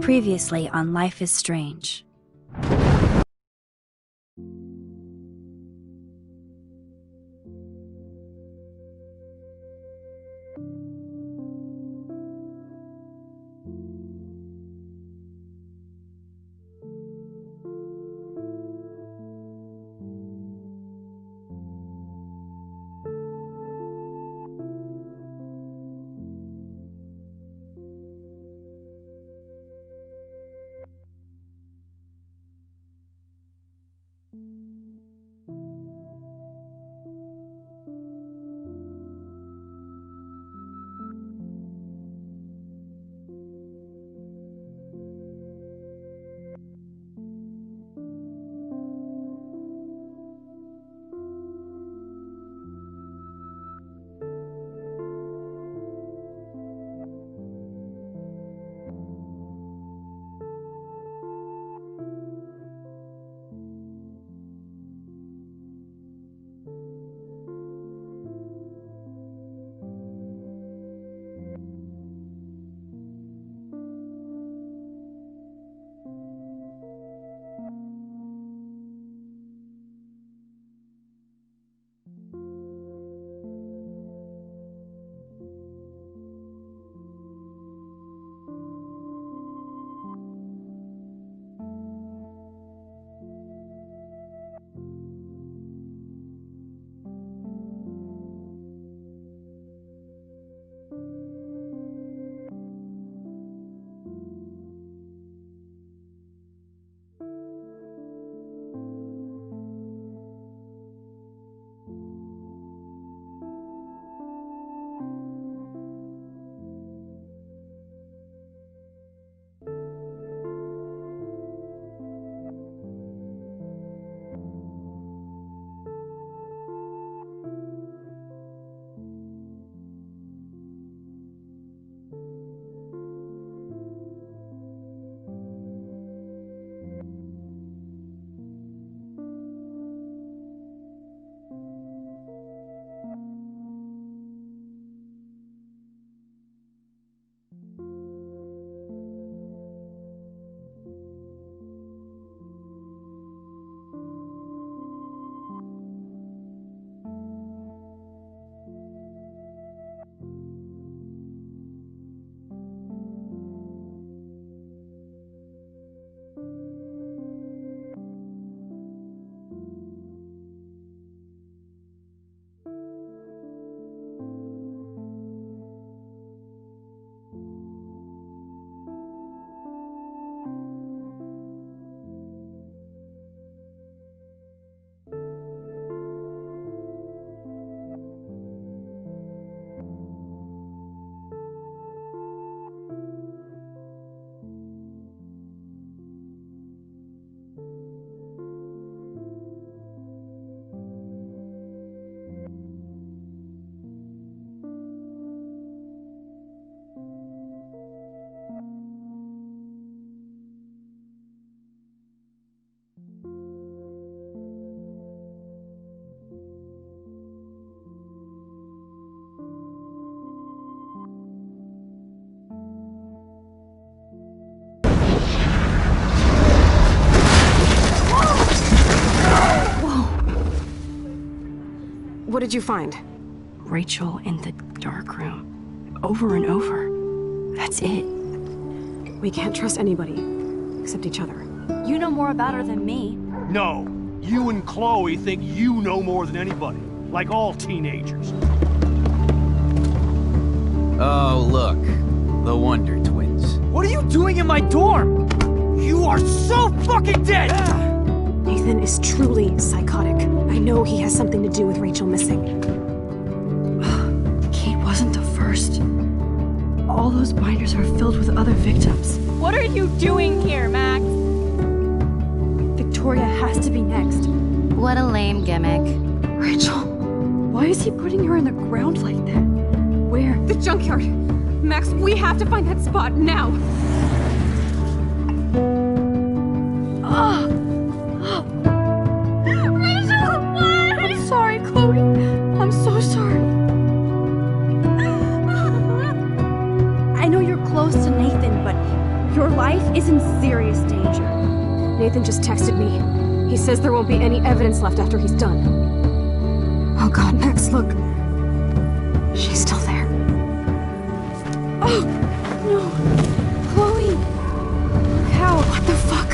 Previously on Life is Strange. What did you find? Rachel in the dark room. Over and over. That's it. We can't trust anybody, except each other. You know more about her than me. No. You and Chloe think you know more than anybody. Like all teenagers. Oh, look. The Wonder Twins. What are you doing in my dorm? You are so fucking dead! Nathan is truly psychotic. I know he has something to do with Rachel missing. Kate wasn't the first. All those binders are filled with other victims. What are you doing here, Max? Victoria has to be next. What a lame gimmick. Rachel, why is he putting her in the ground like that? Where? The junkyard! Max, we have to find that spot now! Rachel, what? I'm sorry, Chloe. I'm so sorry. I know you're close to Nathan, but Your life is in serious danger. Nathan just texted me. He says there won't be any evidence left after he's done. Oh god, Max, look. She's still there. Oh, no. Chloe! How? What the fuck?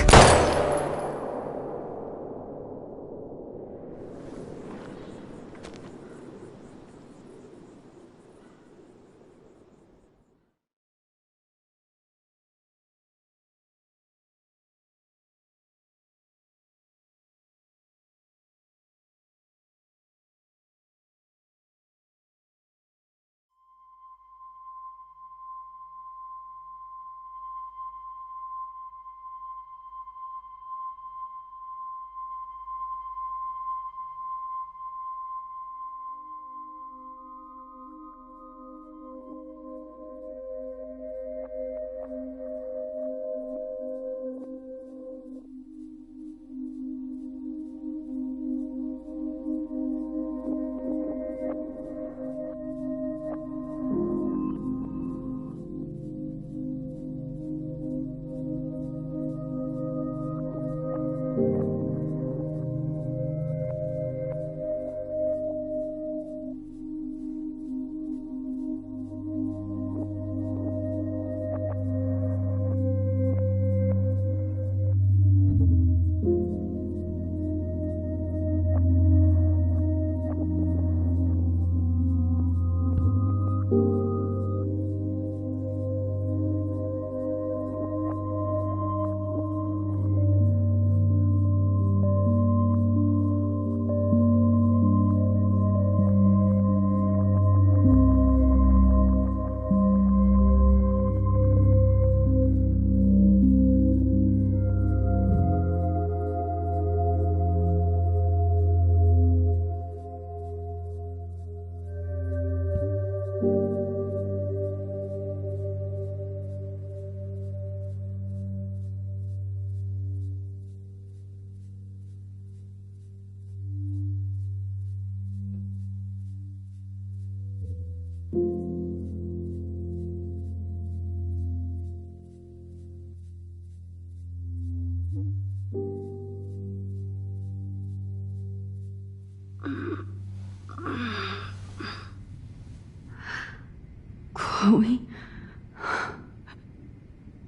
Chloe?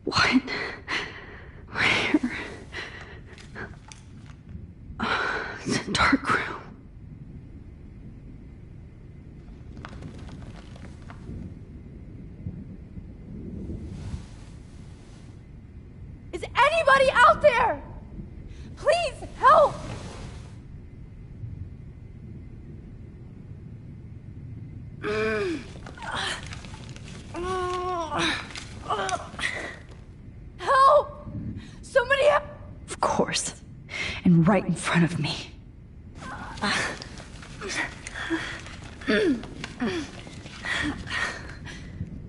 What? Where? It's a dark room. Is anybody out there? Please help! Help! Somebody help! Of course. And right in front of me.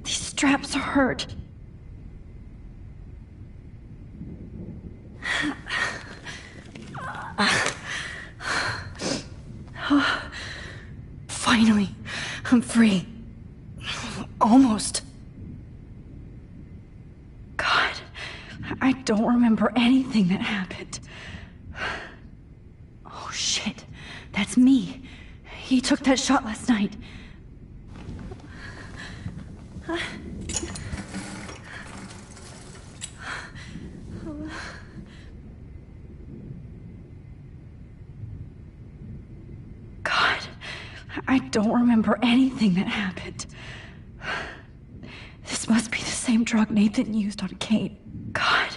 These straps hurt. Finally, I'm free. Almost. God, I don't remember anything that happened. Oh shit, that's me. He took that shot last night. God, I don't remember anything that happened. This must be the same drug Nathan used on Kate. God,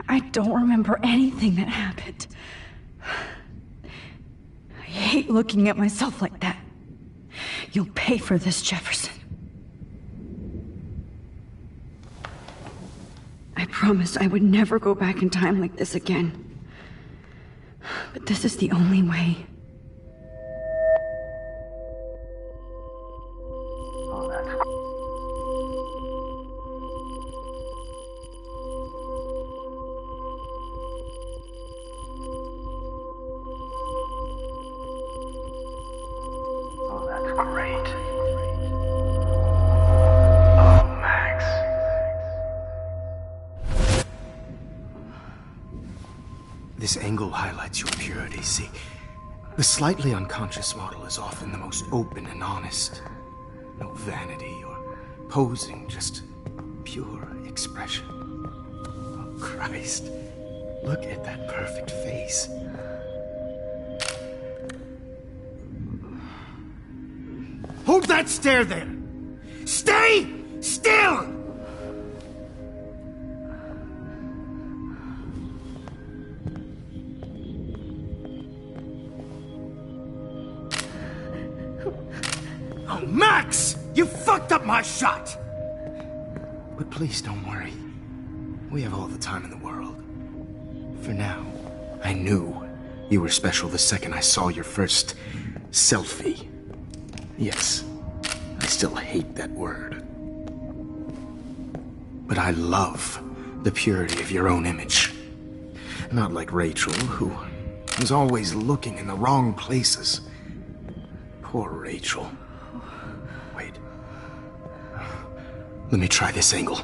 I don't remember anything that happened. I hate looking at myself like that. You'll pay for this, Jefferson. I promised I would never go back in time like this again. But this is the only way. This angle highlights your purity, see? The slightly unconscious model is often the most open and honest. No vanity or posing, just pure expression. Oh, Christ. Look at that perfect face. Hold that stare there! Stay still! Oh, Max! You fucked up my shot! But please don't worry. We have all the time in the world. For now, I knew you were special the second I saw your first selfie. Yes, I still hate that word. But I love the purity of your own image. Not like Rachel, who was always looking in the wrong places. Poor Rachel. Wait. Let me try this angle.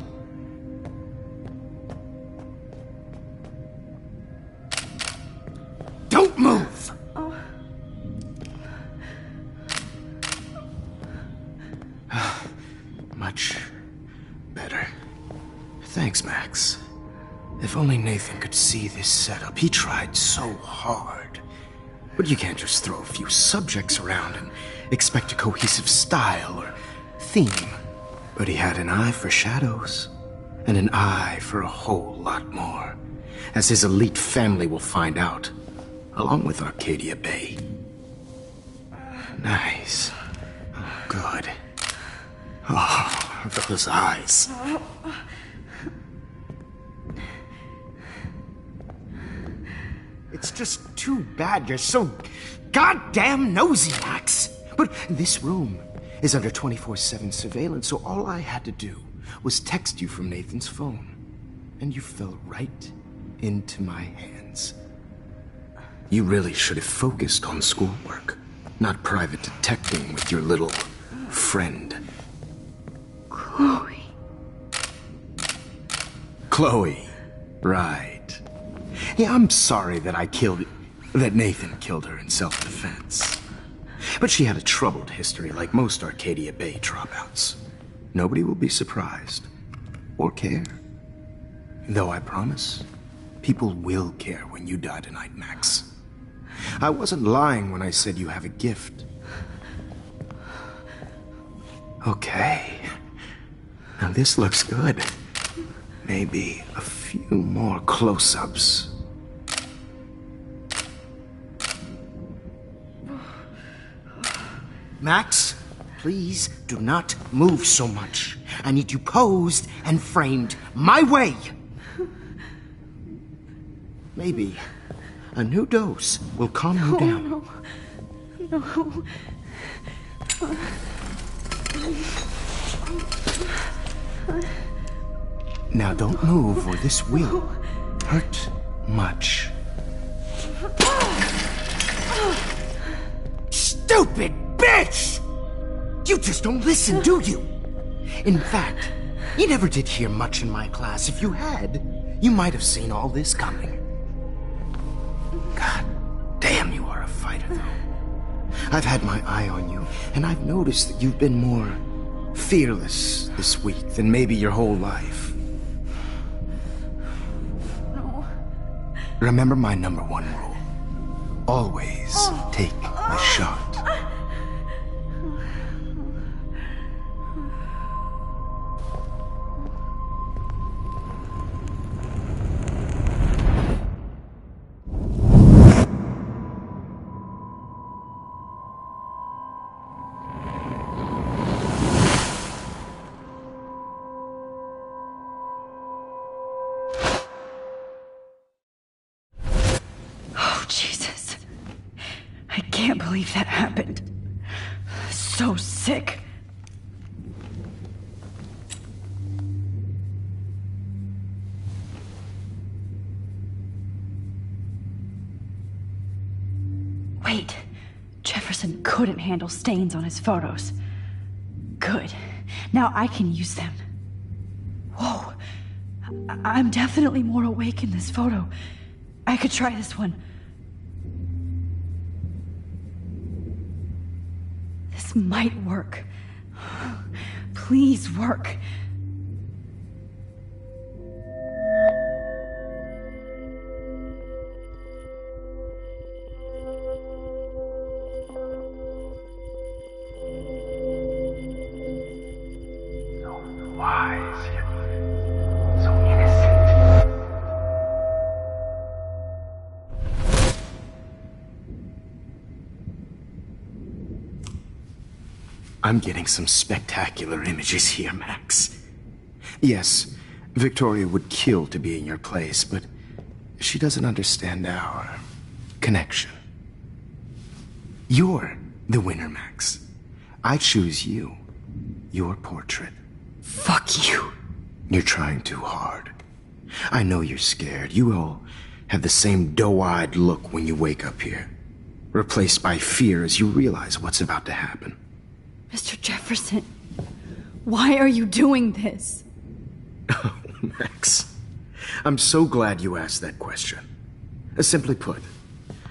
Don't move! Much better. Thanks, Max. If only Nathan could see this setup. He tried so hard. But you can't just throw a few subjects around and expect a cohesive style or theme. But he had an eye for shadows, and an eye for a whole lot more, as his elite family will find out, along with Arcadia Bay. Nice. Oh, good. Oh, those eyes. It's just too bad you're so goddamn nosy, Max. But this room is under 24/7 surveillance, so all I had to do was text you from Nathan's phone. And you fell right into my hands. You really should have focused on schoolwork, not private detecting with your little friend. Chloe. Chloe. Right. Yeah, I'm sorry that that Nathan killed her in self-defense. But she had a troubled history like most Arcadia Bay dropouts. Nobody will be surprised. Or care. Though I promise, people will care when you die tonight, Max. I wasn't lying when I said you have a gift. Okay. Now this looks good. Maybe a few more close-ups. Max, please do not move so much. I need you posed and framed my way. Maybe a new dose will calm you down. No. Now don't move or this will hurt much. Stupid bitch! You just don't listen, do you? In fact, you never did hear much in my class. If you had, you might have seen all this coming. God damn, you are a fighter, though. I've had my eye on you, and I've noticed that you've been more fearless this week than maybe your whole life. No. Remember my number one rule. Always take a shot. Jesus. I can't believe that happened. So sick. Wait. Jefferson couldn't handle stains on his photos. Good. Now I can use them. Whoa. I'm definitely more awake in this photo. I could try this one. This might work. Please work. I'm getting some spectacular images here, Max. Yes, Victoria would kill to be in your place, but she doesn't understand our connection. You're the winner, Max. I choose you. Your portrait. Fuck you. You're trying too hard. I know you're scared. You all have the same doe-eyed look when you wake up here, replaced by fear as you realize what's about to happen. Mr. Jefferson, why are you doing this? Oh, Max. I'm so glad you asked that question. Simply put,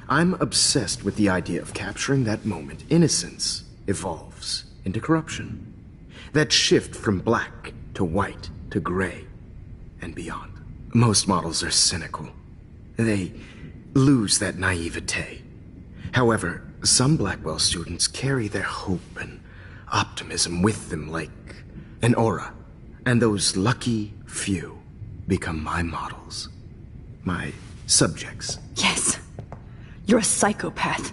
I'm obsessed with the idea of capturing that moment innocence evolves into corruption. That shift from black to white to gray and beyond. Most models are cynical. They lose that naivete. However, some Blackwell students carry their hope and optimism with them like an aura. And those lucky few become my models. My subjects. Yes. You're a psychopath.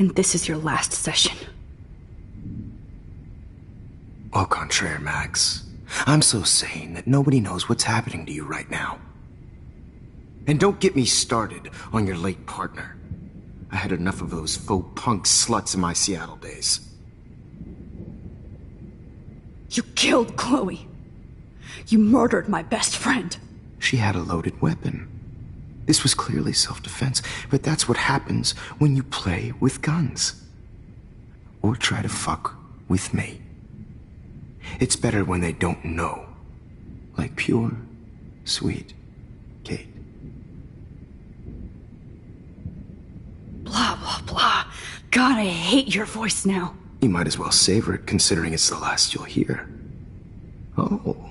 And this is your last session. Au contraire, Max. I'm so sane that nobody knows what's happening to you right now. And don't get me started on your late partner. I had enough of those faux punk sluts in my Seattle days. You killed Chloe. You murdered my best friend. She had a loaded weapon. This was clearly self-defense, but that's what happens when you play with guns. Or try to fuck with me. It's better when they don't know. Like pure, sweet Kate. Blah, blah, blah. God, I hate your voice now. You might as well savor it, considering it's the last you'll hear. Oh.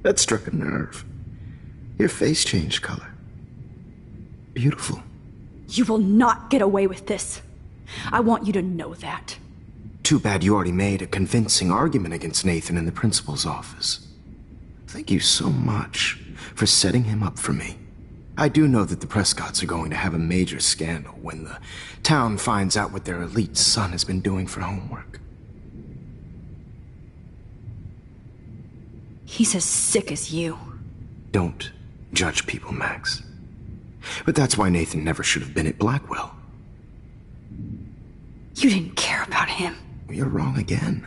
That struck a nerve. Your face changed color. Beautiful. You will not get away with this. I want you to know that. Too bad you already made a convincing argument against Nathan in the principal's office. Thank you so much for setting him up for me. I do know that the Prescotts are going to have a major scandal when the town finds out what their elite son has been doing for homework. He's as sick as you. Don't judge people, Max. But that's why Nathan never should have been at Blackwell. You didn't care about him. You're wrong again.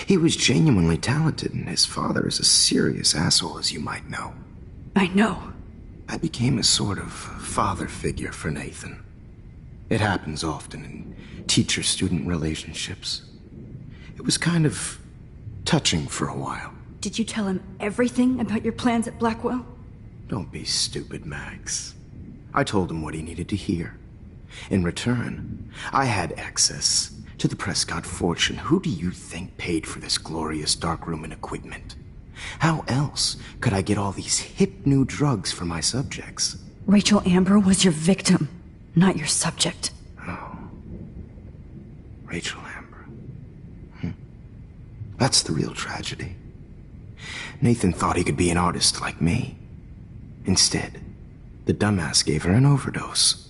He was genuinely talented, and his father is a serious asshole, as you might know. I know. I became a sort of father figure for Nathan. It happens often in teacher-student relationships. It was kind of touching for a while. Did you tell him everything about your plans at Blackwell? Don't be stupid, Max. I told him what he needed to hear. In return, I had access to the Prescott fortune. Who do you think paid for this glorious darkroom and equipment? How else could I get all these hip new drugs for my subjects? Rachel Amber was your victim, not your subject. Oh. Rachel Amber. That's the real tragedy. Nathan thought he could be an artist like me. Instead, the dumbass gave her an overdose.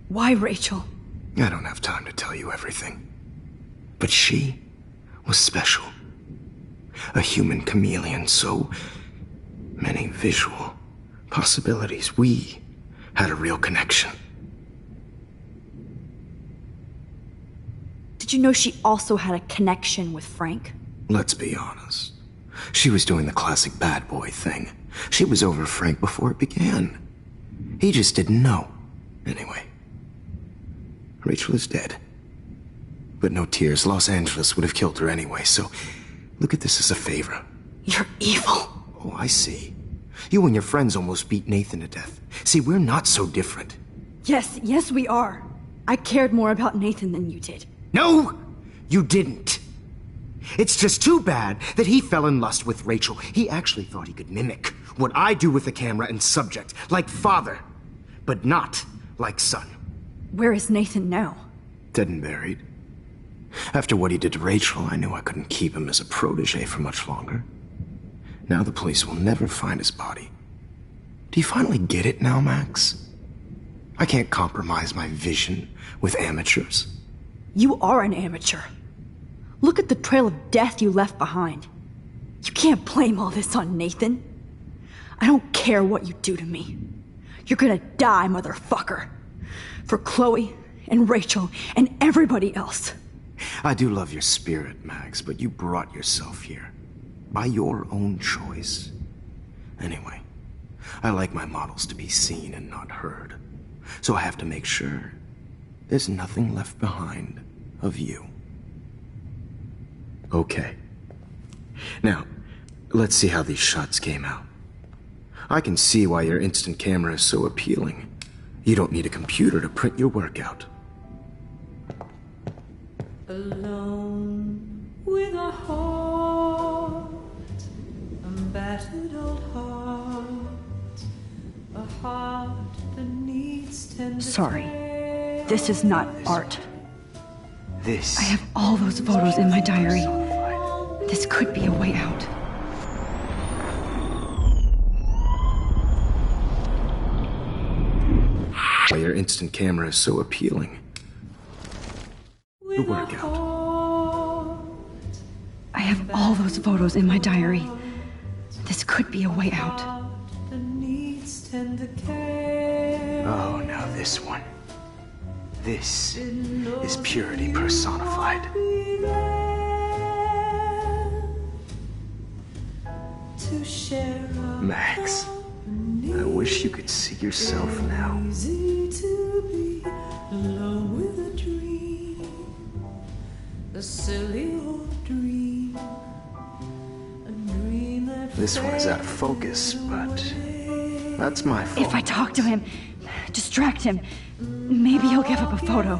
Why Rachel? I don't have time to tell you everything. But she was special. A human chameleon, so many visual possibilities. We had a real connection. Did you know she also had a connection with Frank? Let's be honest. She was doing the classic bad boy thing. She was over Frank before it began. He just didn't know. Anyway, Rachel is dead. But no tears. Los Angeles would have killed her anyway, so look at this as a favor. You're evil. Oh, I see. You and your friends almost beat Nathan to death. See, we're not so different. Yes, we are. I cared more about Nathan than you did. No, you didn't. It's just too bad that he fell in lust with Rachel. He actually thought he could mimic what I do with the camera and subject, like father, but not like son. Where is Nathan now? Dead and buried. After what he did to Rachel, I knew I couldn't keep him as a protege for much longer. Now the police will never find his body. Do you finally get it now, Max? I can't compromise my vision with amateurs. You are an amateur. Look at the trail of death you left behind. You can't blame all this on Nathan. I don't care what you do to me. You're gonna die, motherfucker. For Chloe and Rachel and everybody else. I do love your spirit, Max, but you brought yourself here. By your own choice. Anyway, I like my models to be seen and not heard. So I have to make sure there's nothing left behind of you. Okay. Now, let's see how these shots came out. I can see why your instant camera is so appealing. You don't need a computer to print your work out. Alone with a heart, a battered old heart, a heart that needs tender Sorry. This is not art. This. I have all those photos in my diary. This could be a way out. Why your instant camera is so appealing. The workout. I have all those photos in my diary. This could be a way out. Oh, now this one. This is purity personified. Max, I wish you could see yourself now. This one is out of focus, but that's my fault. If I talk to him, distract him, maybe he'll give up a photo.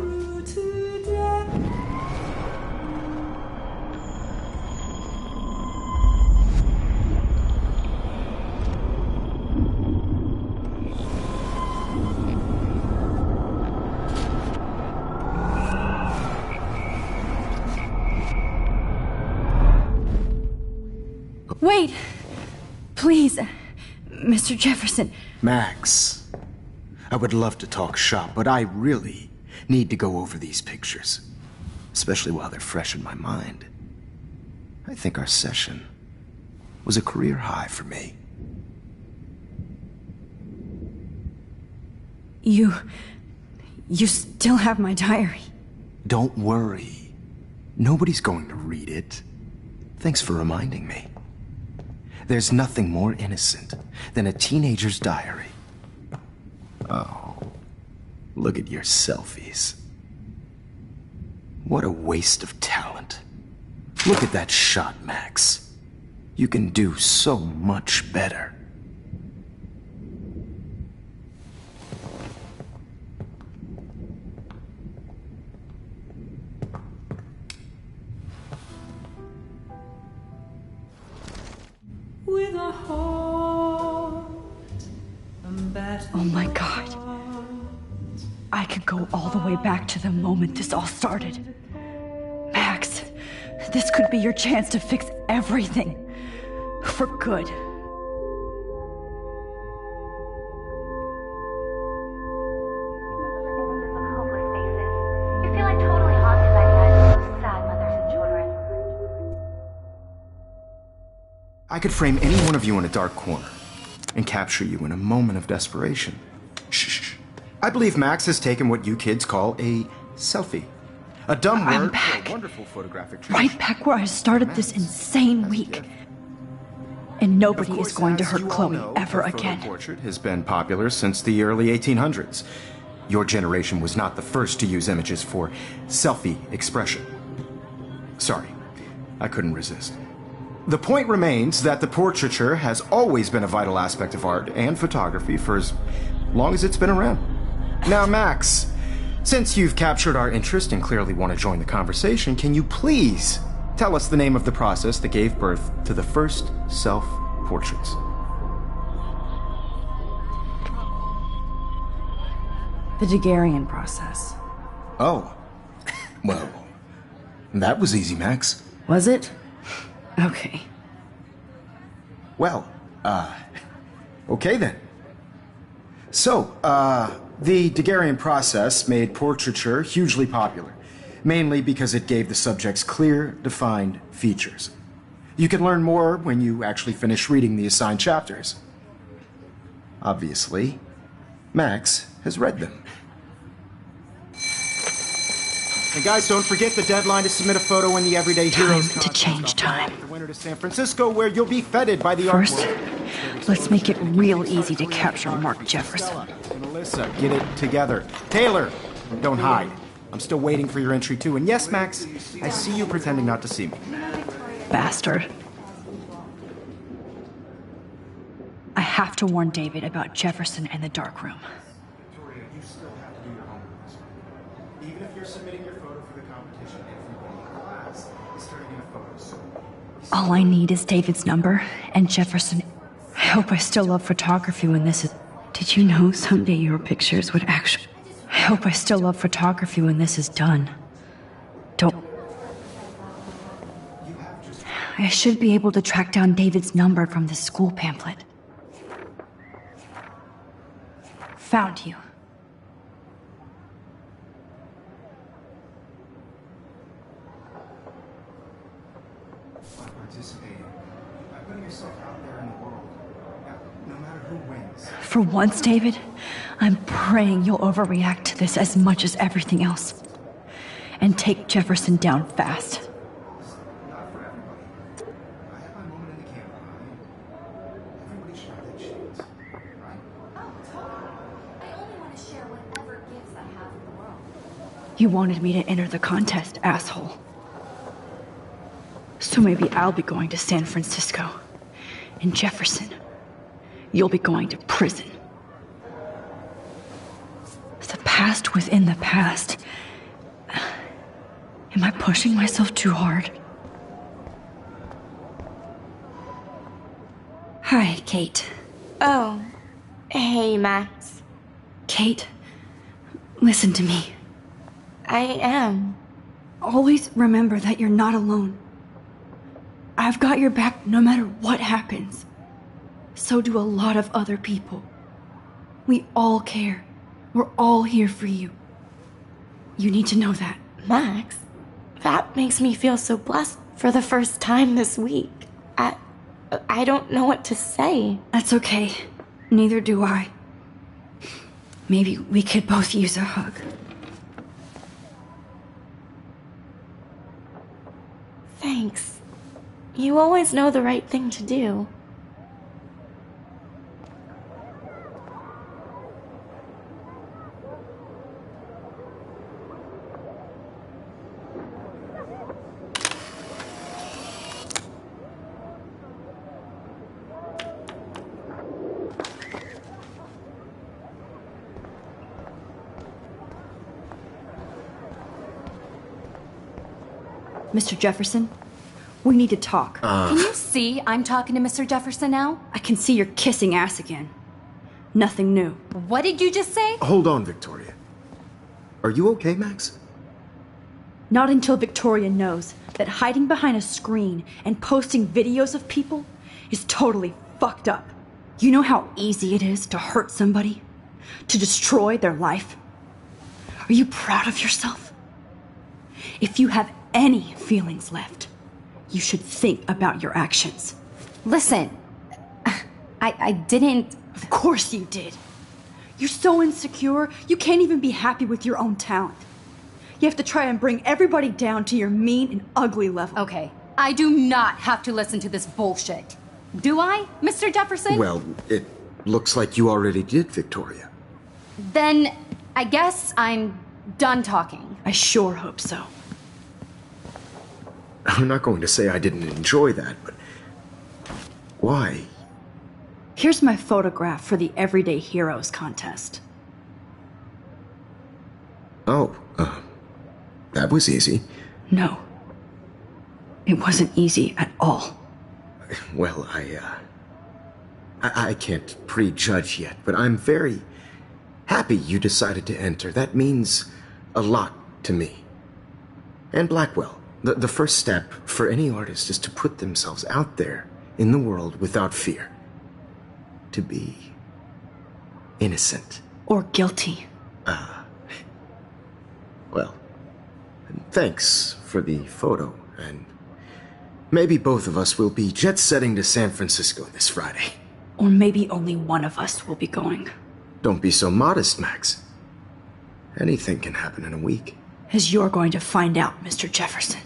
Wait! Please, Mr. Jefferson. Max, I would love to talk shop, but I really need to go over these pictures. Especially while they're fresh in my mind. I think our session was a career high for me. You still have my diary. Don't worry. Nobody's going to read it. Thanks for reminding me. There's nothing more innocent than a teenager's diary. Oh, look at your selfies. What a waste of talent. Look at that shot, Max. You can do so much better. With a heart, a battered Oh my God. I could go all the way back to the moment this all started. Max, this could be your chance to fix everything. For good. You feel like totally haunted by the eyes of those sad mothers and children. I could frame any one of you in a dark corner and capture you in a moment of desperation. Shh. I believe Max has taken what you kids call a selfie. A dumb word I'm back. for a wonderful photographic Right treat. back where I started this insane week. And nobody is going to hurt Chloe ever again. The portrait has been popular since the early 1800s. Your generation was not the first to use images for selfie expression. Sorry, I couldn't resist. the point remains that the portraiture has always been a vital aspect of art and photography for as long as it's been around. Now, Max, since you've captured our interest and clearly want to join the conversation, can you please tell us the name of the process that gave birth to the first self-portraits? The Daguerrean process. Oh. Well, that was easy, Max. Was it? Okay. Well, okay then. So, the Daguerrean process made portraiture hugely popular, mainly because it gave the subjects clear, defined features. You can learn more when you actually finish reading the assigned chapters. Obviously, Max has read them. And guys, don't forget the deadline to submit a photo in the Everyday Heroes Time to change time. The winter to San Francisco, where you'll be feted by the First, art world. let's make it real easy to capture Mark Jefferson. And Alyssa, get it together. Taylor, don't hide. I'm still waiting for your entry too. And yes, Max, I see you pretending not to see me. Bastard. I have to warn David about Jefferson and the dark room. Victoria, you still have to do your homework this week. Even if you're submitting your photo for the competition, everybody in class is turning in a photo. So All I need is David's number and Jefferson. I hope I still love photography when this is... Did you know someday your pictures would actually... I hope I still love photography when this is done. Don't... I should be able to track down David's number from this school pamphlet. Found you. by participating, by putting yourself out there in the world, no matter who wins. For once, David, I'm praying you'll overreact to this as much as everything else. And take Jefferson down fast. Not for everybody. I have my moment in the camera, right? Everybody should have that chance, right? I only want to share whatever gifts I have in the world. You wanted me to enter the contest, asshole. So maybe I'll be going to San Francisco. And Jefferson, you'll be going to prison. The past within the past. Am I pushing myself too hard? Hi, Kate. Oh, hey, Max. Kate, listen to me. I am. Always remember that you're not alone. I've got your back no matter what happens. So do a lot of other people. We all care. We're all here for you. You need to know that. Max, that makes me feel so blessed for the first time this week. I don't know what to say. That's okay. Neither do I. Maybe we could both use a hug. Thanks. You always know the right thing to do. Mr. Jefferson, we need to talk. Can you see I'm talking to Mr. Jefferson now? I can see you're kissing ass again. Nothing new. What did you just say? Hold on, Victoria. Are you okay, Max? Not until Victoria knows that hiding behind a screen and posting videos of people is totally fucked up. You know how easy it is to hurt somebody? To destroy their life? Are you proud of yourself? If you have any feelings left, you should think about your actions. Listen, I didn't... Of course you did. You're so insecure, you can't even be happy with your own talent. You have to try and bring everybody down to your mean and ugly level. Okay, I do not have to listen to this bullshit. Do I, Mr. Jefferson? Well, it looks like you already did, Victoria. Then I guess I'm done talking. I sure hope so. I'm not going to say I didn't enjoy that, but Why? Here's my photograph for the Everyday Heroes contest. Oh, that was easy. No. It wasn't easy at all. Well, I can't prejudge yet, but I'm very happy you decided to enter. That means a lot to me. And Blackwell. The first step for any artist is to put themselves out there in the world without fear. To be innocent. Or guilty. Well, thanks for the photo, and maybe both of us will be jet-setting to San Francisco this Friday. Or maybe only one of us will be going. Don't be so modest, Max. Anything can happen in a week. As you're going to find out, Mr. Jefferson.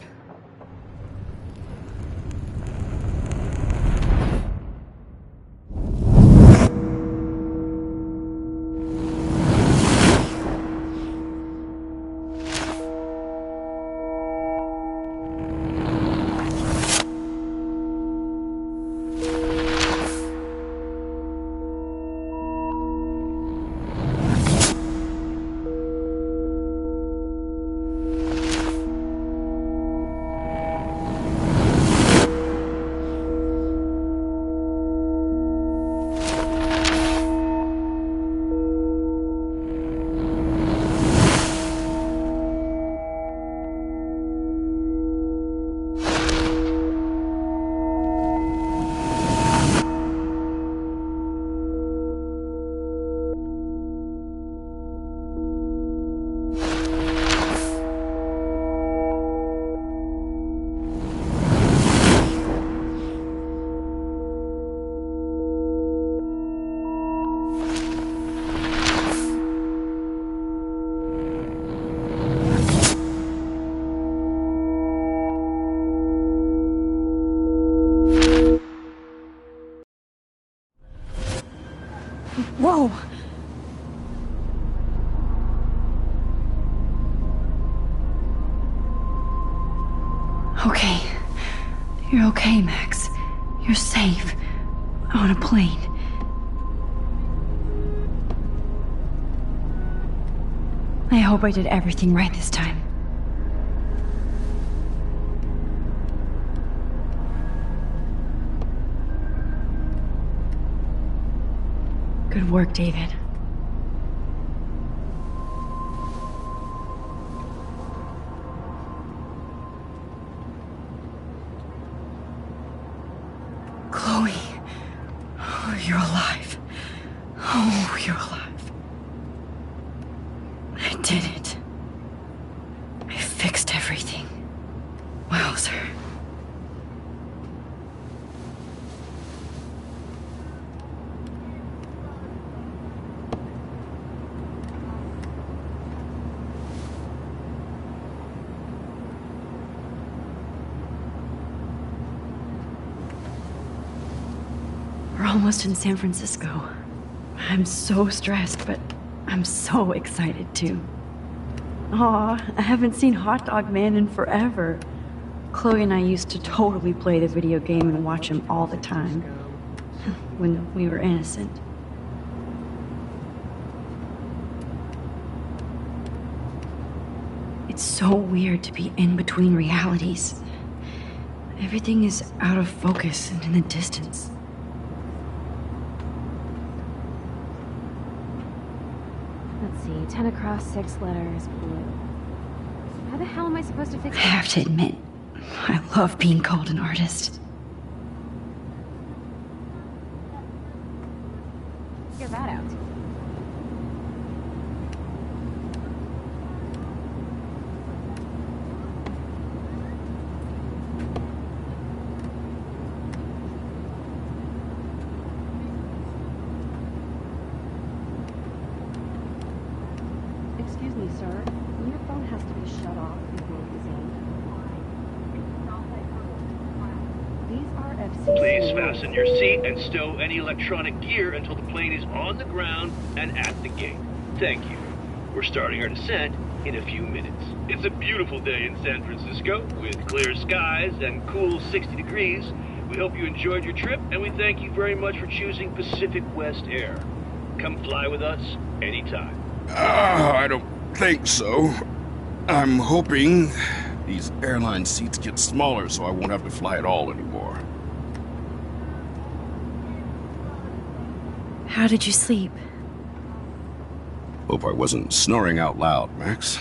Whoa! Okay. You're okay, Max. You're safe. On a plane. I hope I did everything right this time. Good work, David. Chloe. Oh, you're alive. Oh, you're alive. I did it. I fixed everything. Wowzer. We're almost in San Francisco. I'm so stressed, but I'm so excited too. Aw, I haven't seen Hot Dog Man in forever. Chloe and I used to totally play the video game and watch him all the time. When we were innocent. It's so weird to be in between realities. Everything is out of focus and in the distance. Let's see, 10 across, 6 letters, blue. How the hell am I supposed to fix I have to admit, I love being called an artist. Figure that out. Excuse me, sir. Your phone has to be shut off before it's in. These are FCC. Please fasten your seat and stow any electronic gear until the plane is on the ground and at the gate. Thank you. We're starting our descent in a few minutes. It's a beautiful day in San Francisco with clear skies and cool 60 degrees, We hope you enjoyed your trip, and we thank you very much for choosing Pacific West Air. Come fly with us anytime. I don't think so. I'm hoping these airline seats get smaller so I won't have to fly at all anymore. How did you sleep? Hope I wasn't snoring out loud, Max.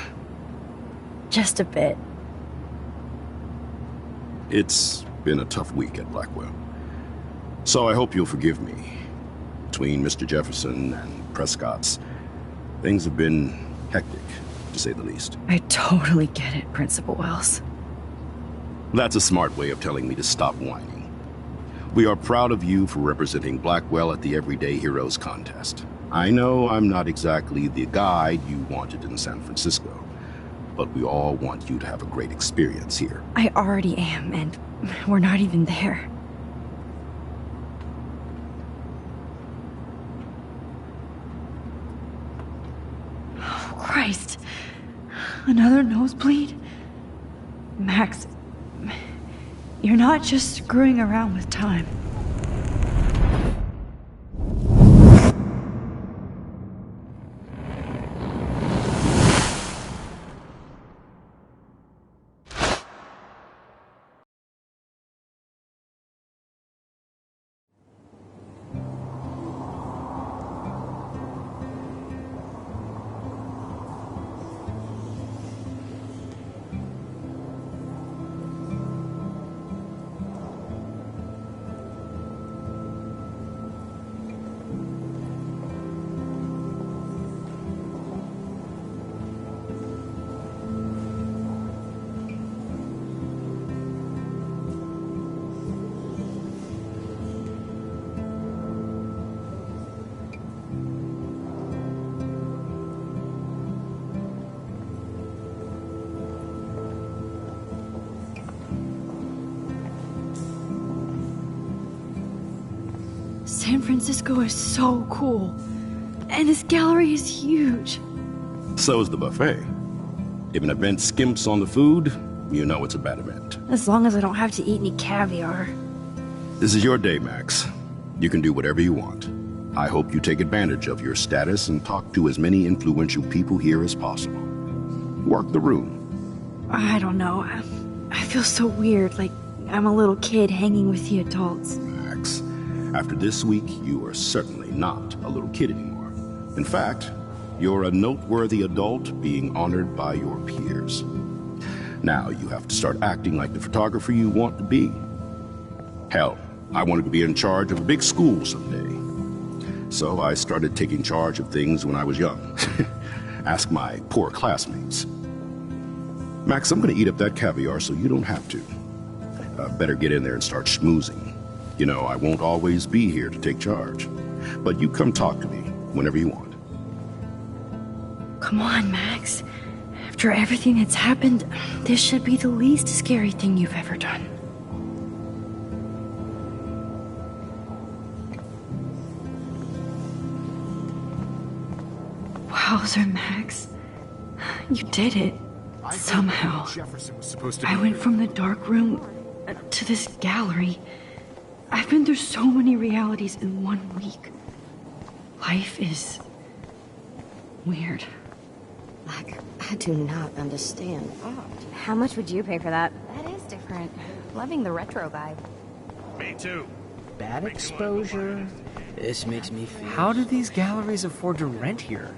Just a bit. It's been a tough week at Blackwell. So I hope you'll forgive me. Between Mr. Jefferson and Prescott's, things have been hectic, to say the least. I totally get it, Principal Wells. That's a smart way of telling me to stop whining. We are proud of you for representing Blackwell at the Everyday Heroes contest. I know I'm not exactly the guide you wanted in San Francisco, but we all want you to have a great experience here. I already am, and we're not even there. Oh, Christ. Another nosebleed? Max, you're not just screwing around with time. San Francisco is so cool. And this gallery is huge. So is the buffet. If an event skimps on the food, you know it's a bad event. As long as I don't have to eat any caviar. This is your day, Max. You can do whatever you want. I hope you take advantage of your status and talk to as many influential people here as possible. Work the room. I don't know. I feel so weird, like I'm a little kid hanging with the adults. Max, after this week, you are certainly not a little kid anymore. In fact, you're a noteworthy adult being honored by your peers. Now you have to start acting like the photographer you want to be. Hell, I wanted to be in charge of a big school someday. So I started taking charge of things when I was young. Ask my poor classmates. Max, I'm gonna eat up that caviar so you don't have to. Better get in there and start schmoozing. You know, I won't always be here to take charge. But you come talk to me whenever you want. Come on, Max. After everything that's happened, this should be the least scary thing you've ever done. Wowzer, Max. You did it. Somehow. I went from the dark room to this gallery. I've been through so many realities in 1 week. Life is weird. I do not understand art. How much would you pay for that? That is different. Loving the retro vibe. Me too. Bad exposure. This makes me feel... How do these galleries afford to rent here?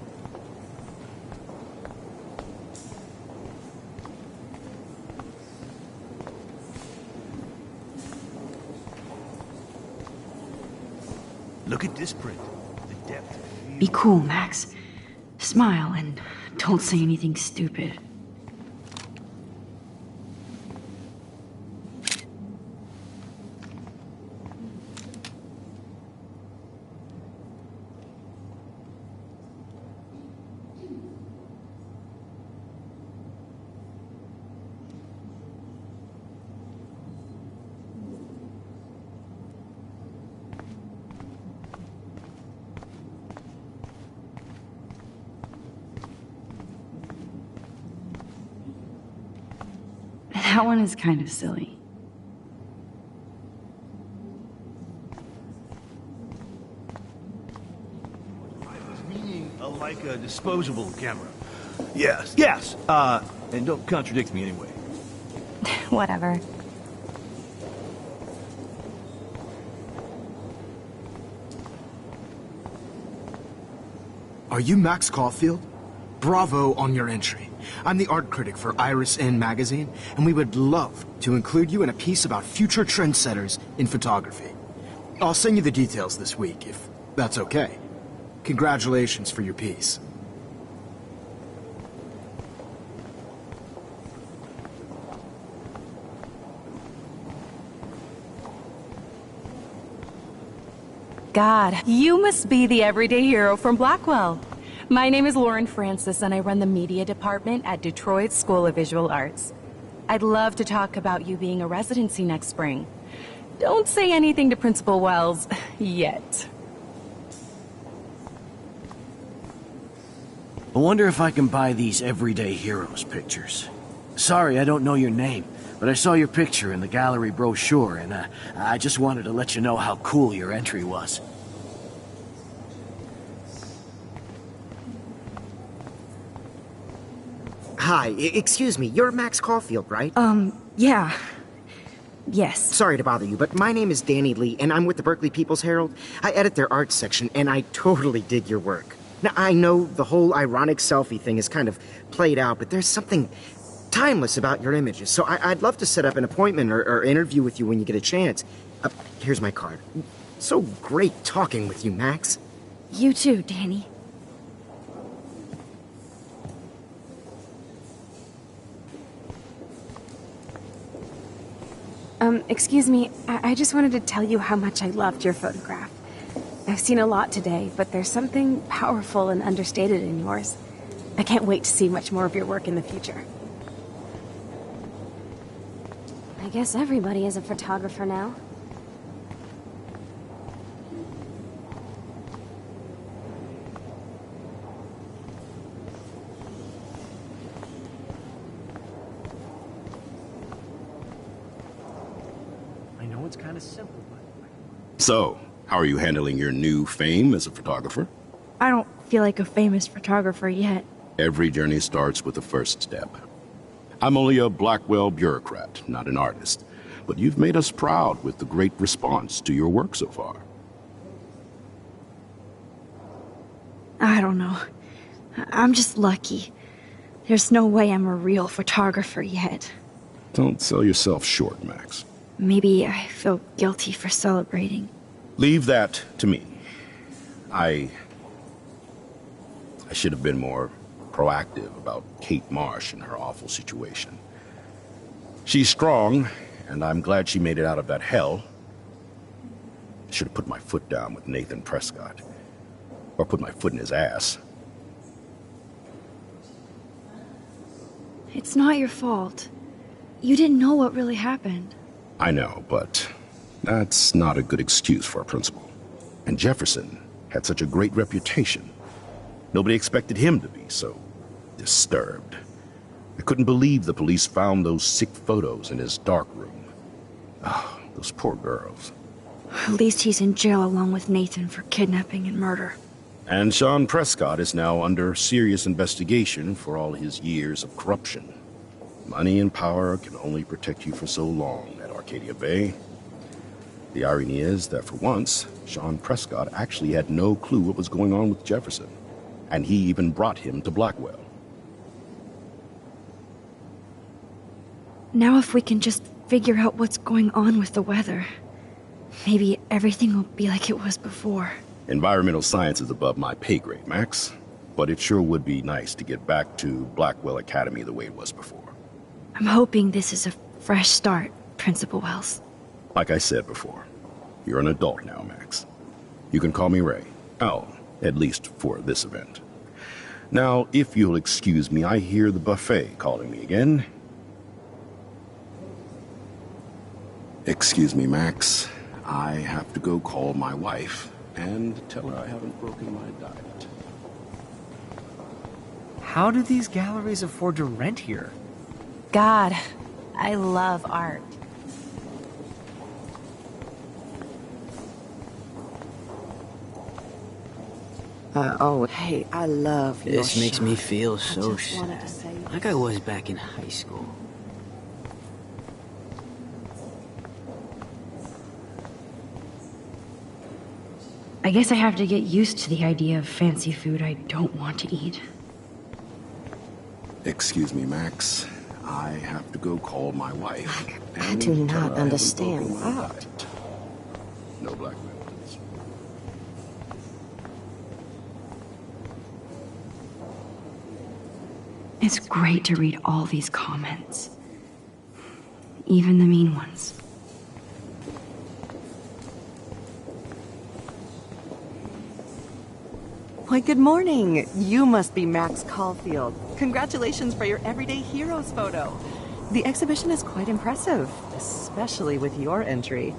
Look at this print. The depth. Be cool, Max. Smile and don't say anything stupid. That one is kind of silly. Like a disposable camera. Yes, yes. And don't contradict me anyway. Whatever. Are you Max Caulfield? Bravo on your entry. I'm the art critic for Iris N magazine, and we would love to include you in a piece about future trendsetters in photography. I'll send you the details this week, if that's okay. Congratulations for your piece. God, you must be the everyday hero from Blackwell. My name is Lauren Francis, and I run the media department at Detroit School of Visual Arts. I'd love to talk about you being a residency next spring. Don't say anything to Principal Wells yet. I wonder if I can buy these everyday heroes pictures. Sorry, I don't know your name, but I saw your picture in the gallery brochure, and I just wanted to let you know how cool your entry was. Hi, excuse me, you're Max Caulfield, right? Yeah. Yes. Sorry to bother you, but my name is Danny Lee, and I'm with the Berkeley People's Herald. I edit their arts section, and I totally dig your work. Now, I know the whole ironic selfie thing is kind of played out, but there's something timeless about your images, so I'd love to set up an appointment or interview with you when you get a chance. Here's my card. So great talking with you, Max. You too, Danny. Excuse me, I just wanted to tell you how much I loved your photograph. I've seen a lot today, but there's something powerful and understated in yours. I can't wait to see much more of your work in the future. I guess everybody is a photographer now. I know it's kind of simple, but... So, how are you handling your new fame as a photographer? I don't feel like a famous photographer yet. Every journey starts with the first step. I'm only a Blackwell bureaucrat, not an artist. But you've made us proud with the great response to your work so far. I don't know. I'm just lucky. There's no way I'm a real photographer yet. Don't sell yourself short, Max. Maybe I feel guilty for celebrating. Leave that to me. I should have been more proactive about Kate Marsh and her awful situation. She's strong, and I'm glad she made it out of that hell. I should have put my foot down with Nathan Prescott. Or put my foot in his ass. It's not your fault. You didn't know what really happened. I know, but that's not a good excuse for a principal. And Jefferson had such a great reputation. Nobody expected him to be so disturbed. I couldn't believe the police found those sick photos in his dark room. Oh, those poor girls. At least he's in jail along with Nathan for kidnapping and murder. And Sean Prescott is now under serious investigation for all his years of corruption. Money and power can only protect you for so long at Arcadia Bay. The irony is that for once, Sean Prescott actually had no clue what was going on with Jefferson. And he even brought him to Blackwell. Now if we can just figure out what's going on with the weather, maybe everything will be like it was before. Environmental science is above my pay grade, Max. But it sure would be nice to get back to Blackwell Academy the way it was before. I'm hoping this is a fresh start, Principal Wells. Like I said before, you're an adult now, Max. You can call me Ray. Oh, at least for this event. Now, if you'll excuse me, I hear the buffet calling me again. Excuse me, Max. I have to go call my wife and tell her I haven't broken my diet. How do these galleries afford to rent here? God, I love art. Oh, hey, I love your This makes me shot. feel I so just wanted to sad. say Like I was back in high school. I guess I have to get used to the idea of fancy food I don't want to eat. Excuse me, Max. I have to go call my wife. I do and tell not her I haven't understand broken my that. diet. No blackmail, please. It's great to read all these comments. Even the mean ones. Why, good morning. You must be Max Caulfield. Congratulations for your Everyday Heroes photo. The exhibition is quite impressive, especially with your entry.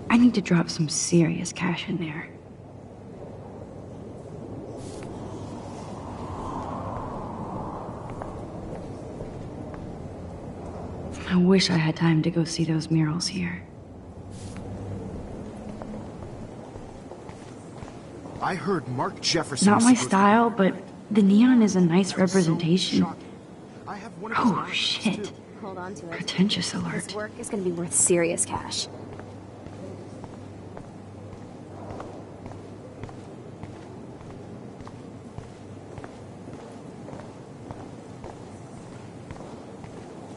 I need to drop some serious cash in there. I wish I had time to go see those murals here. I heard Mark Jefferson. Not my style, but the neon is a nice representation. Oh, shit. Hold on to it. Pretentious alert. This work is gonna be worth serious cash.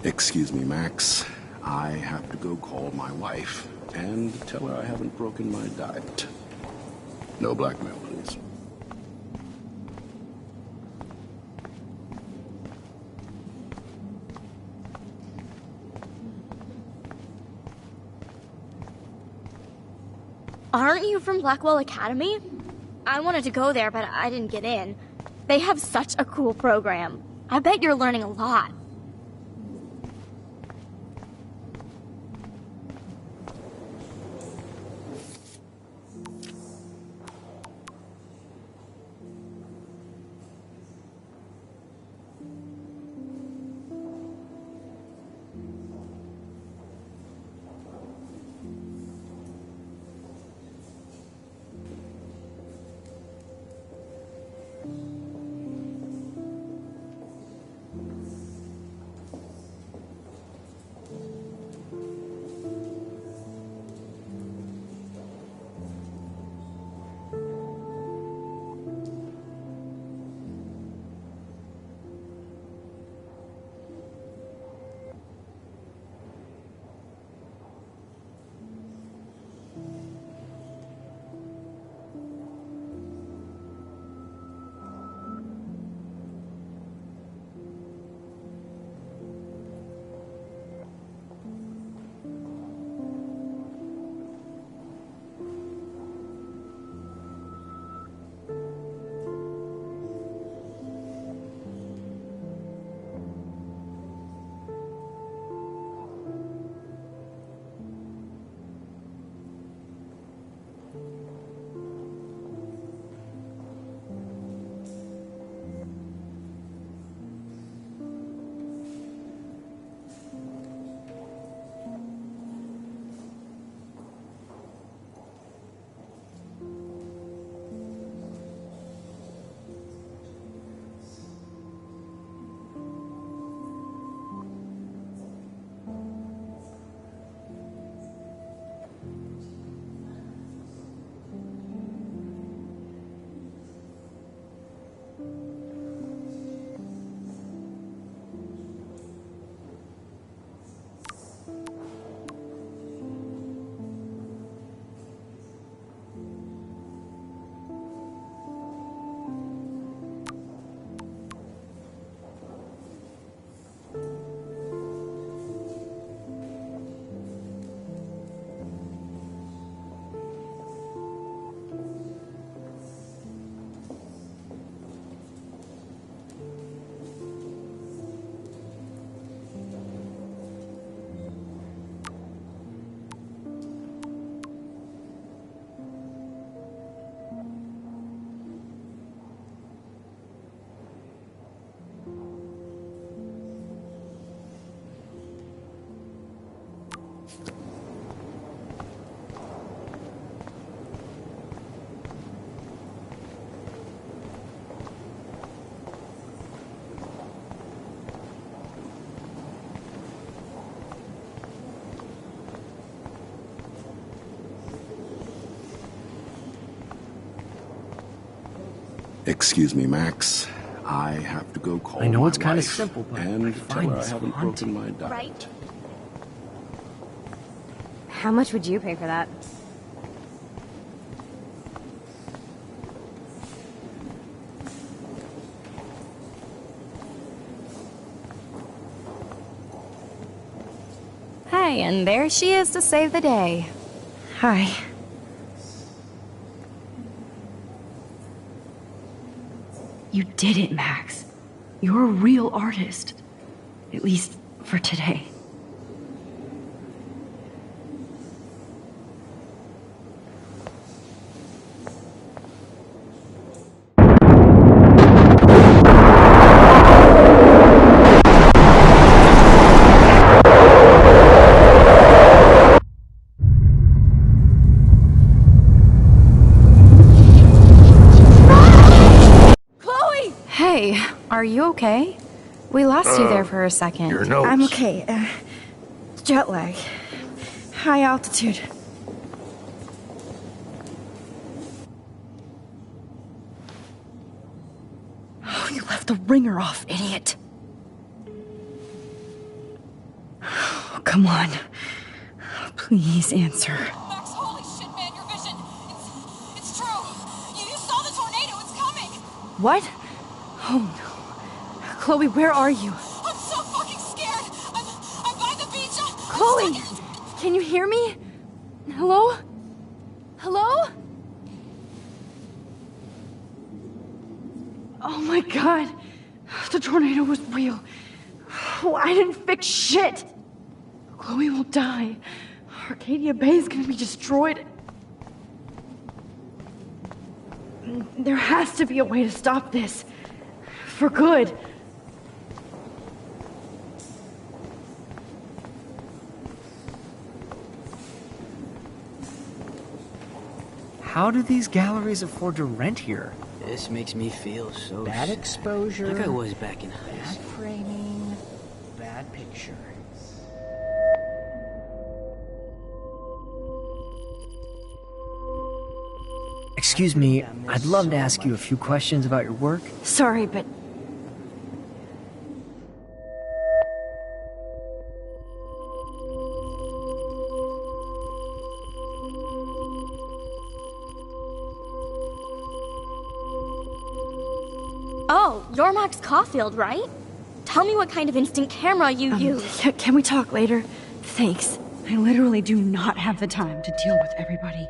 Excuse me, Max. I have to go call my wife and tell her I haven't broken my diet. No blackmail, please. Aren't you from Blackwell Academy? I wanted to go there, but I didn't get in. They have such a cool program. I bet you're learning a lot. Excuse me, Max. I have to go call I know my it's kind of wife simple, but and I tell find her I this haven't haunting. broken my diet. Right? How much would you pay for that? Hey, and there she is to save the day. Hi. You did it, Max. You're a real artist. At least for today. Chloe! Hey, are you okay? We lost you there for a second. Your notes. I'm okay. Jet lag. High altitude. Oh, you left the ringer off, idiot. Oh, come on. Please answer. Max, holy shit, man, your vision. It's true. You saw the tornado. It's coming. What? Oh no. Chloe, where are you? I'm so fucking scared. I'm by the beach. Chloe! Can you hear me? Hello? Hello? Oh my god. The tornado was real. Oh, I didn't fix shit. Chloe will die. Arcadia Bay is gonna be destroyed. There has to be a way to stop this. For good. How do these galleries afford to rent here? This makes me feel so Bad sad. exposure. Like I was back in high Bad school. framing. Bad picture. Excuse me, I'd love to ask you a few questions about your work. Sorry, but Oh, you're Max Caulfield, right? Tell me what kind of instant camera you use. Can we talk later? Thanks. I literally do not have the time to deal with everybody.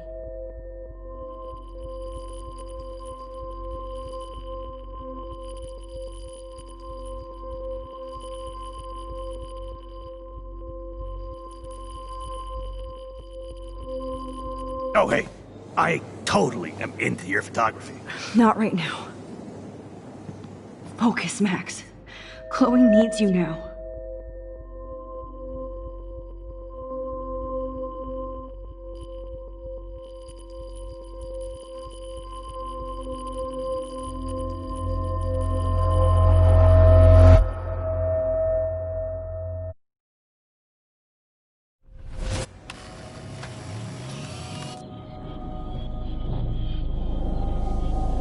Oh, hey, I totally am into your photography. Not right now. Focus, Max. Chloe needs you now.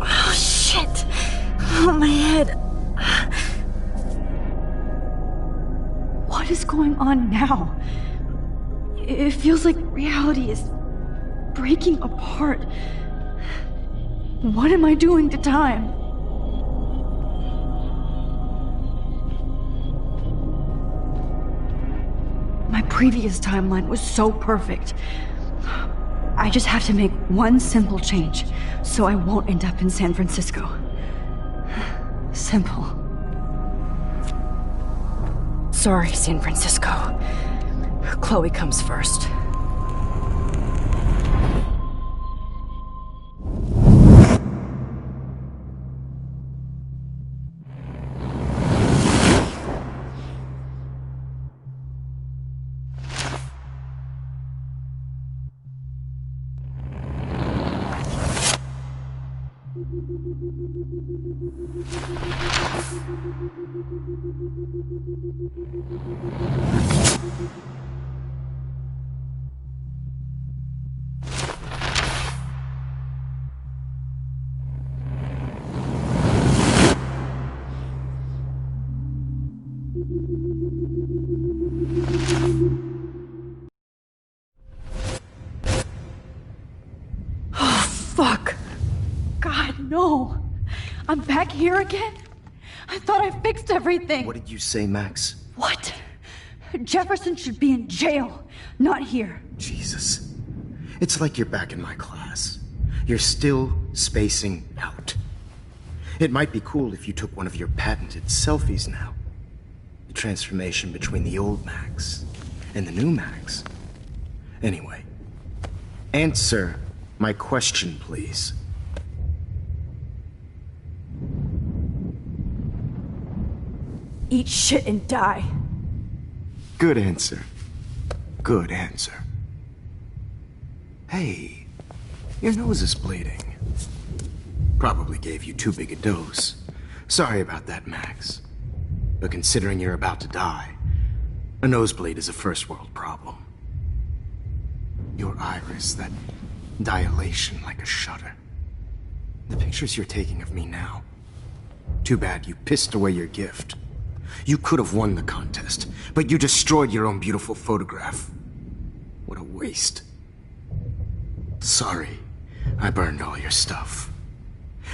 Oh, shit! Oh, my head. What is going on now? It feels like reality is breaking apart. What am I doing to time? My previous timeline was so perfect. I just have to make one simple change, so I won't end up in San Francisco. Simple. Sorry, San Francisco. Chloe comes first. Oh, fuck. God, no. I'm back here again? I thought I fixed everything. What did you say, Max? What? Jefferson should be in jail, not here. Jesus. It's like you're back in my class. You're still spacing out. It might be cool if you took one of your patented selfies now. The transformation between the old Max and the new Max. Anyway, answer my question, please. Eat shit and die. Good answer. Good answer. Hey, your nose is bleeding. Probably gave you too big a dose. Sorry about that, Max. But considering you're about to die, a nosebleed is a first world problem. Your iris, that dilation like a shutter. The pictures you're taking of me now. Too bad you pissed away your gift. You could have won the contest, but you destroyed your own beautiful photograph. What a waste. Sorry, I burned all your stuff.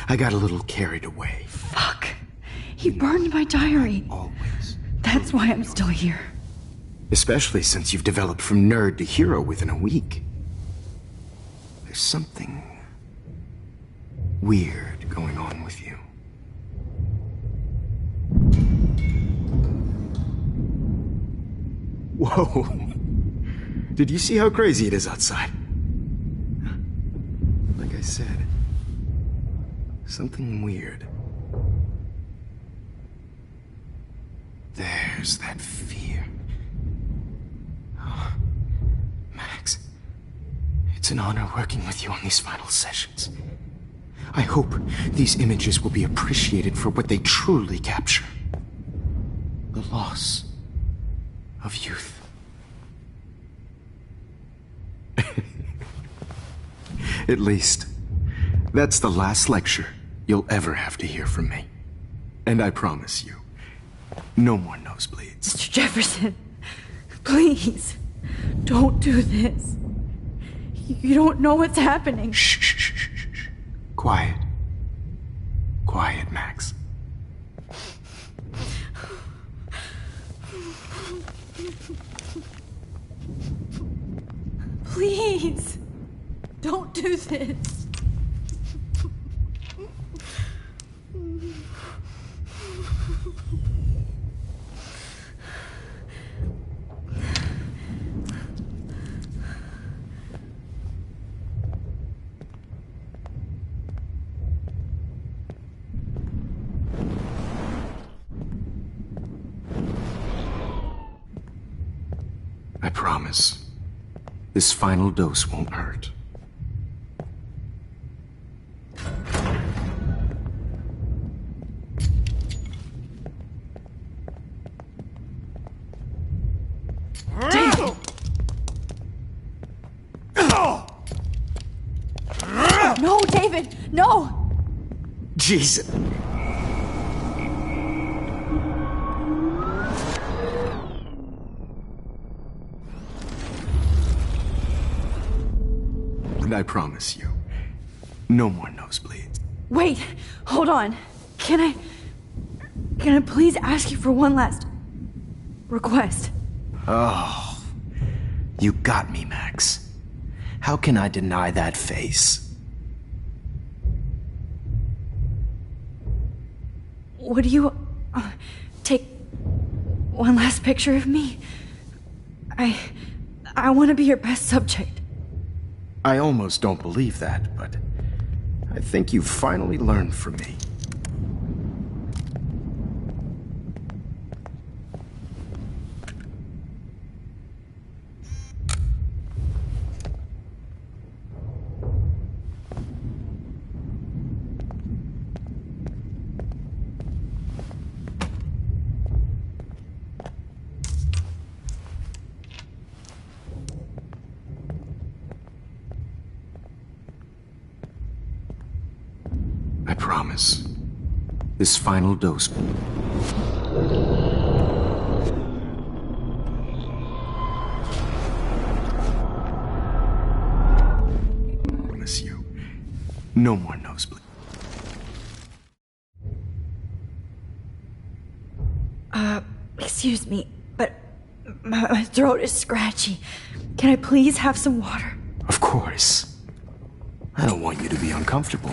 I got a little carried away. Fuck. He burned my diary. Always. That's why I'm still here. Especially since you've developed from nerd to hero within a week. There's something weird going on with you. Whoa. Did you see how crazy it is outside? Like I said, something weird. There's that fear. Oh, Max, it's an honor working with you on these final sessions. I hope these images will be appreciated for what they truly capture. The loss of youth. At least, that's the last lecture you'll ever have to hear from me. And I promise you, no more nosebleeds. Mr. Jefferson, please, don't do this. You don't know what's happening. Shh, shh, shh, shh, shh. Quiet. Quiet, Max. Please, don't do this. I promise. This final dose won't hurt. David! No, David! No! Jesus! And I promise you, no more nosebleeds. Wait, hold on. Can I please ask you for one last request? Oh, you got me, Max. How can I deny that face? Would you take one last picture of me? I want to be your best subject. I almost don't believe that, but I think you've finally learned from me. I promise. This final dose. No more nosebleed. Excuse me, but my throat is scratchy. Can I please have some water? Of course. I don't want you to be uncomfortable.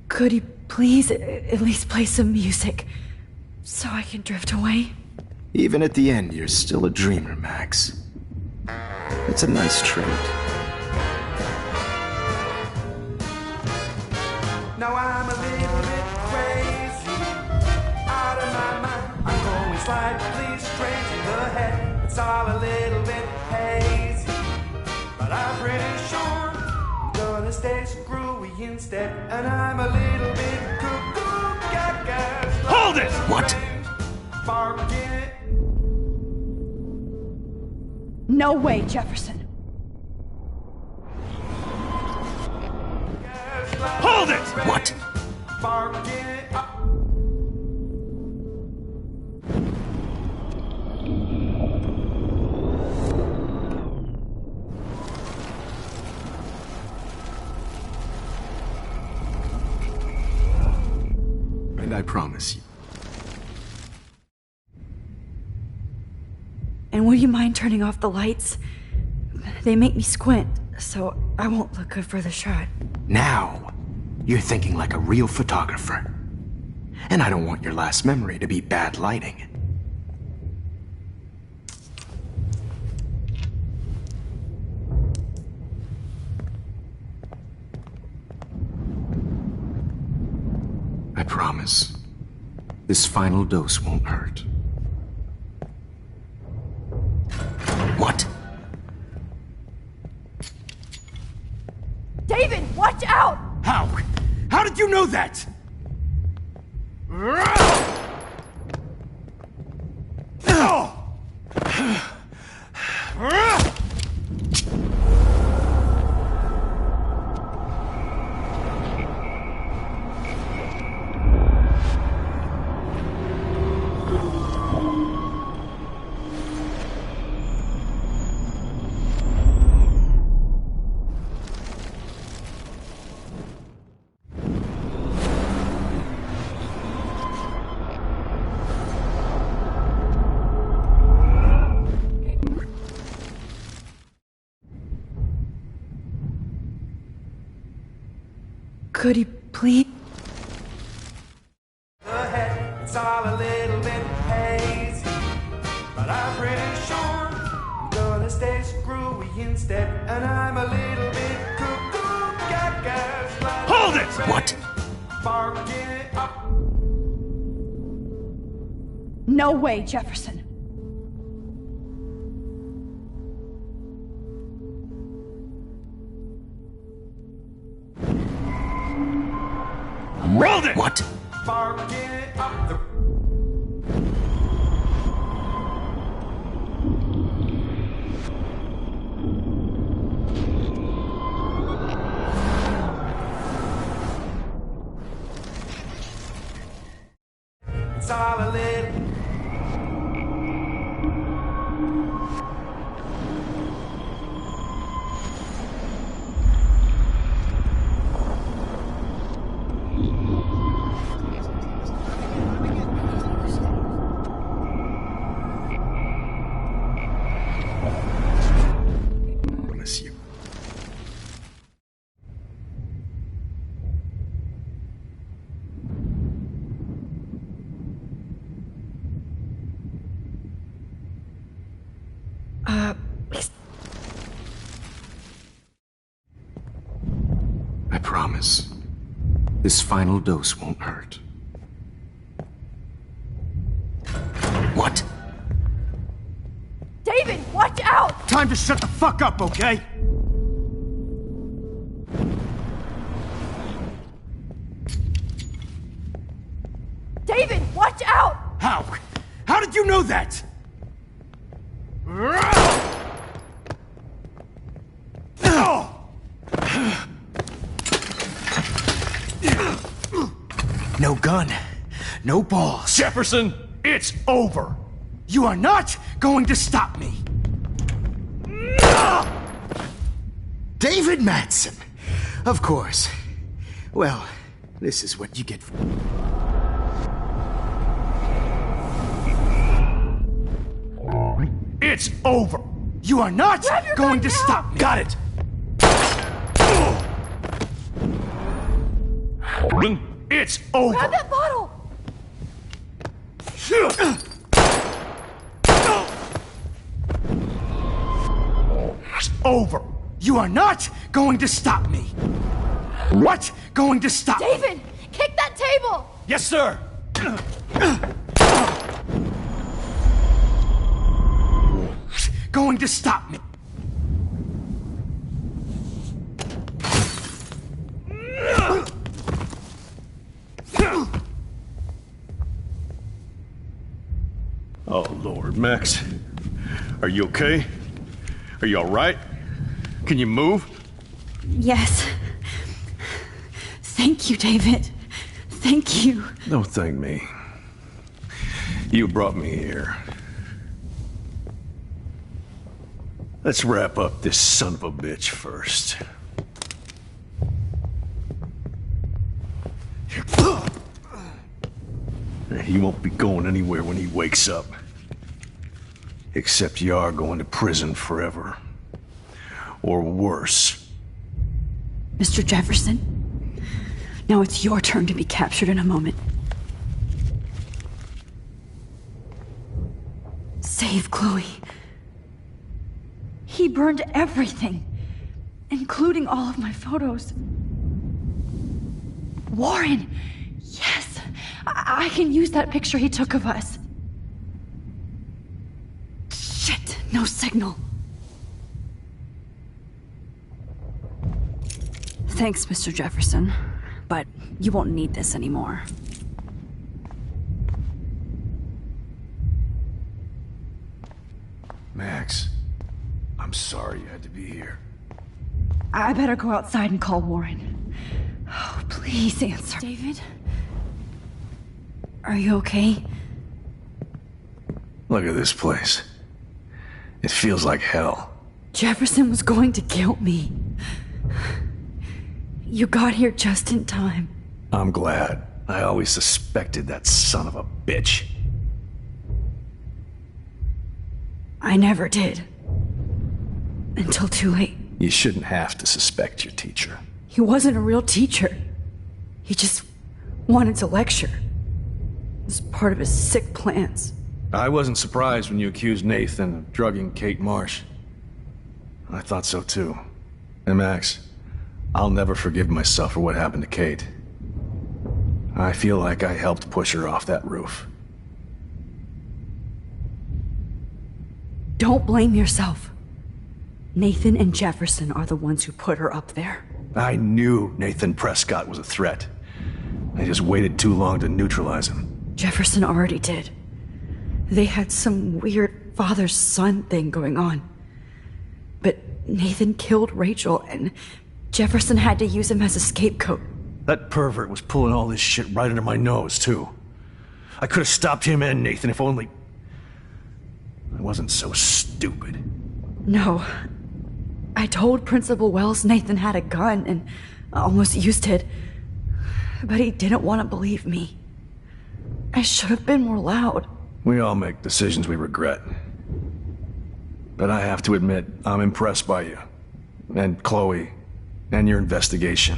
Could you please at least play some music so I can drift away? Even at the end, you're still a dreamer, Max. It's a nice trait. Now I'm a little bit crazy, out of my mind. I'm going slightly straight in the head. It's all a little bit hazy, but I'm pretty sure I'm gonna stay screwy instead. And I'm a little bit cuckoo, gaga. Hold it! What? Barking. No way, Jefferson. Hold it! What? And I promise you. And would you mind turning off the lights? They make me squint, so I won't look good for the shot. Now, you're thinking like a real photographer. And I don't want your last memory to be bad lighting. I promise. This final dose won't hurt. What? David, watch out! How? How did you know that? Could you please? It's all a little bit hazy, but I'm pretty sure I'm gonna stay screwy instead. And I'm a little bit cuckoo, gaga. Hold it! What? Barking up. No way, Jefferson. Hold it! What? Barking up the. It's all a little. Promise you. I promise. This final dose won't hurt. What? time to shut the fuck up, okay? David, watch out! How? How did you know that? No gun. No balls. Jefferson, it's over. You are not going to stop me. David Madsen. Of course. Well, this is what you get for... It's over. You are not going to stop me. Got it. It's over. Grab that bottle! It's over. You are not going to stop me. What going to stop me? David, kick that table! Yes, sir. Going to stop me. Oh, Lord, Max. Are you okay? Are you all right? Can you move? Yes. Thank you, David. Thank you. Don't thank me. You brought me here. Let's wrap up this son of a bitch first. He won't be going anywhere when he wakes up. Except you are going to prison forever. Or worse. Mr. Jefferson, now it's your turn to be captured in a moment. Save Chloe. He burned everything, including all of my photos. Warren! Yes! I can use that picture he took of us. Shit! No signal. Thanks, Mr. Jefferson, but you won't need this anymore. Max, I'm sorry you had to be here. I better go outside and call Warren. Oh, please answer. David? Are you okay? Look at this place. It feels like hell. Jefferson was going to kill me. You got here just in time. I'm glad. I always suspected that son of a bitch. I never did. Until too late. You shouldn't have to suspect your teacher. He wasn't a real teacher. He just wanted to lecture. It was part of his sick plans. I wasn't surprised when you accused Nathan of drugging Kate Marsh. I thought so too. And Max, I'll never forgive myself for what happened to Kate. I feel like I helped push her off that roof. Don't blame yourself. Nathan and Jefferson are the ones who put her up there. I knew Nathan Prescott was a threat. I just waited too long to neutralize him. Jefferson already did. They had some weird father-son thing going on. But Nathan killed Rachel, and Jefferson had to use him as a scapegoat. That pervert was pulling all this shit right under my nose, too. I could have stopped him and Nathan if only... I wasn't so stupid. No. I told Principal Wells Nathan had a gun and almost used it. But he didn't want to believe me. I should have been more loud. We all make decisions we regret. But I have to admit, I'm impressed by you. And Chloe. And your investigation.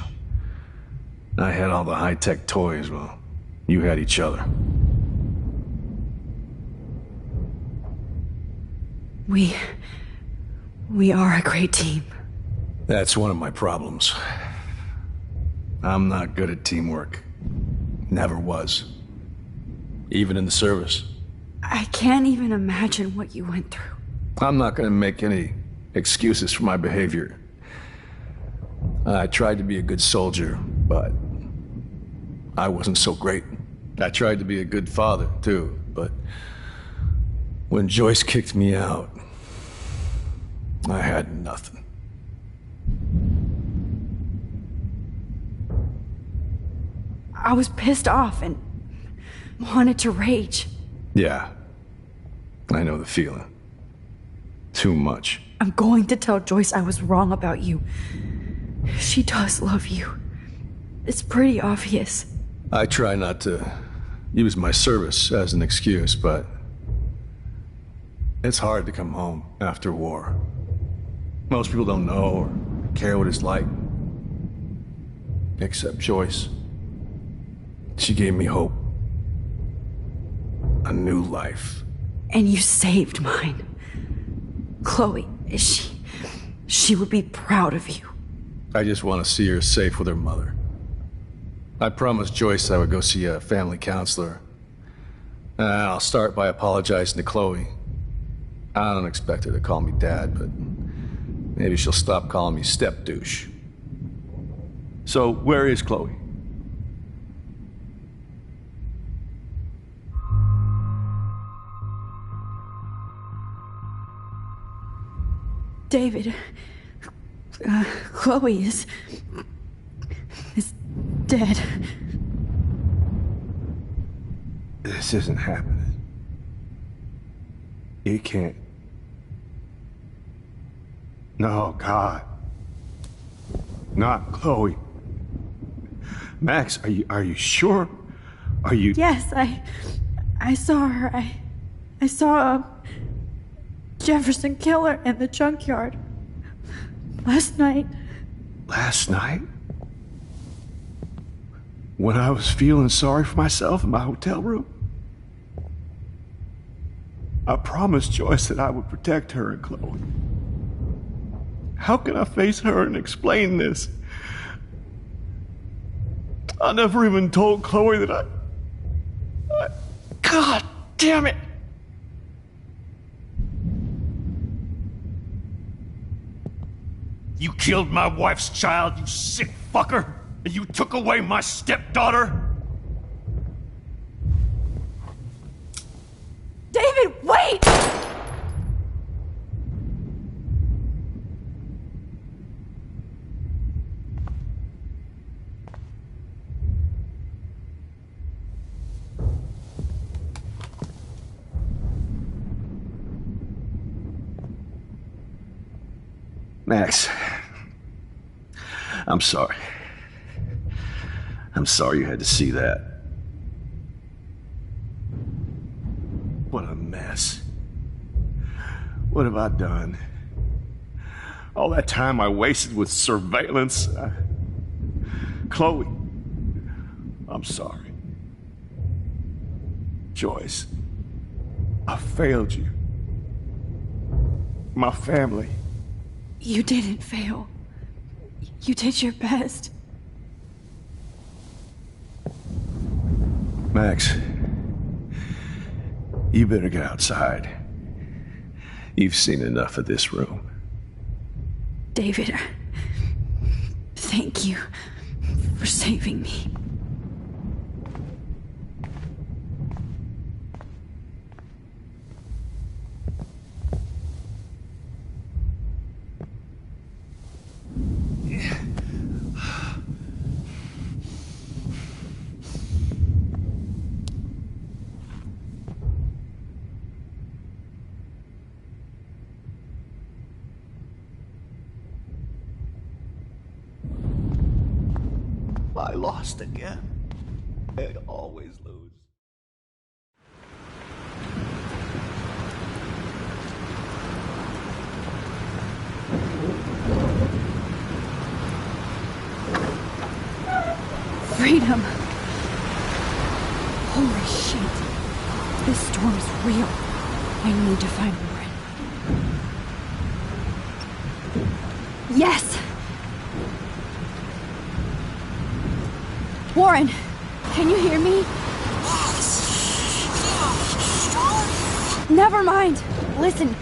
I had all the high-tech toys, well, you had each other. We are a great team. That's one of my problems. I'm not good at teamwork. Never was. Even in the service. I can't even imagine what you went through. I'm not gonna make any excuses for my behavior. I tried to be a good soldier, but I wasn't so great. I tried to be a good father, too, but when Joyce kicked me out, I had nothing. I was pissed off and wanted to rage. Yeah, I know the feeling. Too much. I'm going to tell Joyce I was wrong about you. She does love you. It's pretty obvious. I try not to use my service as an excuse, but it's hard to come home after war. Most people don't know or care what it's like. Except Joyce. She gave me hope. A new life. And you saved mine. Chloe, she would be proud of you. I just want to see her safe with her mother. I promised Joyce I would go see a family counselor. And I'll start by apologizing to Chloe. I don't expect her to call me Dad, but maybe she'll stop calling me step-douche. So, where is Chloe? David, Chloe is dead. This isn't happening. You can't. No, God. Not Chloe. Max, are you sure? Are you... Yes, I saw her. I saw Jefferson Killer in the junkyard. Last night. Last night? When I was feeling sorry for myself in my hotel room? I promised Joyce that I would protect her and Chloe. How can I face her and explain this? I never even told Chloe that I... God damn it! You killed my wife's child, you sick fucker! And you took away my stepdaughter? David, wait! Max, I'm sorry. I'm sorry you had to see that. What a mess. What have I done? All that time I wasted with surveillance. Chloe, I'm sorry. Joyce, I failed you. My family. You didn't fail. You did your best. Max, you better get outside. You've seen enough of this room. David, thank you for saving me. I lost again. I always lose. Freedom. Holy shit. This storm is real. I need to find Warren. Yes! Warren, can you hear me? Max! Never Never mind. Listen,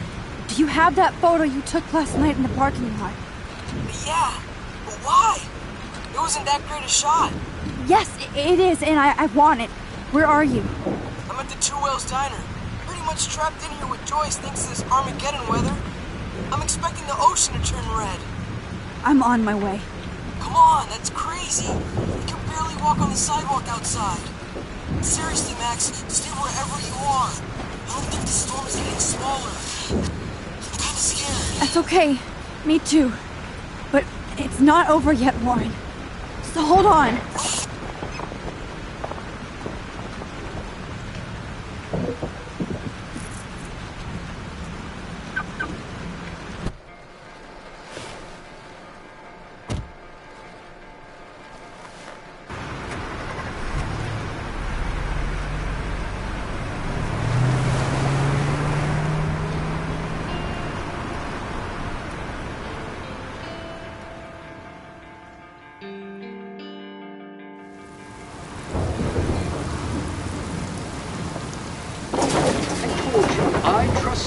Do you have that photo you took last night in the parking lot? Yeah, but why? It wasn't that great a shot. Yes, it is, and I want it. Where are you? I'm at the Two Whales Diner. Pretty much trapped in here with Joyce thanks to this Armageddon weather. I'm expecting the ocean to turn red. I'm on my way. Come on, that's crazy. You can barely walk on the sidewalk outside. Seriously, Max, stay wherever you are. I don't think the storm is getting smaller. I'm kinda scared. That's okay. Me too. But it's not over yet, Warren. So hold on.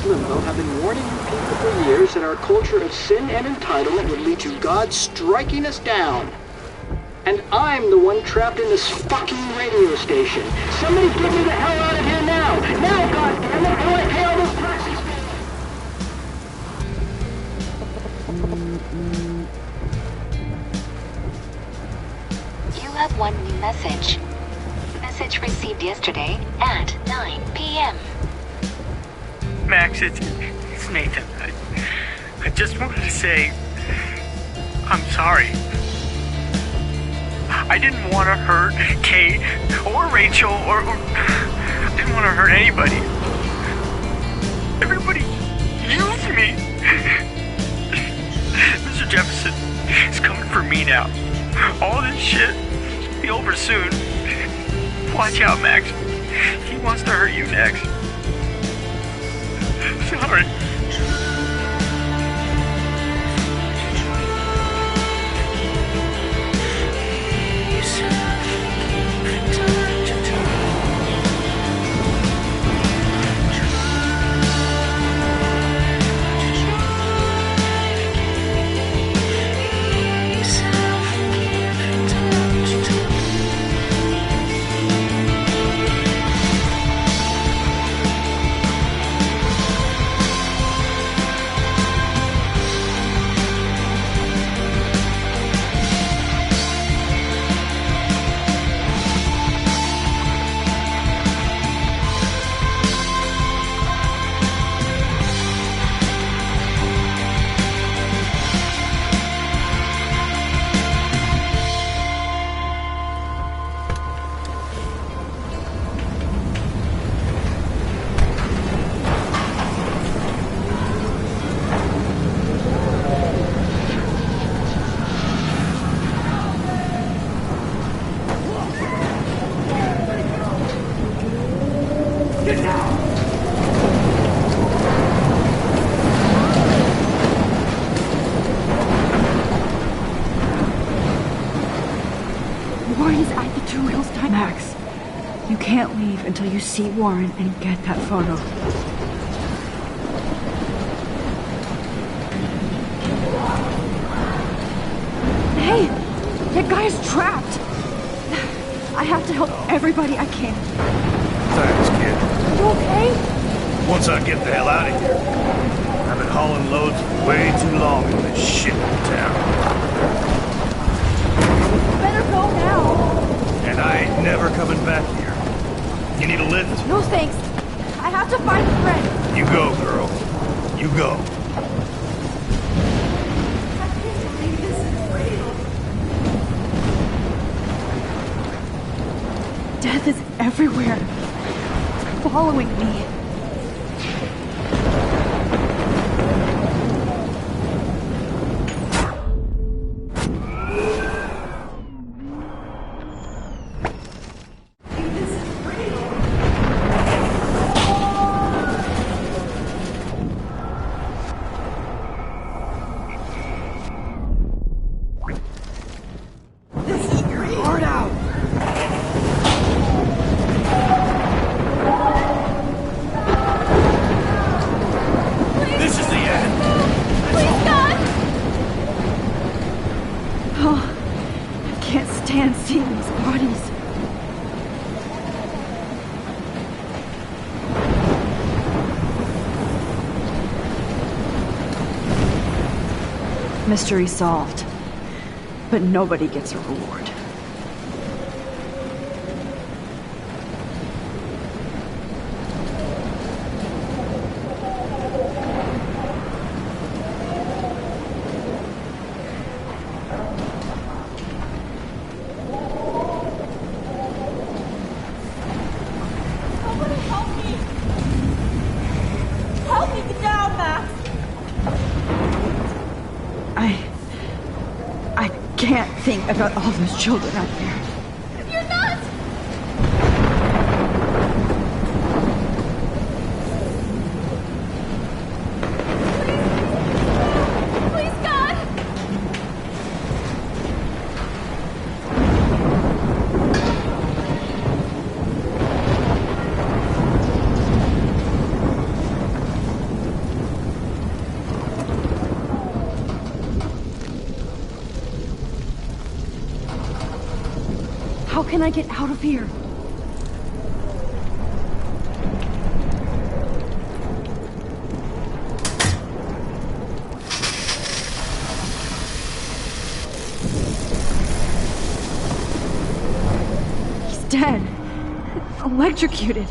Limbo have been warning you people for years that our culture of sin and entitlement would lead to God striking us down. And I'm the one trapped in this fucking radio station. Somebody get me the hell out of here now! Now, goddammit, or I pay all those taxes! You have one new message. Message received yesterday at 9 p.m. Max, it's Nathan. I just wanted to say I'm sorry. I didn't want to hurt Kate or Rachel or I didn't want to hurt anybody. Everybody used me. Mr. Jefferson is coming for me now. All this shit will be over soon. Watch out, Max. He wants to hurt you next. Sorry. Max, you can't leave until you see Warren and get that photo. Hey! That guy is trapped! I have to help everybody I can. Thanks, kid. You okay? Once I get the hell out of here. I've been hauling loads for way too long in this shit town. Better go now. And I ain't never coming back here. You need a lift? No thanks. I have to find a friend. You go, girl. You go. Death is everywhere. It's following me. can't stand seeing these bodies. Mystery solved. But nobody gets a reward. About all those children out there. You're not! Please, God! How can I get out of here? He's dead. Electrocuted.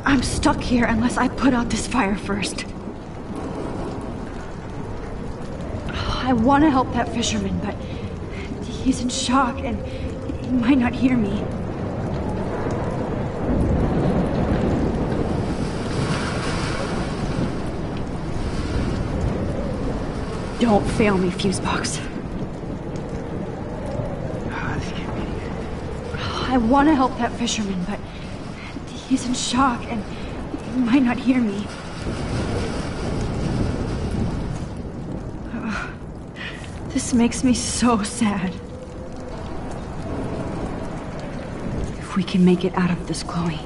I'm stuck here unless I put out this fire first. I want to help that fisherman, but he's in shock and he might not hear me. Don't fail me, Fusebox. I want to help that fisherman, but he's in shock and he might not hear me. This makes me so sad. If we can make it out of this, Chloe.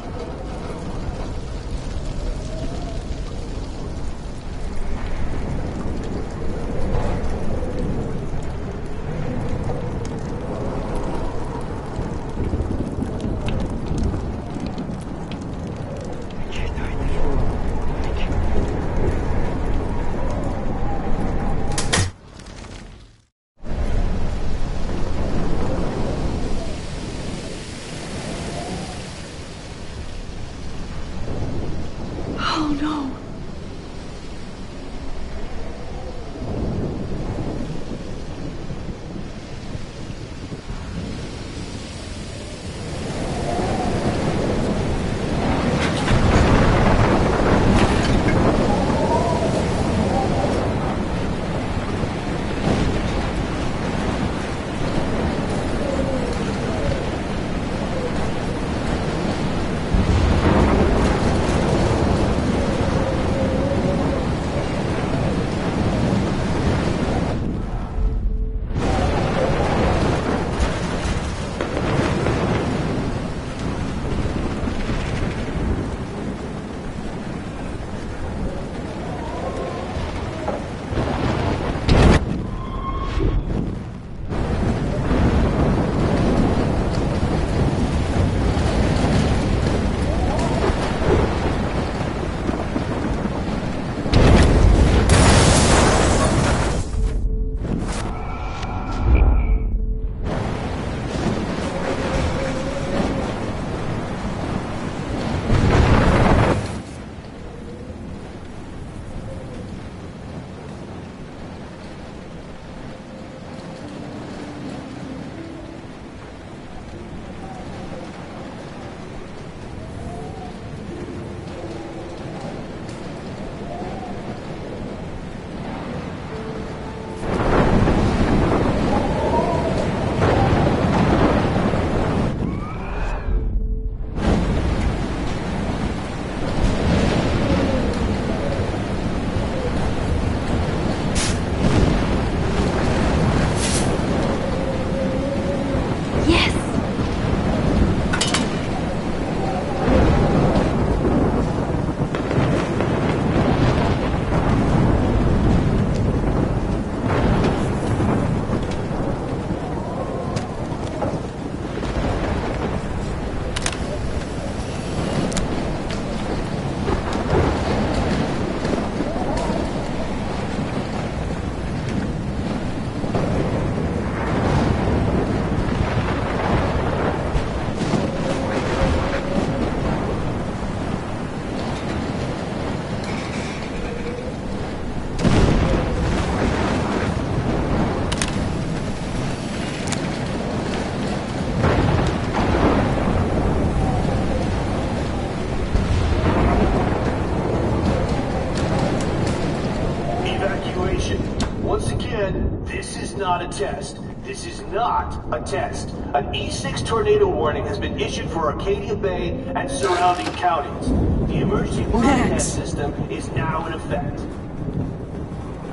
This is not a test. This is not a test. An E6 tornado warning has been issued for Arcadia Bay and surrounding counties. The emergency broadcast system is now in effect.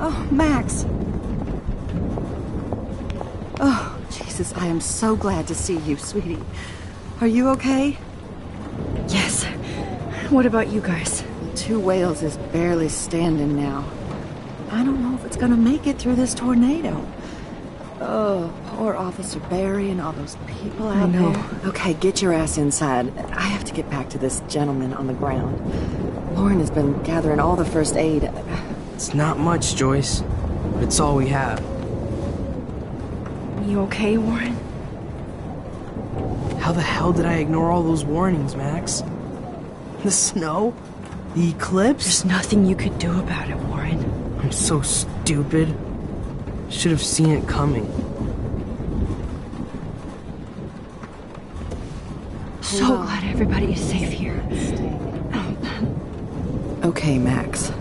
Oh, Max. Oh, Jesus, I am so glad to see you, sweetie. Are you okay? Yes. What about you guys? The Two Whales is barely standing now. I don't know if it's gonna make it through this tornado. Oh, poor Officer Barry and all those people out there. Okay, get your ass inside. I have to get back to this gentleman on the ground. Lauren has been gathering all the first aid. It's not much, Joyce, but it's all we have. You okay, Warren? How the hell did I ignore all those warnings, Max? The snow? The eclipse? There's nothing you could do about it, Warren. I'm so stupid. Should have seen it coming. So glad everybody is safe here. Okay, Max.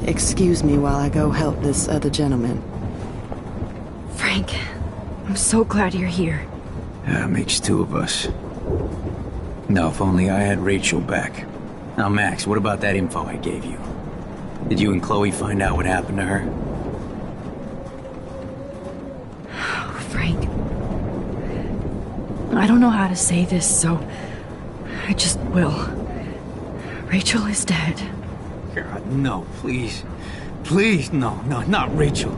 Excuse me while I go help this other gentleman. Frank, I'm so glad you're here. Yeah, makes two of us. No, if only I had Rachel back. Now, Max, what about that info I gave you? Did you and Chloe find out what happened to her? Oh, Frank. I don't know how to say this, so I just will. Rachel is dead. God, no, please. Please, no, not Rachel.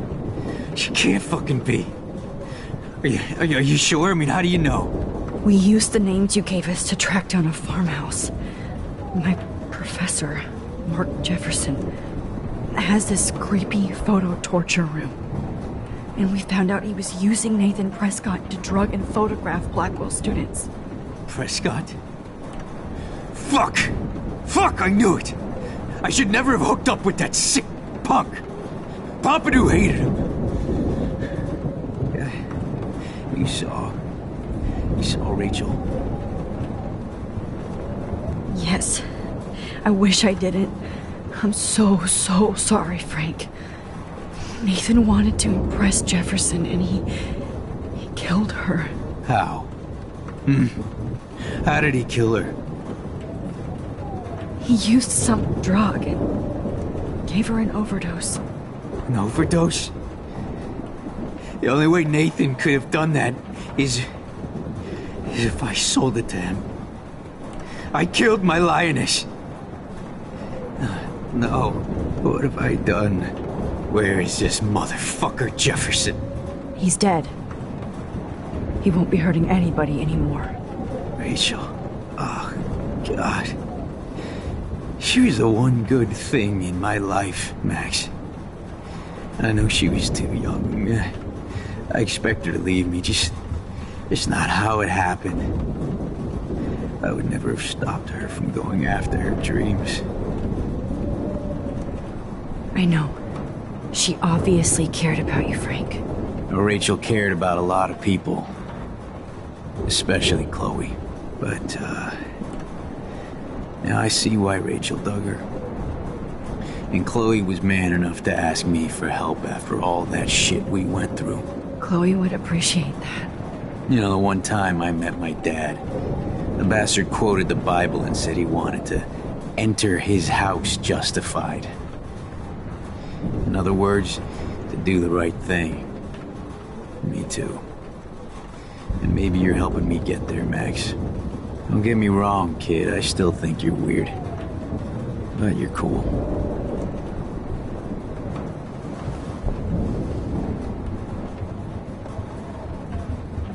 She can't fucking be. Are you sure? I mean, how do you know? We used the names you gave us to track down a farmhouse. My professor, Mark Jefferson, has this creepy photo torture room. And we found out he was using Nathan Prescott to drug and photograph Blackwell students. Prescott? Fuck! Fuck, I knew it! I should never have hooked up with that sick punk! Pompidou hated him! You saw Rachel? Yes. I wish I didn't. I'm so sorry, Frank. Nathan wanted to impress Jefferson, and he killed her. How? How did he kill her? He used some drug and gave her an overdose. An overdose? The only way Nathan could have done that is if I sold it to him. I killed my lioness. No, what have I done? Where is this motherfucker Jefferson? He's dead. He won't be hurting anybody anymore. Rachel. Oh, God. She was the one good thing in my life, Max. I know she was too young. I expect her to leave me, just not how it happened. I would never have stopped her from going after her dreams. I know. She obviously cared about you, Frank. Rachel cared about a lot of people. Especially Chloe. But, now I see why Rachel dug her. And Chloe was man enough to ask me for help after all that shit we went through. Chloe would appreciate that. You know, the one time I met my dad, the bastard quoted the Bible and said he wanted to enter his house justified. In other words, to do the right thing. Me too. And maybe you're helping me get there, Max. Don't get me wrong, kid, I still think you're weird. But you're cool.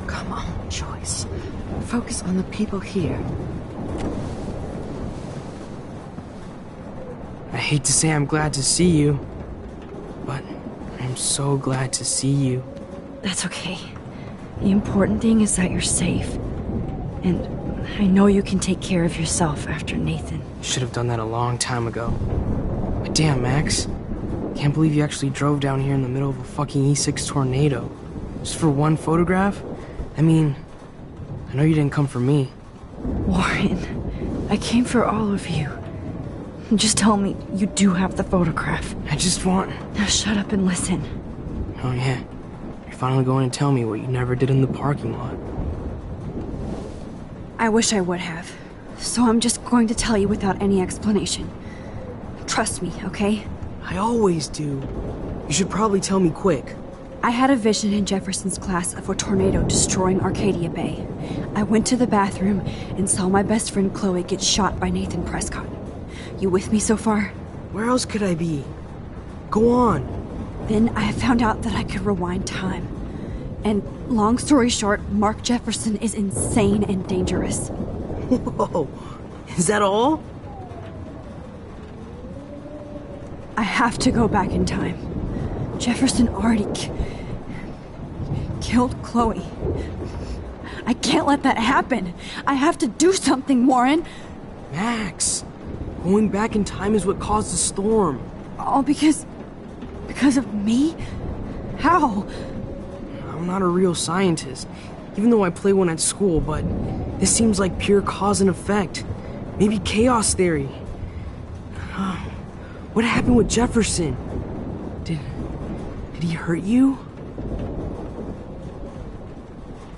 Come on, Joyce. Focus on the people here. I hate to say I'm glad to see you, but I'm so glad to see you. That's okay. The important thing is that you're safe. And I know you can take care of yourself after Nathan. Should have done that a long time ago. But damn, Max. Can't believe you actually drove down here in the middle of a fucking E6 tornado. Just for one photograph? I mean, I know you didn't come for me. Warren, I came for all of you. Just tell me you do have the photograph. I just want... Now shut up and listen. Oh yeah, finally going and tell me what you never did in the parking lot. I wish I would have. So I'm just going to tell you without any explanation. Trust me, okay? I always do. You should probably tell me quick. I had a vision in Jefferson's class of a tornado destroying Arcadia Bay. I went to the bathroom and saw my best friend Chloe get shot by Nathan Prescott. You with me so far? Where else could I be? Go on. Then I found out that I could rewind time. And long story short, Mark Jefferson is insane and dangerous. Whoa, is that all? I have to go back in time. Jefferson already killed Chloe. I can't let that happen. I have to do something, Warren. Max, going back in time is what caused the storm. All because of me? How? I'm not a real scientist, even though I play one at school, but this seems like pure cause and effect. Maybe chaos theory. What happened with Jefferson? Did he hurt you?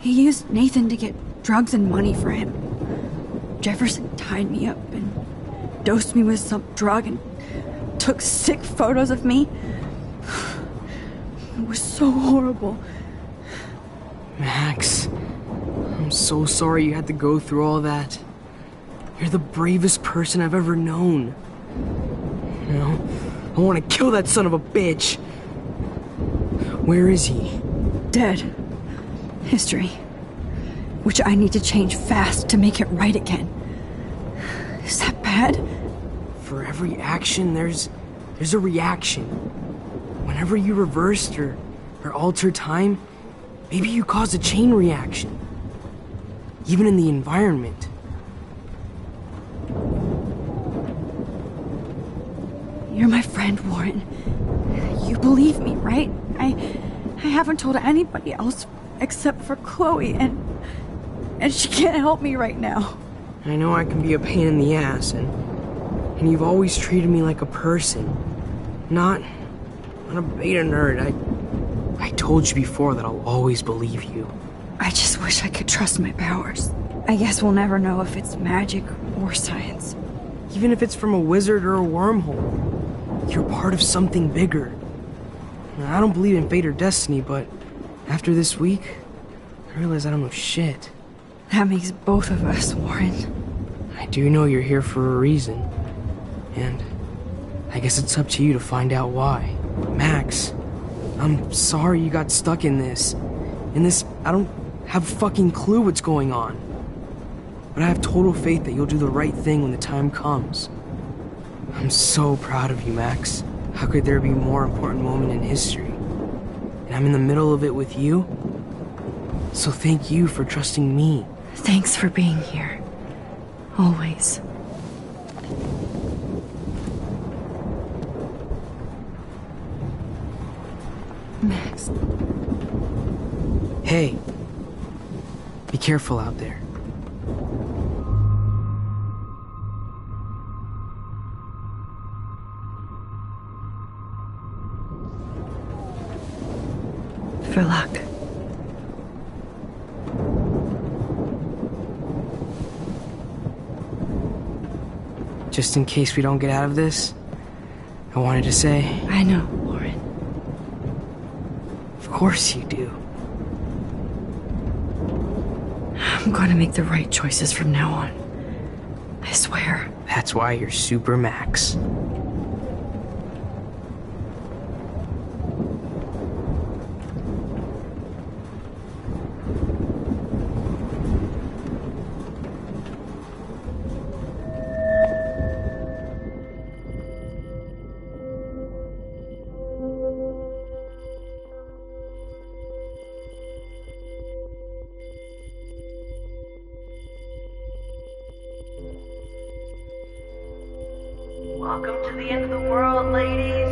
He used Nathan to get drugs and money for him. Jefferson tied me up and dosed me with some drug and took sick photos of me. It was so horrible. Max, I'm so sorry you had to go through all that. You're the bravest person I've ever known. You know, I want to kill that son of a bitch. Where is he? Dead. History. Which I need to change fast to make it right again. Is that bad? For every action, there's a reaction. Whenever you reversed or altered time, maybe you caused a chain reaction. Even in the environment. You're my friend, Warren. You believe me, right? I haven't told anybody else except for Chloe, and she can't help me right now. I know I can be a pain in the ass, and you've always treated me like a person, not a beta nerd. I told you before that I'll always believe you. I just wish I could trust my powers. I guess we'll never know if it's magic or science. Even if it's from a wizard or a wormhole, you're part of something bigger. I don't believe in fate or destiny, but after this week, I realize I don't know shit. That makes both of us, Warren. I do know you're here for a reason, and I guess it's up to you to find out why. Max, I'm sorry you got stuck in this. I don't have a fucking clue what's going on. But I have total faith that you'll do the right thing when the time comes. I'm so proud of you, Max. How could there be a more important moment in history? And I'm in the middle of it with you. So thank you for trusting me. Thanks for being here. Always. Max. Hey. Be careful out there. For luck. Just in case we don't get out of this, I wanted to say... I know, Warren. Of course you do. I'm going to make the right choices from now on. I swear. That's why you're Super Max. Welcome to the end of the world, ladies.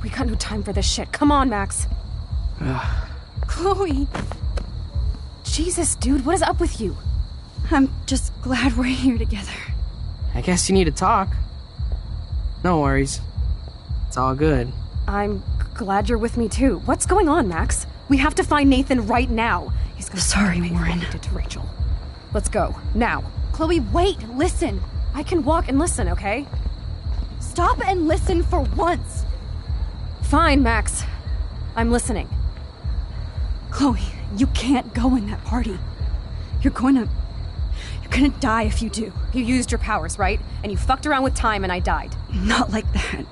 We got no time for this shit. Come on, Max. Chloe. Jesus, dude, what is up with you? I'm just glad we're here together. I guess you need to talk. No worries. It's all good. I'm glad you're with me too. What's going on, Max? We have to find Nathan right now. He's gonna Sorry, Warren. Did to Rachel. Let's go now. Chloe, wait! Listen. I can walk and listen, okay? Stop and listen for once. Fine, Max. I'm listening. Chloe, you can't go in that party. You're gonna die if you do. You used your powers, right? And you fucked around with time and I died. Not like that.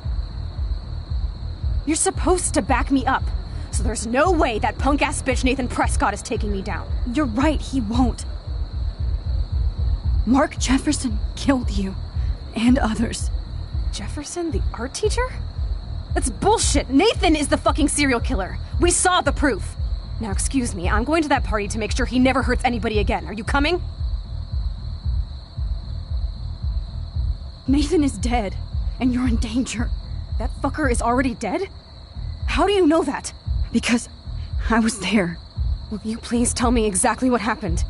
You're supposed to back me up. So there's no way that punk-ass bitch Nathan Prescott is taking me down. You're right, he won't. Mark Jefferson killed you. And others. Jefferson, the art teacher? That's bullshit! Nathan is the fucking serial killer! We saw the proof! Now excuse me, I'm going to that party to make sure he never hurts anybody again. Are you coming? Nathan is dead, and you're in danger. That fucker is already dead? How do you know that? Because I was there. Will you please tell me exactly what happened?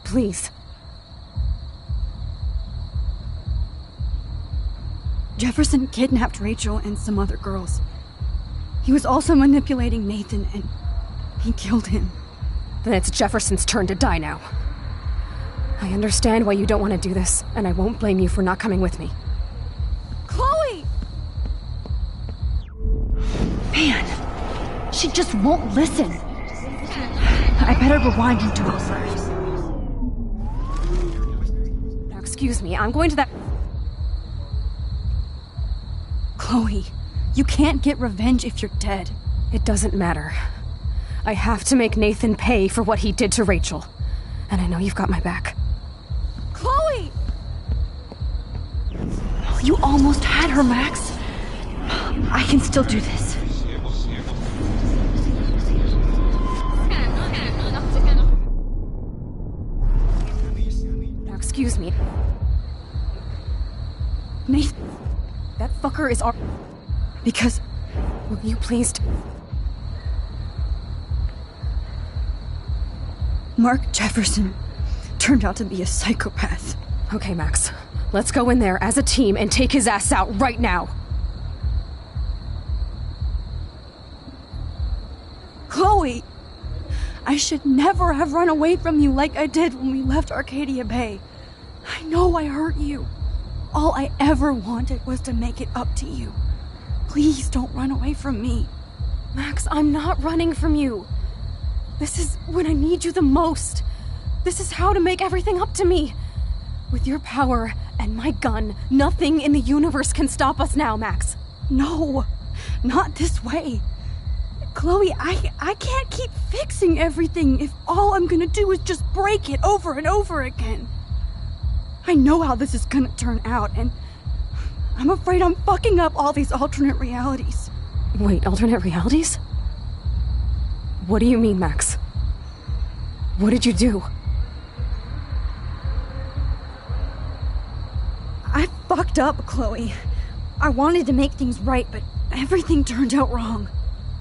Please. Jefferson kidnapped Rachel and some other girls. He was also manipulating Nathan, and he killed him. Then it's Jefferson's turn to die now. I understand why you don't want to do this, and I won't blame you for not coming with me. Chloe! Man, she just won't listen. I better rewind into it first. Now excuse me, I'm going to that... Chloe, you can't get revenge if you're dead. It doesn't matter. I have to make Nathan pay for what he did to Rachel. And I know you've got my back. Chloe! You almost had her, Max. I can still do this. Now excuse me. Nathan, that fucker is our... Because... Will you please... Mark Jefferson turned out to be a psychopath. Okay, Max. Let's go in there as a team and take his ass out right now. Chloe! I should never have run away from you like I did when we left Arcadia Bay. I know I hurt you. All I ever wanted was to make it up to you. Please don't run away from me. Max, I'm not running from you. This is when I need you the most. This is how to make everything up to me. With your power and my gun, nothing in the universe can stop us now, Max. No, not this way. Chloe, I can't keep fixing everything if all I'm gonna do is just break it over and over again. I know how this is gonna turn out, and I'm afraid I'm fucking up all these alternate realities. Wait, alternate realities? What do you mean, Max? What did you do? I fucked up, Chloe. I wanted to make things right, but everything turned out wrong.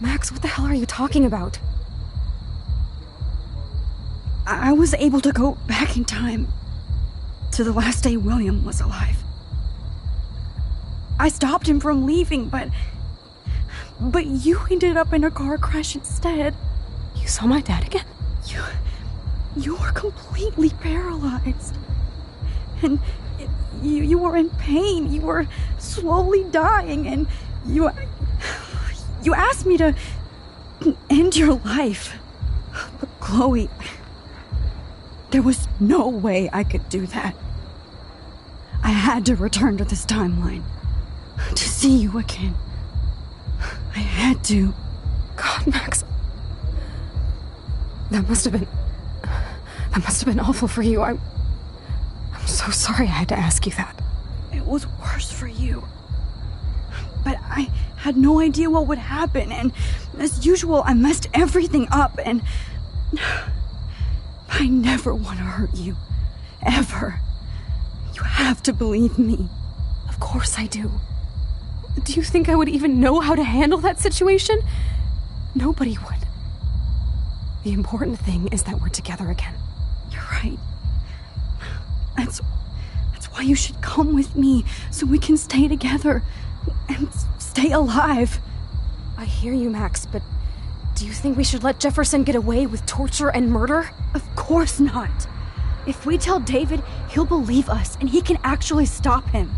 Max, what the hell are you talking about? I was able to go back in time to the last day William was alive. I stopped him from leaving, but you ended up in a car crash instead. You saw my dad again? You were completely paralyzed. And you were in pain. You were slowly dying, and you asked me to end your life. But Chloe, there was no way I could do that. I had to return to this timeline to see you again. I had to. God, Max. That must have been awful for you. I'm so sorry I had to ask you that. It was worse for you. But I had no idea what would happen, and as usual, I messed everything up, and I never want to hurt you. Ever. You have to believe me. Of course I do. Do you think I would even know how to handle that situation? Nobody would. The important thing is that we're together again. You're right. That's why you should come with me, so we can stay together and stay alive. I hear you, Max, but do you think we should let Jefferson get away with torture and murder? Of course not. If we tell David, he'll believe us and he can actually stop him.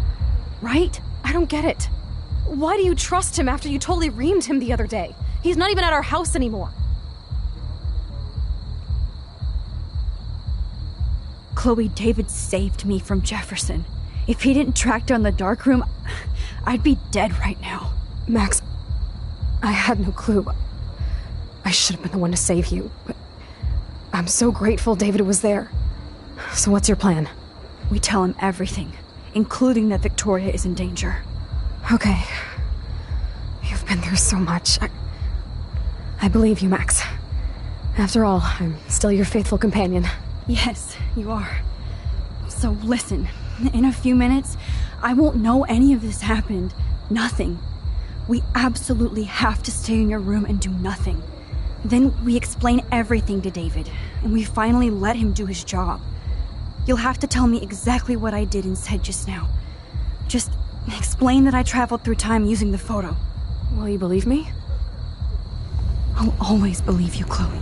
Right? I don't get it. Why do you trust him after you totally reamed him the other day? He's not even at our house anymore. Chloe, David saved me from Jefferson. If he didn't track down the darkroom, I'd be dead right now. Max, I had no clue. I should have been the one to save you, but I'm so grateful David was there. So what's your plan? We tell him everything, including that Victoria is in danger. Okay. You've been through so much. I believe you, Max. After all, I'm still your faithful companion. Yes, you are. So listen, in a few minutes, I won't know any of this happened. Nothing. We absolutely have to stay in your room and do nothing. Then we explain everything to David, and we finally let him do his job. You'll have to tell me exactly what I did and said just now. Just explain that I traveled through time using the photo. Will you believe me? I'll always believe you, Chloe.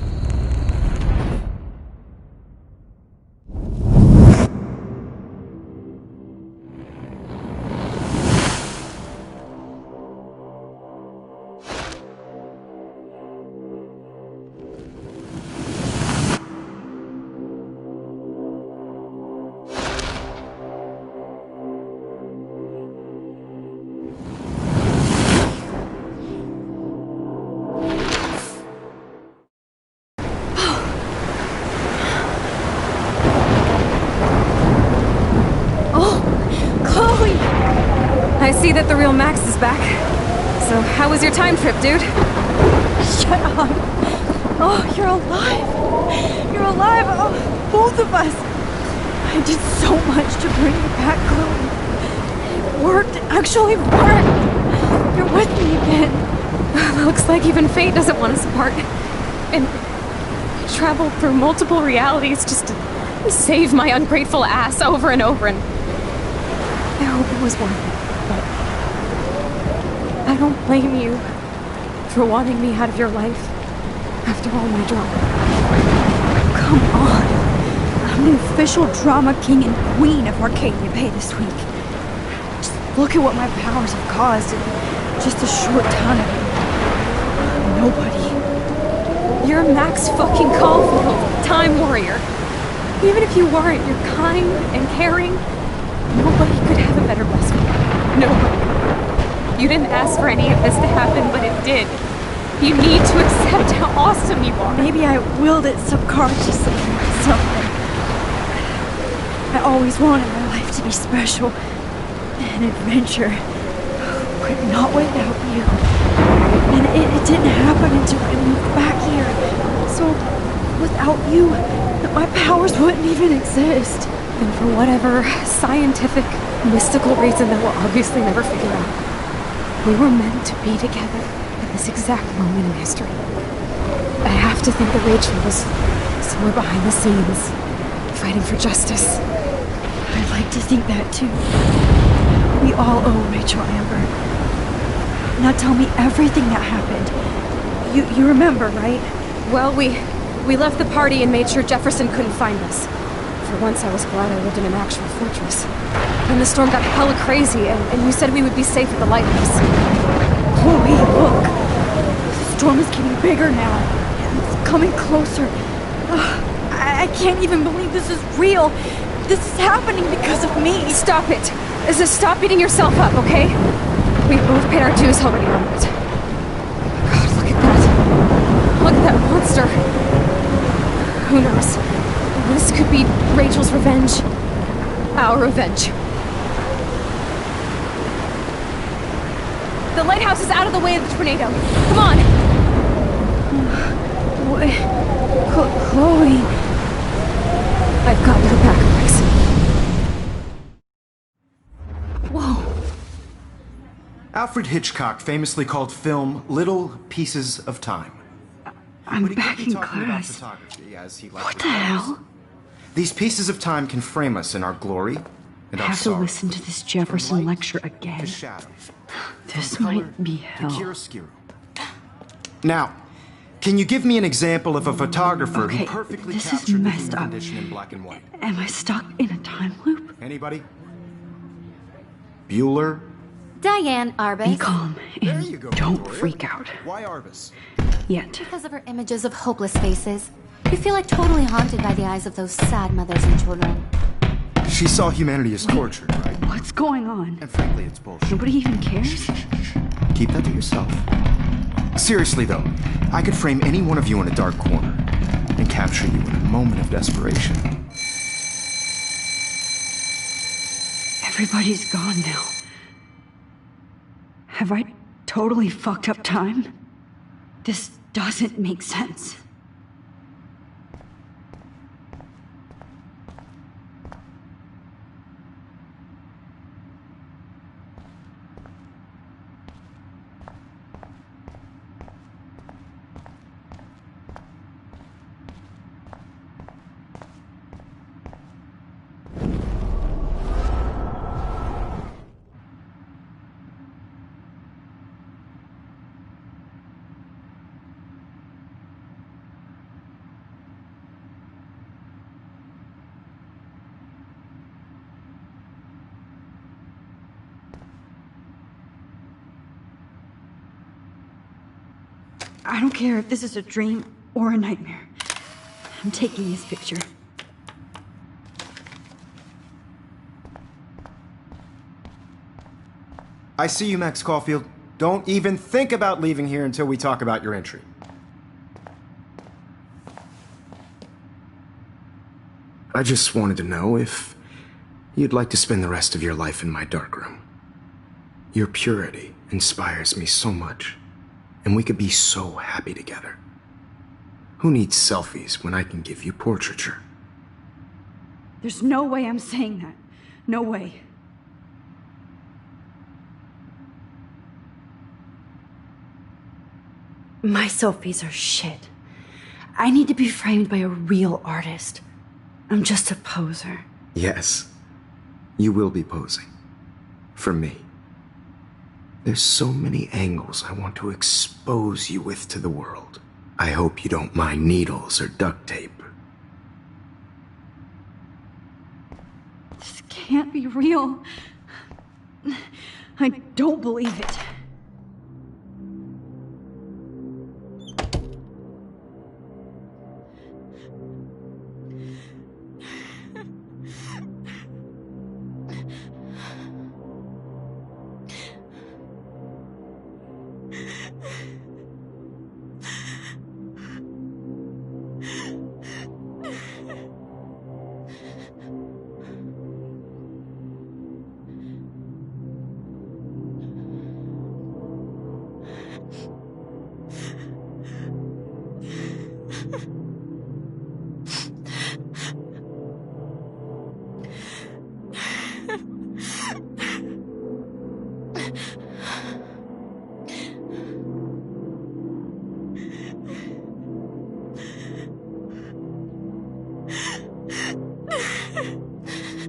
I see that the real Max is back. So, how was your time trip, dude? Shut up! Oh, you're alive! You're alive! Oh, both of us! I did so much to bring you back, Chloe. It worked. It actually worked! You're with me again. Looks like even fate doesn't want us apart. And I traveled through multiple realities just to save my ungrateful ass over and over, and I hope it was worth it. But I don't blame you for wanting me out of your life after all my drama. Come on. I'm the official drama king and queen of Arcadia Bay this week. Just look at what my powers have caused in just a short time. Nobody. You're Max fucking Caulfield, Time Warrior. Even if you weren't, you're kind and caring. Nobody could have a better best friend. Nobody. You didn't ask for any of this to happen, but it did. You need to accept how awesome you are. Maybe I willed it subconsciously to myself. I always wanted my life to be special. An adventure. But not without you. And it didn't happen until I moved back here. So, without you, my powers wouldn't even exist. And for whatever scientific, mystical reason that we'll obviously never figure out, we were meant to be together at this exact moment in history. I have to think that Rachel was somewhere behind the scenes, fighting for justice. I'd like to think that too. We all owe Rachel Amber. Now tell me everything that happened. You remember, right? Well, we left the party and made sure Jefferson couldn't find us. For once, I was glad I lived in an actual fortress. Then the storm got hella crazy, and you said we would be safe at the lighthouse. Chloe, look! The storm is getting bigger now. It's coming closer. I can't even believe this is real. This is happening because of me. Stop it. Stop beating yourself up, okay? We both paid our dues already on it. God, look at that. Look at that monster. Who knows? This could be Rachel's revenge. Our revenge. The lighthouse is out of the way of the tornado. Come on! What? Chloe... I've got your back, Max. Whoa. Alfred Hitchcock famously called film little pieces of time. I'm but he back could be in talking about class. photography, as he What likely the hell? does. These pieces of time can frame us in our glory and I our have to sorrow. listen to this Jefferson lecture again. To shadow. This From color might be to hell. chiaroscuro. Now, can you give me an example of a photographer Okay, who perfectly this is captured the messed human up. condition in black and white? Am I stuck in a time loop? Anybody? Bueller? Diane Arbus. Be calm There and you go, don't Victoria. freak out. Why Arbus? Yet. Because of her images of hopeless faces. You feel like totally haunted by the eyes of those sad mothers and children. She saw humanity as tortured, right? What's going on? And frankly, it's bullshit. Nobody even cares? Keep that to yourself. Seriously, though, I could frame any one of you in a dark corner and capture you in a moment of desperation. Everybody's gone now. Have I totally fucked up time? This doesn't make sense. I don't care if this is a dream or a nightmare. I'm taking this picture. I see you, Max Caulfield. Don't even think about leaving here until we talk about your entry. I just wanted to know if you'd like to spend the rest of your life in my darkroom. Your purity inspires me so much, and we could be so happy together. Who needs selfies when I can give you portraiture? There's no way I'm saying that. No way. My selfies are shit. I need to be framed by a real artist. I'm just a poser. Yes, you will be posing. For me. There's so many angles I want to expose you with to the world. I hope you don't mind needles or duct tape. This can't be real. I don't believe it.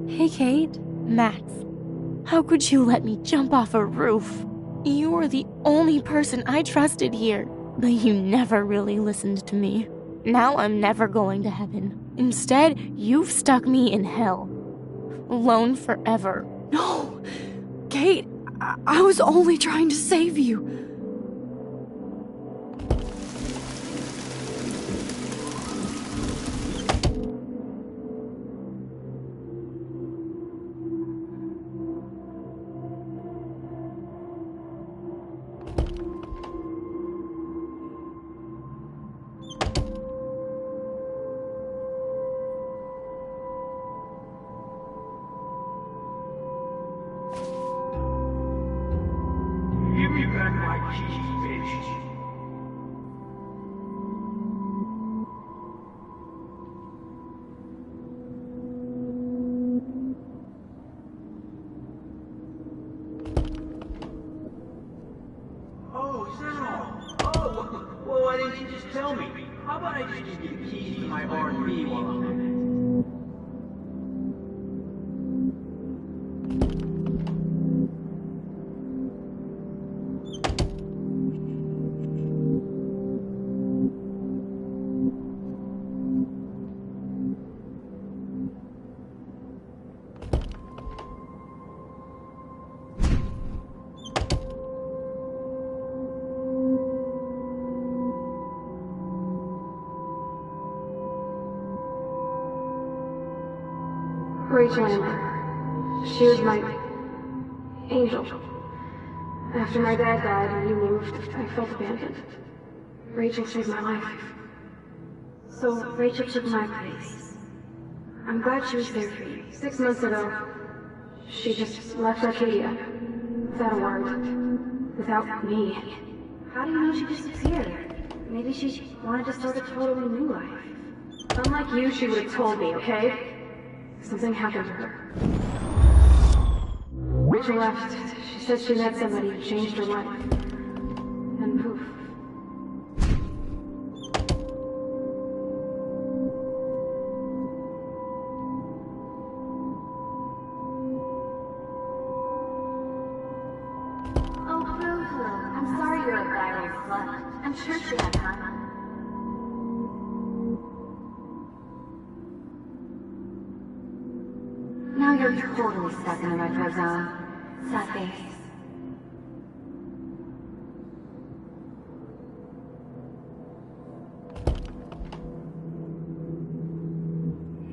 Hey, Kate. Max. How could you let me jump off a roof? You were the only person I trusted here, but you never really listened to me. Now I'm never going to heaven. Instead, you've stuck me in hell. Alone forever. No! Kate, I was only trying to save you. Give me back my keys, bitch. Oh, is that all? Oh, well, why didn't you just tell me? How about I just give you the keys to my R&B while I'm at it? Rachel Amber. She was my angel. After my dad died and he moved, I felt abandoned. Rachel saved my life. So Rachel took my place. I'm glad she was there for you. 6 months ago, she just left Arcadia. Without a word. Without me. How do you know she disappeared? Maybe she wanted to start a totally new life. Unlike you, she would have told me, okay? Something happened to her. Rachel left. She said she met somebody who changed her life. And poof. Oh, Boo-hoo. I'm sorry you're a viral slut. I'm sure she had time. Now you're totally stuck in the retro zone. Sad face.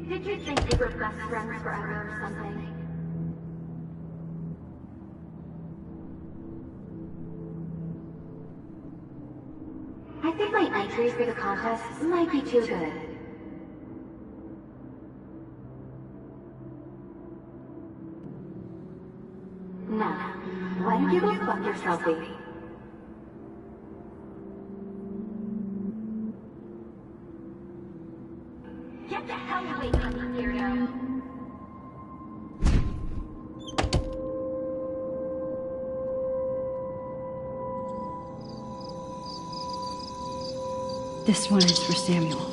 Did you think we were best friends forever or something? I think my entries for the contest might be too good. No. Why don't you go fuck yourself, baby? Get the hell away from me, weirdo! This one is for Samuel.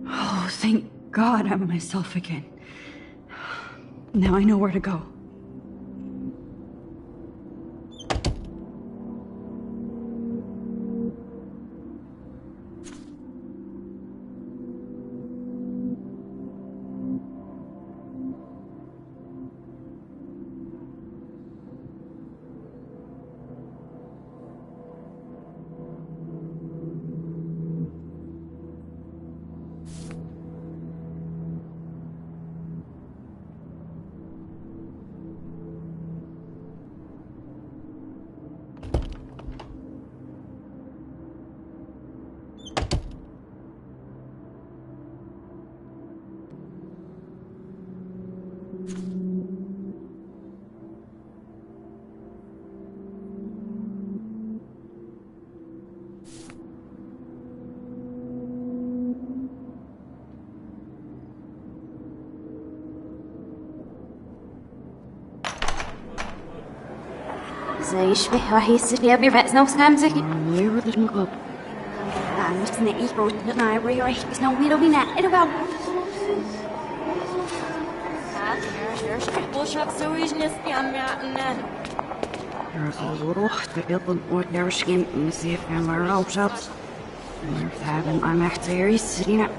Oh, thank God I'm myself again. Now I know where to go. يشبه وحيس يبي رأس نفس خمسة Never let me go. I'm just an equal I really is no middle be not it about There's a little little ordinary skin in the sea of camera outside. We're having I'm actually sitting up.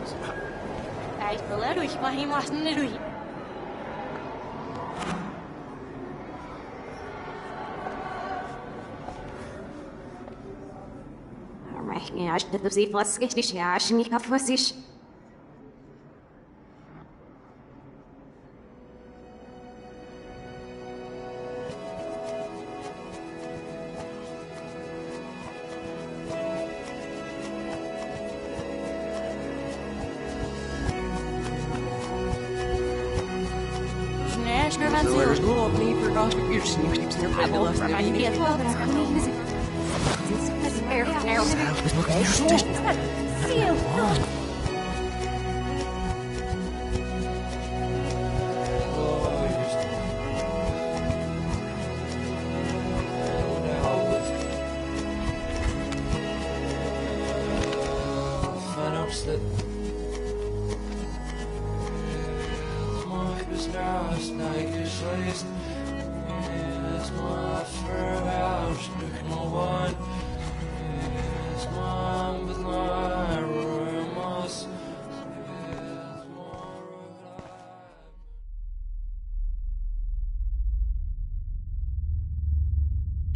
Ja, ich hätte sie fast richtig, ja, ich nicht auf was ich.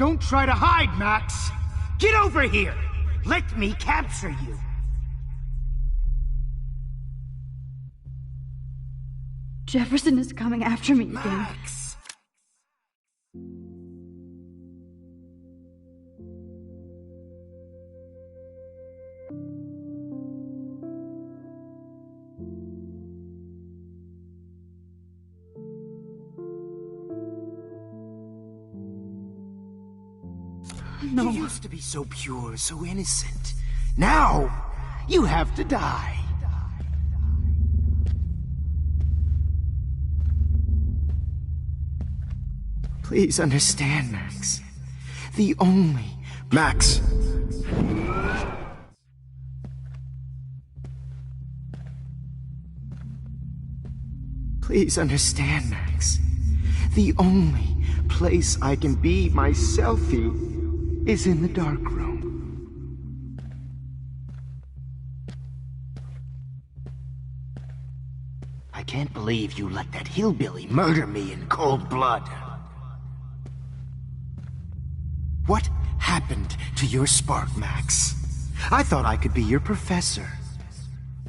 Don't try to hide, Max! Get over here! Let me capture you! Jefferson is coming after me again. Max! No. You used to be so pure, so innocent. Now, you have to die. Please understand, Max. The only... Max! Please understand, Max. The only place I can be myself is in the dark room. I can't believe you let that hillbilly murder me in cold blood. What happened to your spark, Max? I thought I could be your professor.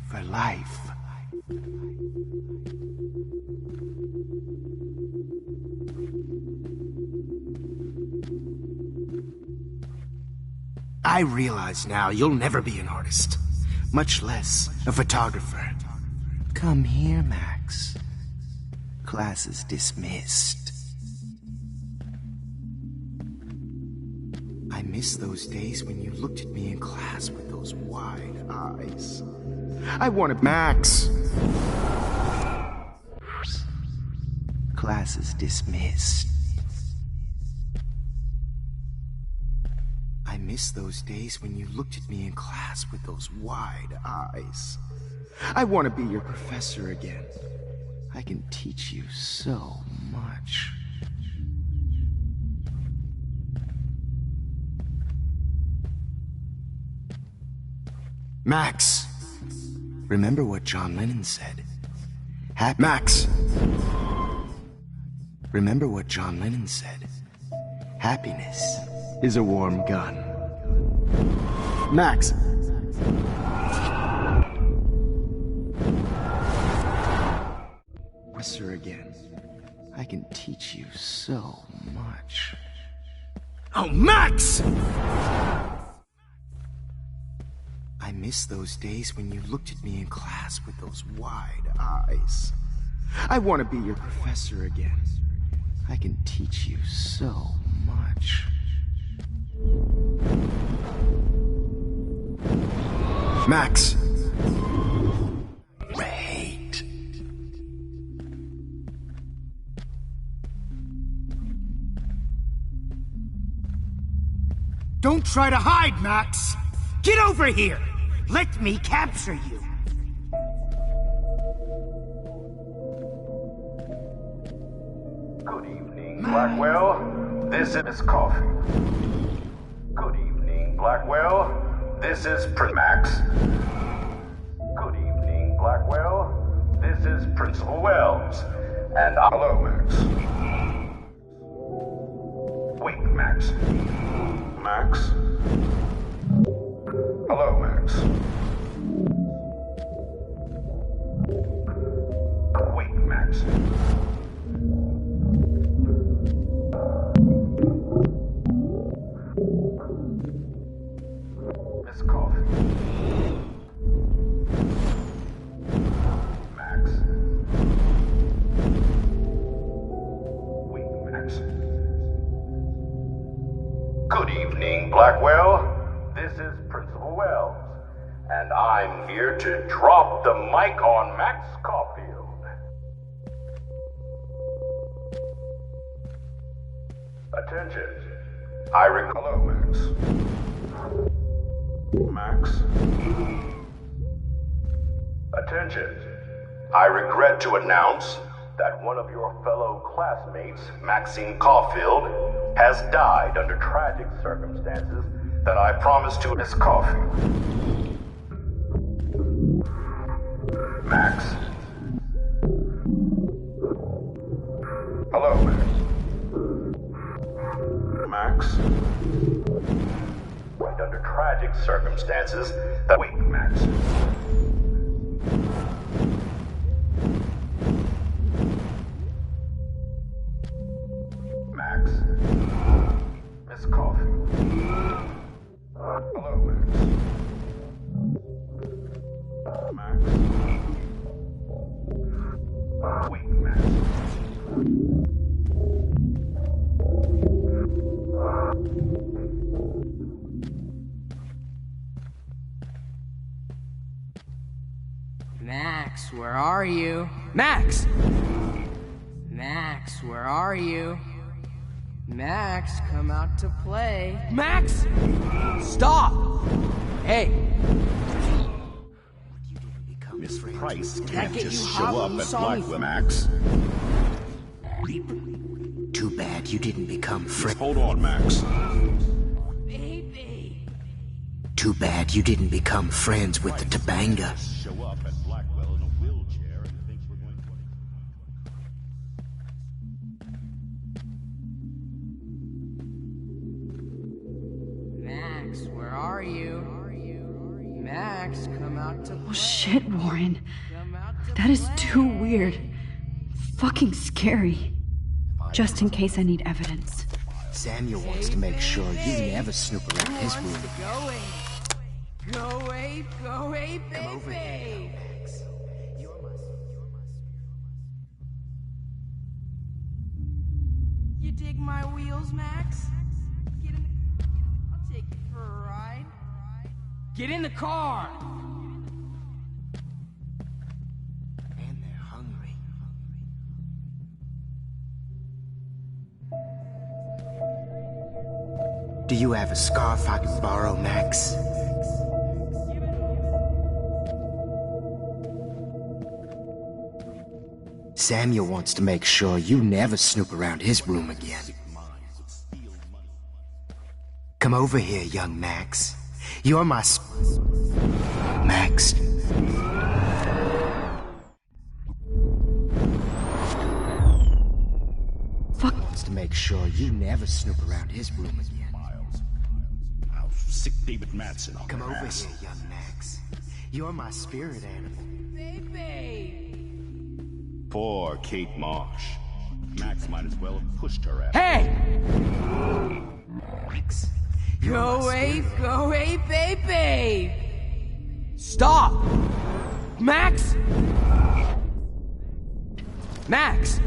For life. I realize now you'll never be an artist, much less a photographer. Come here, Max. Class is dismissed. I miss those days when you looked at me in class with those wide eyes. I wanted Max. Class is dismissed. I miss those days when you looked at me in class with those wide eyes. I want to be your professor again. I can teach you so much. Max! Remember what John Lennon said. Max! Remember what John Lennon said. Happiness is a warm gun. Max! Professor again. I can teach you so much. Oh, Max! I miss those days when you looked at me in class with those wide eyes. I want to be your professor again. I can teach you so much. Max! Wait. Don't try to hide, Max! Get over here! Let me capture you! Good evening, Blackwell. This is Coffee. Good evening, Blackwell. This is Max. Good evening, Blackwell. This is Principal Wells. And hello, Max. Wait, Max. Max? Hello, Max. Wait, Max. Miss Coffee. Max. Wait, Max. Good evening, Blackwell. This is Principal Wells, and I'm here to drop the mic on Max Caulfield. Attention. Hello, Max. Max. Attention. I regret to announce that one of your fellow classmates, Maxine Caulfield, has died under tragic circumstances that I promised to Miss Caulfield. Max. Hello, Max. Max. Right under tragic circumstances that... Wait, Max. Max. Miss Caulfield. Hello, Max. Max. Wait, Max. Max, where are you? Max! Max, where are you? Max, come out to play. Max! Stop! Hey! Miss Price can't just show up at Blackwell, Max. Too bad you didn't become friends. Hold on, Max. Baby! Too bad you didn't become friends with the Tabanga. Show up at Blackwell in a wheelchair and thinks we're going to... Max, where are you? Max, come out to play. Oh shit, Warren. That is too weird. Fucking scary. Just in case I need evidence. Samuel wants to make sure you never snoop around his room. Go away, baby! Come over here, Max. You dig my wheels, Max? Get in the... I'll take you for a ride. Get in the car! And they're hungry. Do you have a scarf I can borrow, Max? Samuel wants to make sure you never snoop around his room again. Come over here, young Max. You're my... Max. Fuck. Wants to make sure you never snoop around his room again. I'll sick David Madsen on Come their over ass. here, young Max. You're my spirit animal. Baby! Poor Kate Marsh. Max might as well have pushed her ass. Hey! Max. Go away, baby! Stop! Max! Max!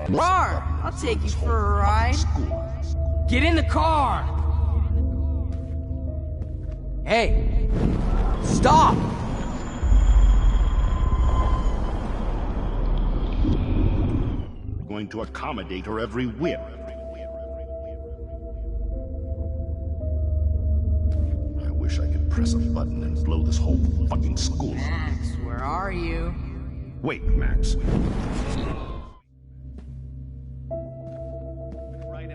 Rar! I'll take you for a ride. Get in the car! Hey! Stop! going to accommodate her every whim. I wish I could press a button and blow this whole fucking school up. Max, where are you? Wait, Max.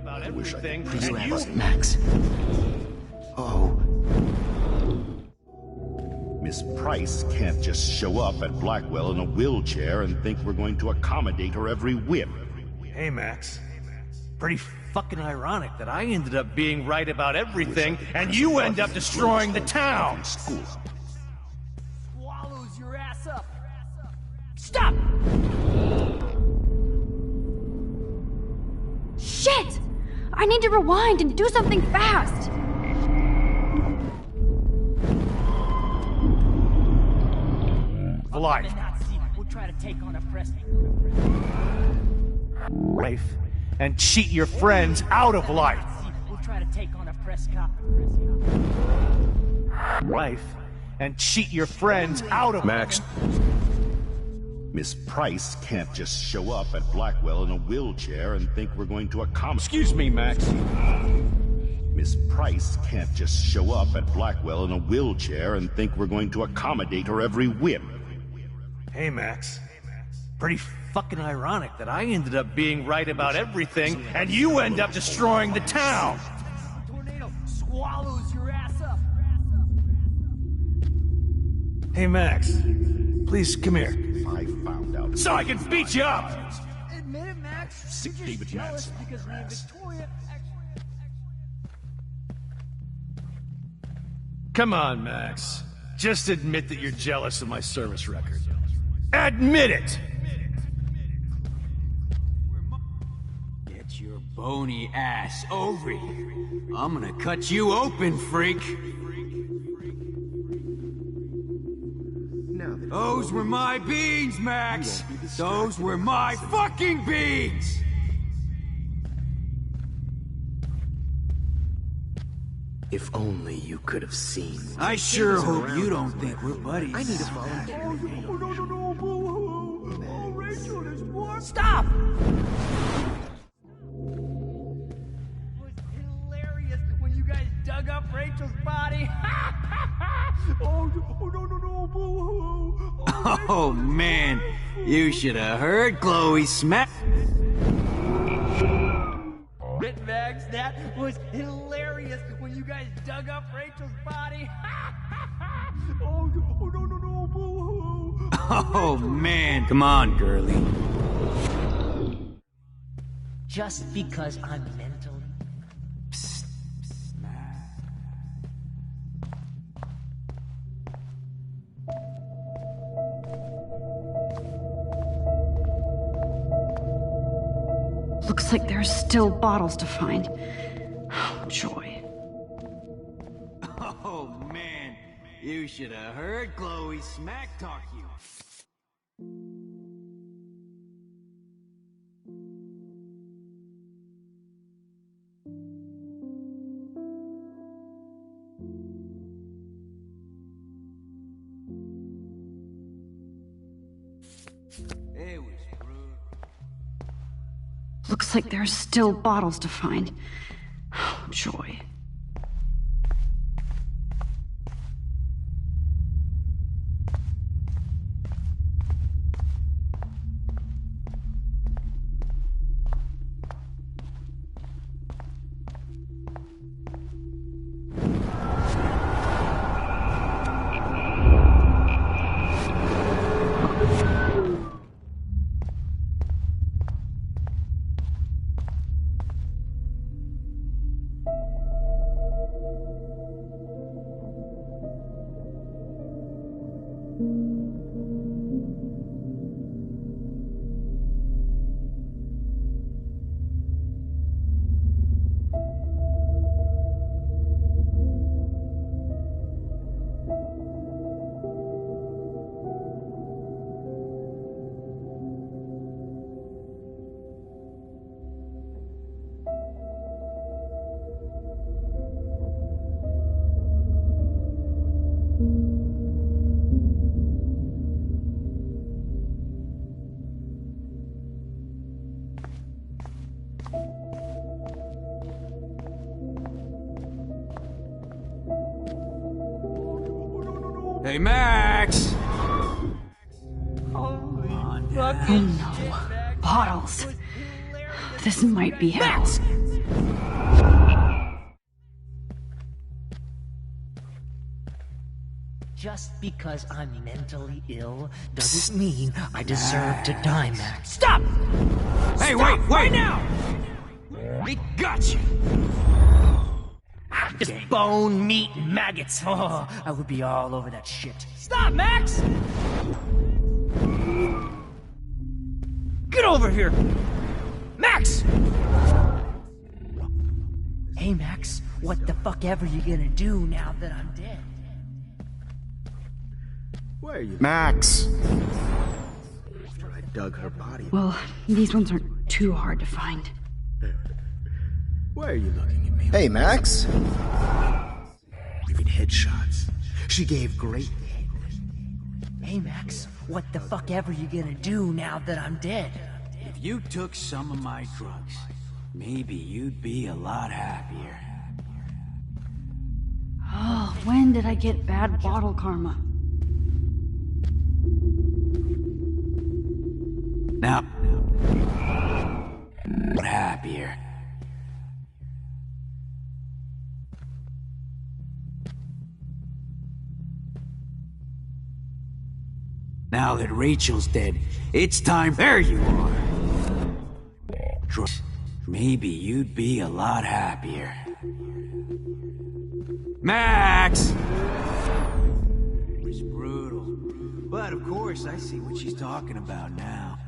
I wish I could Press that button, Max. Oh. Miss Price can't just show up at Blackwell in a wheelchair and think we're going to accommodate her every whim. Hey, Max. Pretty fucking ironic that I ended up being right about everything, and you end up destroying the town! Swallows your ass up! Stop! Shit! I need to rewind and do something fast! Life. We'll try to take on a press. Life. And cheat your friends out of life. We'll try to take on a press cop. Life. And cheat your friends out of Max. Miss Price can't just show up at Blackwell in a wheelchair and think we're going to accommodate. Excuse me, Max. Miss Price can't just show up at Blackwell in a wheelchair and think we're going to accommodate her every whim. Hey, Max. Pretty fucking ironic that I ended up being right about everything, and you end up destroying the town! Tornado swallows your ass up! Hey, Max. Please, come here. I found out. So I can beat you up! Admit it, Max. Sick You're David just jealous Madsen on because your me and ass. Victoria Come on, Max. Just admit that you're jealous of my service record. Admit it! Get your bony ass over here. I'm gonna cut you open, freak. Those were my beans, Max. Those were my fucking beans. If only you could have seen. I sure hope you don't think we're buddies. I need a volunteer. Oh, Rachel, there's more. Stop! It was hilarious when you guys dug up Rachel's body. Oh, no, boo-hoo. Oh man, you should have heard Chloe smack. Max, that was hilarious when you guys dug up Rachel's body. Oh, no, boo-hoo. Oh man, come on, girlie. Just because I'm mentally. Looks like there's still bottles to find. Oh, joy. Oh man, you should have heard Chloe smack talk you. It was rude. Looks like there's still bottles to find. Oh, joy. Hey, Max! Oh no. Bottles. This might be hell. Just because I'm mentally ill doesn't mean I deserve to die, Max. Stop! Hey, Stop wait! right now! We got you! Just bone, meat, and maggots. Oh, I would be all over that shit. Stop, Max! Get over here! Max! Hey, Max, what the fuck ever you gonna do now that I'm dead? Where are you? Max! After I dug her body. Well, these ones aren't too hard to find. Why are you looking at me? Hey, Max? Read headshots. She gave great. Hey, Max, what the fuck ever you gonna do now that I'm dead? If you took some of my drugs, maybe you'd be a lot happier. Oh, when did I get bad bottle karma? Now, happier. Now that Rachel's dead, it's time. There you are. Maybe you'd be a lot happier. Max! It was brutal. But of course, I see what she's talking about now.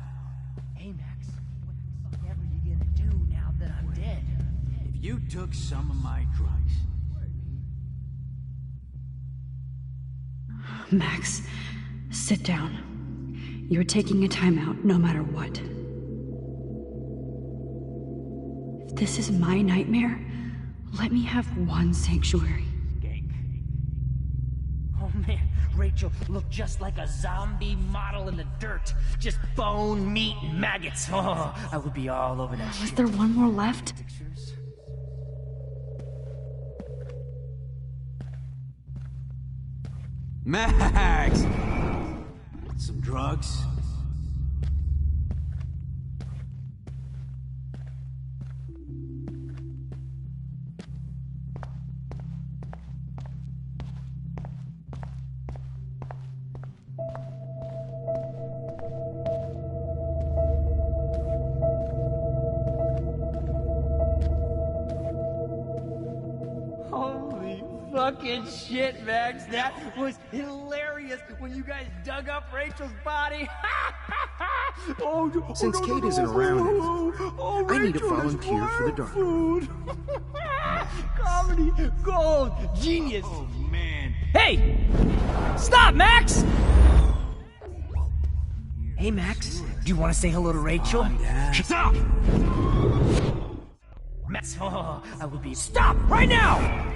Hey, Max, what the fuck ever you gonna do now that I'm dead? If you took some of my drugs. Max, sit down. You're taking a timeout no matter what. If this is my nightmare, let me have one sanctuary. Oh man, Rachel looked just like a zombie model in the dirt. Just bone, meat, and maggots. Oh, I would be all over that shit. Is there one more left? Max! Some drugs? Holy fucking shit, Max. That was hilarious when you guys dug up Rachel's body. Since Kate isn't around anymore, I need a volunteer for the dark room. Comedy gold. Genius. Oh, man. Hey! Stop, Max! Hey, Max. Do you want to say hello to Rachel? Stop! Max, oh, I would be... Stop! Right now!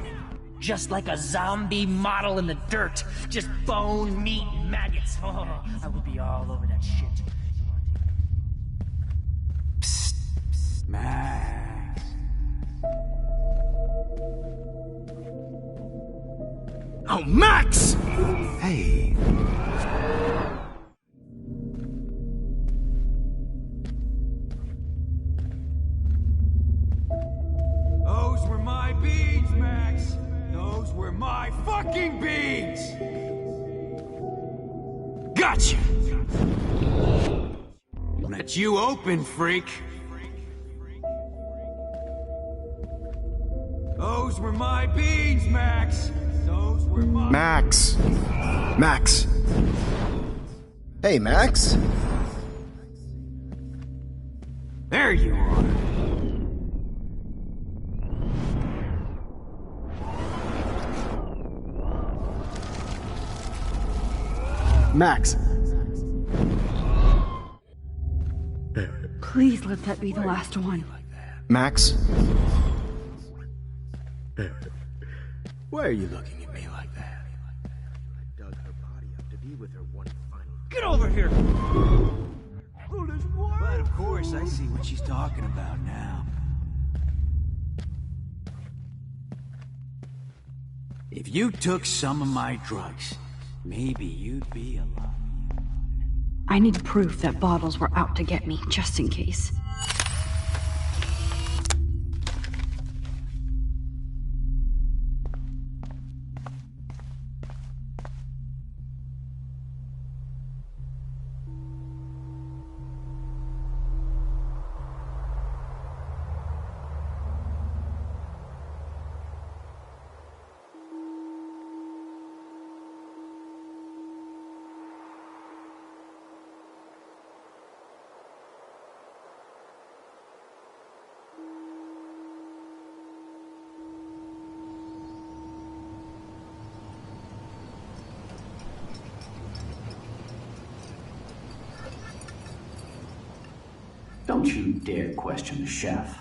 Just like a zombie model in the dirt. Just bone, meat, maggots. Oh, I would be all over that shit. Psst, psst, Max. Oh, Max! Hey. Those were my beans, Max. Those were my fucking beans. Gotcha. Let you open, freak. Those were my beans, Max. Those were my... Max! Max! Hey, Max? There you are. Max! Please let that be the last one. Max? Why are you looking at me like that? I dug her body up to be with her one final... Get over here! But of course, I see what she's talking about now. If you took some of my drugs, maybe you'd be alive. I need proof that bottles were out to get me, just in case. Don't you dare question the chef.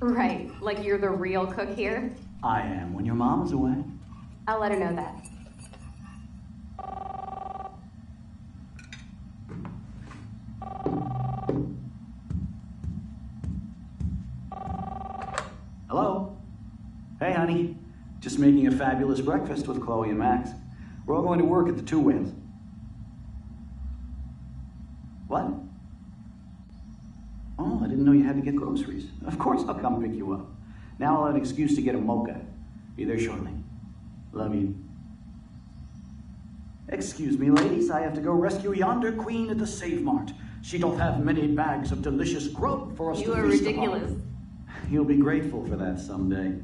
Right, like you're the real cook here? I am when your mom is away. I'll let her know that. Hello? Hey, honey. Just making a fabulous breakfast with Chloe and Max. We're all going to work at the Two Whales. What? Oh, I didn't know you had to get groceries. Of course I'll come pick you up. Now I'll have an excuse to get a mocha. Be there shortly. Love you. Excuse me, ladies. I have to go rescue yonder queen at the Save Mart. She doth have many bags of delicious grub for us to feast upon. You are ridiculous. You'll be grateful for that someday.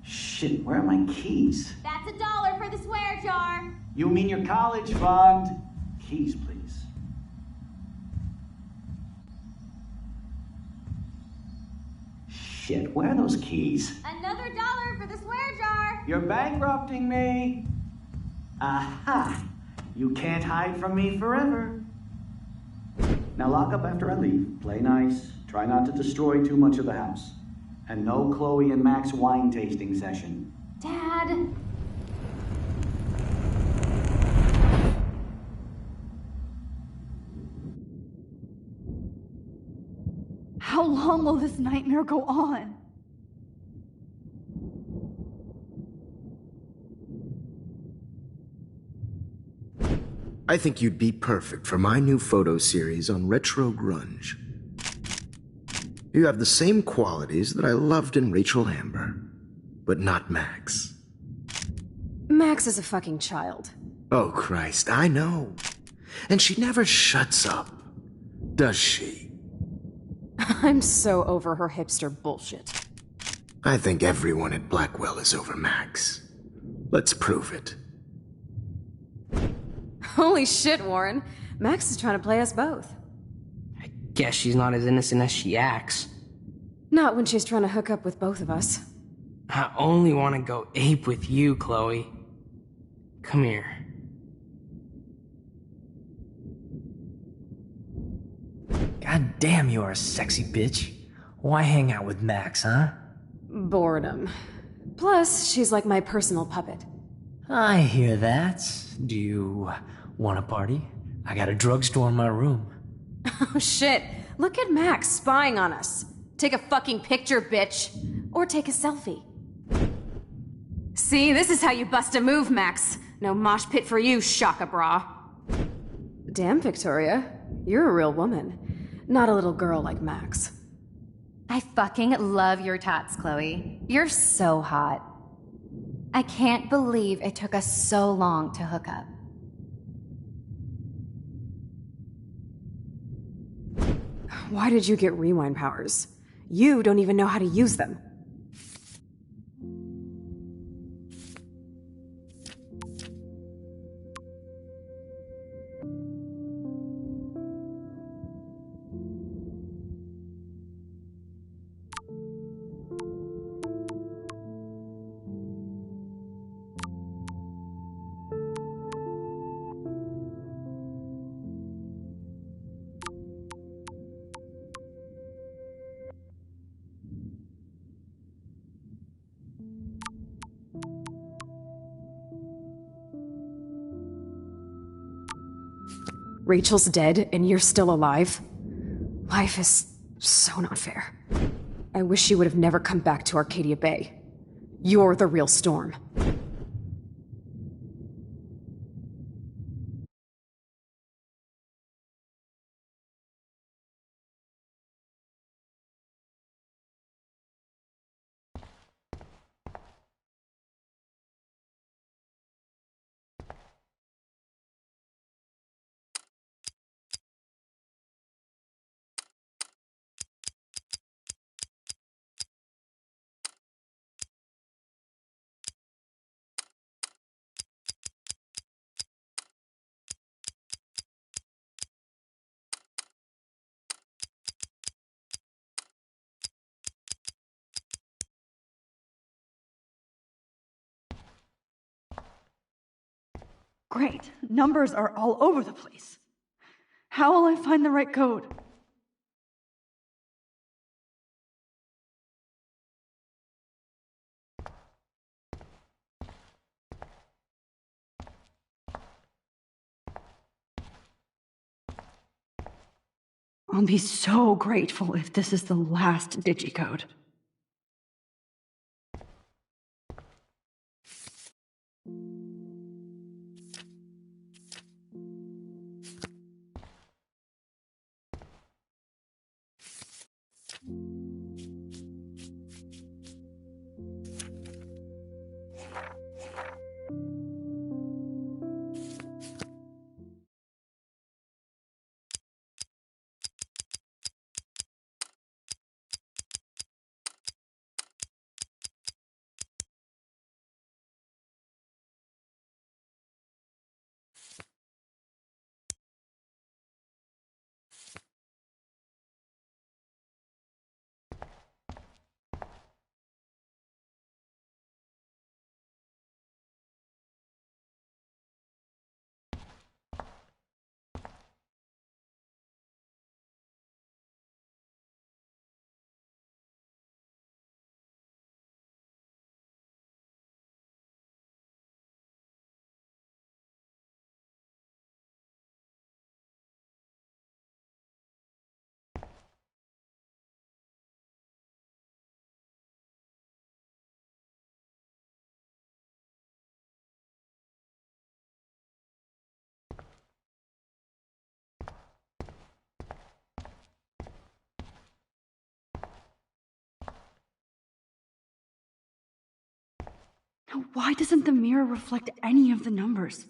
Shit, where are my keys? That's $1 for the swear jar. You mean your college fund? Keys, please. Shit, where are those keys? Another $1 for the swear jar. You're bankrupting me. Aha! You can't hide from me forever. Now lock up after I leave. Play nice. Try not to destroy too much of the house. And no Chloe and Max wine tasting session. Dad. How long will this nightmare go on? I think you'd be perfect for my new photo series on retro grunge. You have the same qualities that I loved in Rachel Amber, but not Max. Max is a fucking child. Oh, Christ, I know. And she never shuts up, does she? I'm so over her hipster bullshit. I think everyone at Blackwell is over Max. Let's prove it. Holy shit, Warren. Max is trying to play us both. Guess she's not as innocent as she acts. Not when she's trying to hook up with both of us. I only want to go ape with you, Chloe. Come here. God damn, you are a sexy bitch. Why hang out with Max, huh? Boredom. Plus, she's like my personal puppet. I hear that. Do you want a party? I got a drugstore in my room. Oh shit, look at Max spying on us. Take a fucking picture, bitch. Or take a selfie. See, this is how you bust a move, Max. No mosh pit for you, Shaka Bra. Damn, Victoria. You're a real woman. Not a little girl like Max. I fucking love your tats, Chloe. You're so hot. I can't believe it took us so long to hook up. Why did you get rewind powers? You don't even know how to use them. Rachel's dead and you're still alive? Life is so not fair. I wish you would have never come back to Arcadia Bay. You're the real Storm. Great. Numbers are all over the place. How will I find the right code? I'll be so grateful if this is the last digicode. Now, why doesn't the mirror reflect any of the numbers?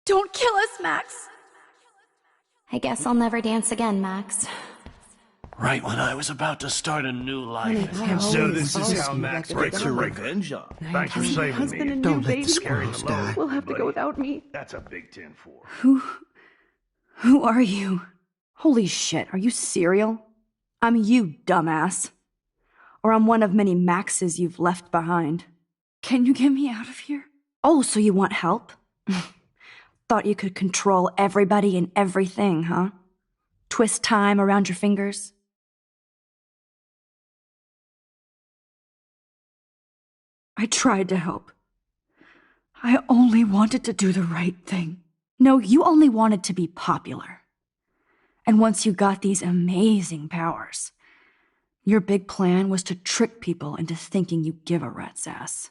Don't kill us, Max! I guess I'll never dance again, Max. Right when I was about to start a new life. So this is how Max gets her revenge on. Thanks for saving me. Don't let the squirrels die. We'll have to go without me. That's a big 10-4. Who are you? Holy shit, are you serial? I'm you, dumbass. Or I'm one of many Maxes you've left behind. Can you get me out of here? Oh, so you want help? Thought you could control everybody and everything, huh? Twist time around your fingers? I tried to help. I only wanted to do the right thing. No, you only wanted to be popular. And once you got these amazing powers, your big plan was to trick people into thinking you give a rat's ass.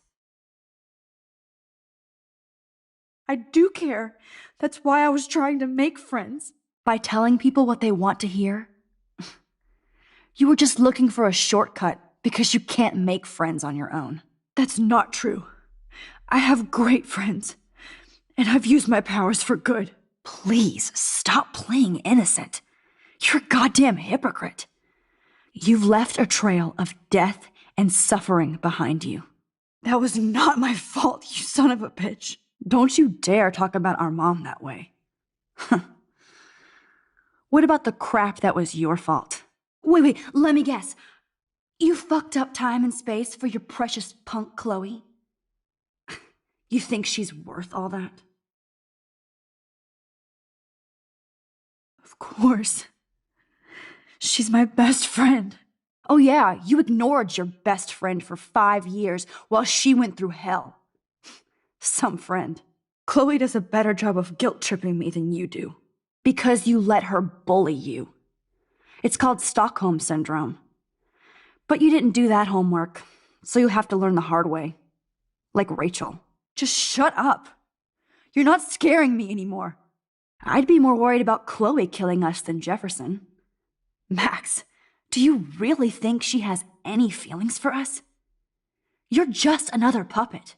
I do care. That's why I was trying to make friends. By telling people what they want to hear? You were just looking for a shortcut because you can't make friends on your own. That's not true. I have great friends, and I've used my powers for good. Please, stop playing innocent. You're a goddamn hypocrite. You've left a trail of death and suffering behind you. That was not my fault, you son of a bitch. Don't you dare talk about our mom that way. What about the crap that was your fault? Wait, let me guess. You fucked up time and space for your precious punk Chloe? You think she's worth all that? Of course. She's my best friend. Oh yeah, you ignored your best friend for 5 years while she went through hell. Some friend. Chloe does a better job of guilt-tripping me than you do. Because you let her bully you. It's called Stockholm Syndrome. But you didn't do that homework, so you'll have to learn the hard way. Like Rachel. Just shut up. You're not scaring me anymore. I'd be more worried about Chloe killing us than Jefferson. Max, do you really think she has any feelings for us? You're just another puppet.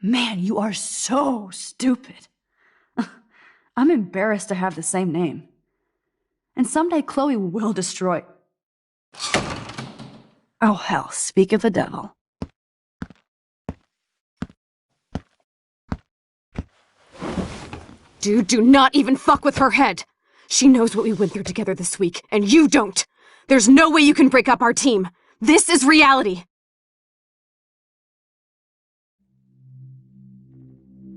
Man, you are so stupid. I'm embarrassed to have the same name. And someday Chloe will destroy... Oh hell, speak of the devil. Dude, do not even fuck with her head! She knows what we went through together this week, and you don't! There's no way you can break up our team! This is reality!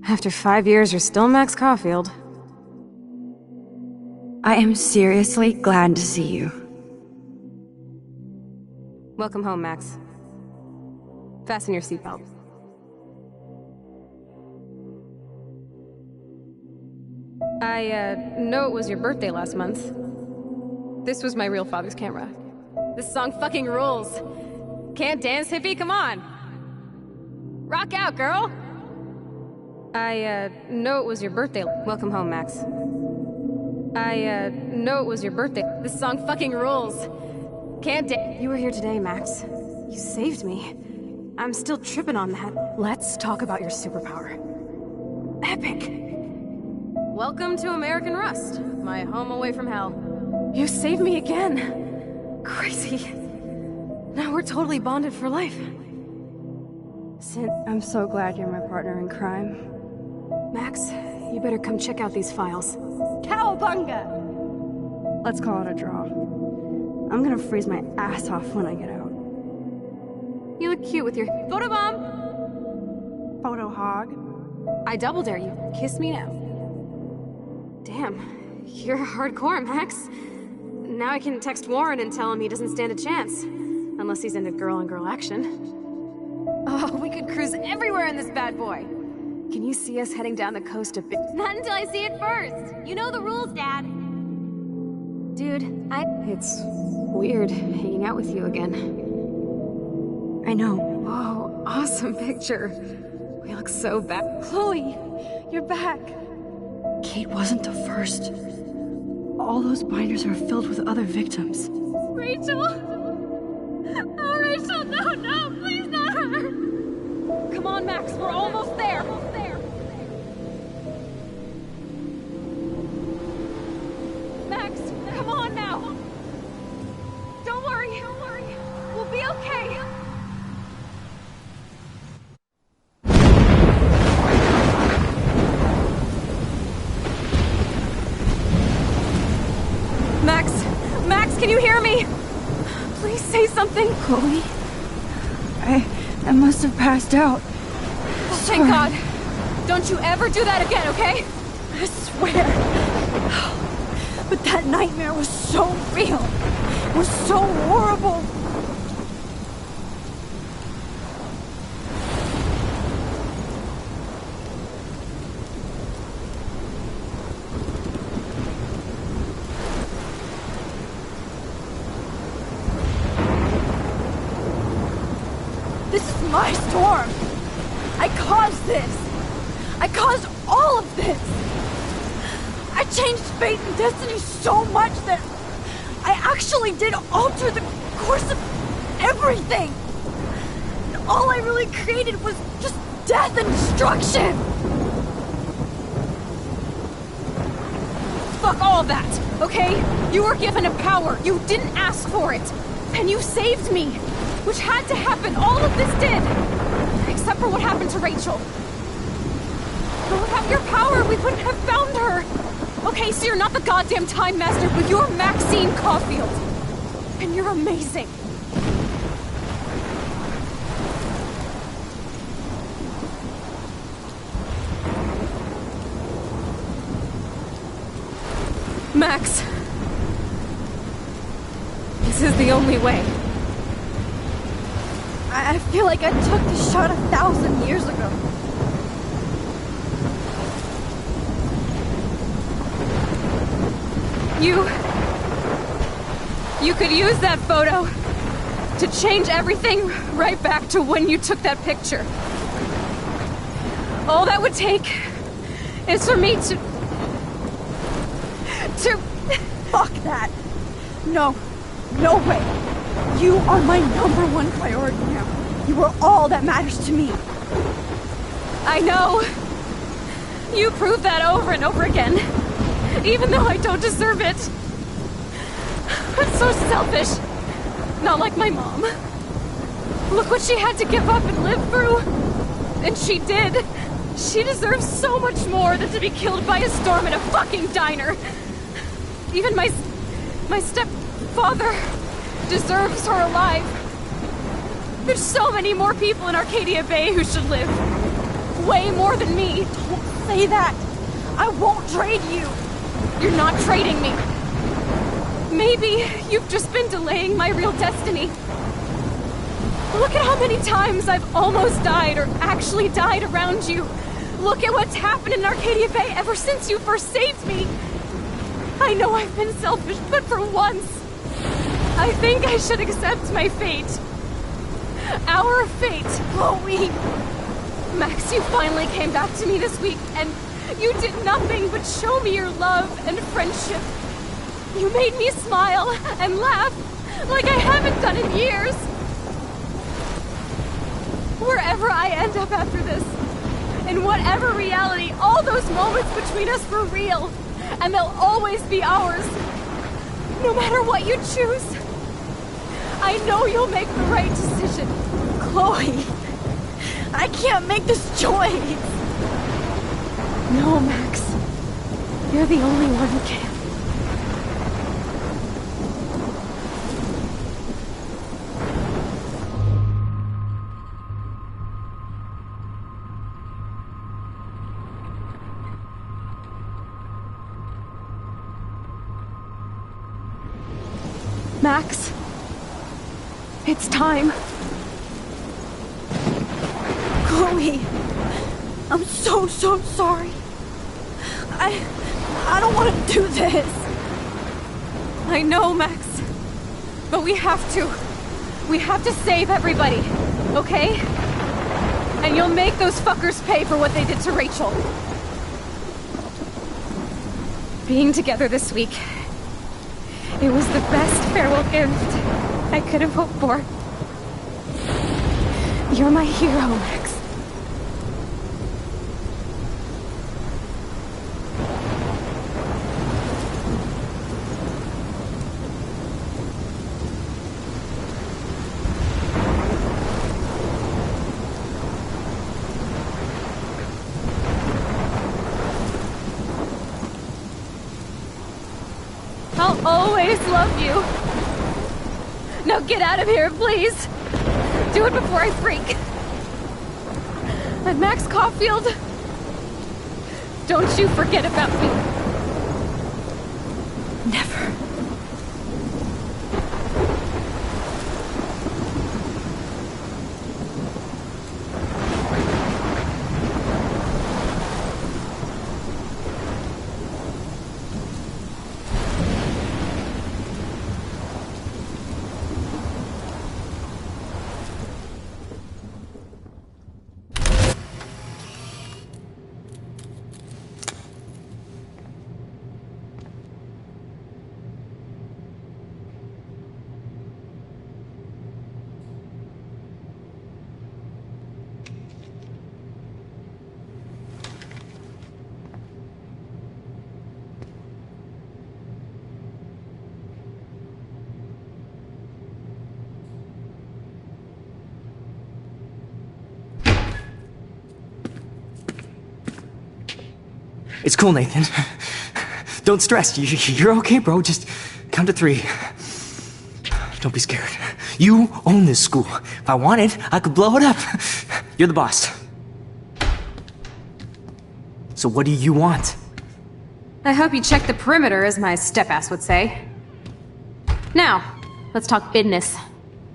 After 5 years, you're still Max Caulfield. I am seriously glad to see you. Welcome home, Max. Fasten your seatbelt. I know it was your birthday last month. This was my real father's camera. This song fucking rules. Can't dance, hippie? Come on! Rock out, girl! I know it was your birthday. Welcome home, Max. I know it was your birthday. This song fucking rules. Can't dance. You were here today, Max. You saved me. I'm still tripping on that. Let's talk about your superpower. Epic! Welcome to American Rust, my home away from hell. You saved me again. Crazy. Now we're totally bonded for life. I'm so glad you're my partner in crime. Max, you better come check out these files. Cowabunga! Let's call it a draw. I'm gonna freeze my ass off when I get out. You look cute with your photobomb! Photo hog. I double dare you. Kiss me now. Damn, you're hardcore, Max. Now I can text Warren and tell him he doesn't stand a chance. Unless he's into girl-on-girl action. Oh, we could cruise everywhere in this bad boy. Can you see us heading down the coast a bit? Not until I see it first. You know the rules, Dad. Dude, It's weird hanging out with you again. I know. Whoa, awesome picture. We look so bad. Chloe, you're back. Kate wasn't the first. All those binders are filled with other victims. Rachel! Oh, Rachel, no, please not her! Come on, Max, we're almost there. Max, come on now. Don't worry. We'll be okay. Max, can you hear me? Please say something. Chloe, I must have passed out. Thank God. Don't you ever do that again, okay? I swear. But that nightmare was so real. It was so horrible. This is my storm. I caused this. I caused all of this. I changed fate and destiny so much that I actually did alter the course of everything. And all I really created was just death and destruction. Fuck all of that, okay? You were given a power. You didn't ask for it. And you saved me. Which had to happen. All of this did. Except for what happened to Rachel. But without your power, we couldn't have found her. Okay, so you're not the goddamn Time Master, but you're Maxine Caulfield. And you're amazing. Max. This is the only way. I feel like I took the shot 1,000 years ago. You could use that photo to change everything right back to when you took that picture. All that would take is for me to... Fuck that. No way. You are my #1 priority now. You are all that matters to me. I know. You prove that over and over again. Even though I don't deserve it. I'm so selfish. Not like my mom. Look what she had to give up and live through. And she did. She deserves so much more than to be killed by a storm in a fucking diner. Even my stepfather deserves her alive. There's so many more people in Arcadia Bay who should live. Way more than me. Don't say that. I won't trade you. You're not trading me. Maybe you've just been delaying my real destiny. Look at how many times I've almost died or actually died around you. Look at what's happened in Arcadia Bay ever since you first saved me. I know I've been selfish, but for once, I think I should accept my fate. Our fate, Chloe. Max, you finally came back to me this week, and you did nothing but show me your love and friendship. You made me smile and laugh like I haven't done in years. Wherever I end up after this, in whatever reality, all those moments between us were real, and they'll always be ours. No matter what you choose, I know you'll make the right decision. Chloe, I can't make this choice. No, Max. You're the only one who can. Max, it's time. Chloe, I'm so sorry. I don't want to do this. I know, Max, but we have to. We have to save everybody, okay? And you'll make those fuckers pay for what they did to Rachel. Being together this week, it was the best farewell gift I could have hoped for. You're my hero, Max. I'll always love you. Now get out of here, please. Do it before I freak. And Max Caulfield, don't you forget about me. Never. It's cool, Nathan. Don't stress. You're okay, bro. Just count to 3. Don't be scared. You own this school. If I wanted, I could blow it up. You're the boss. So what do you want? I hope you checked the perimeter, as my step-ass would say. Now, let's talk business.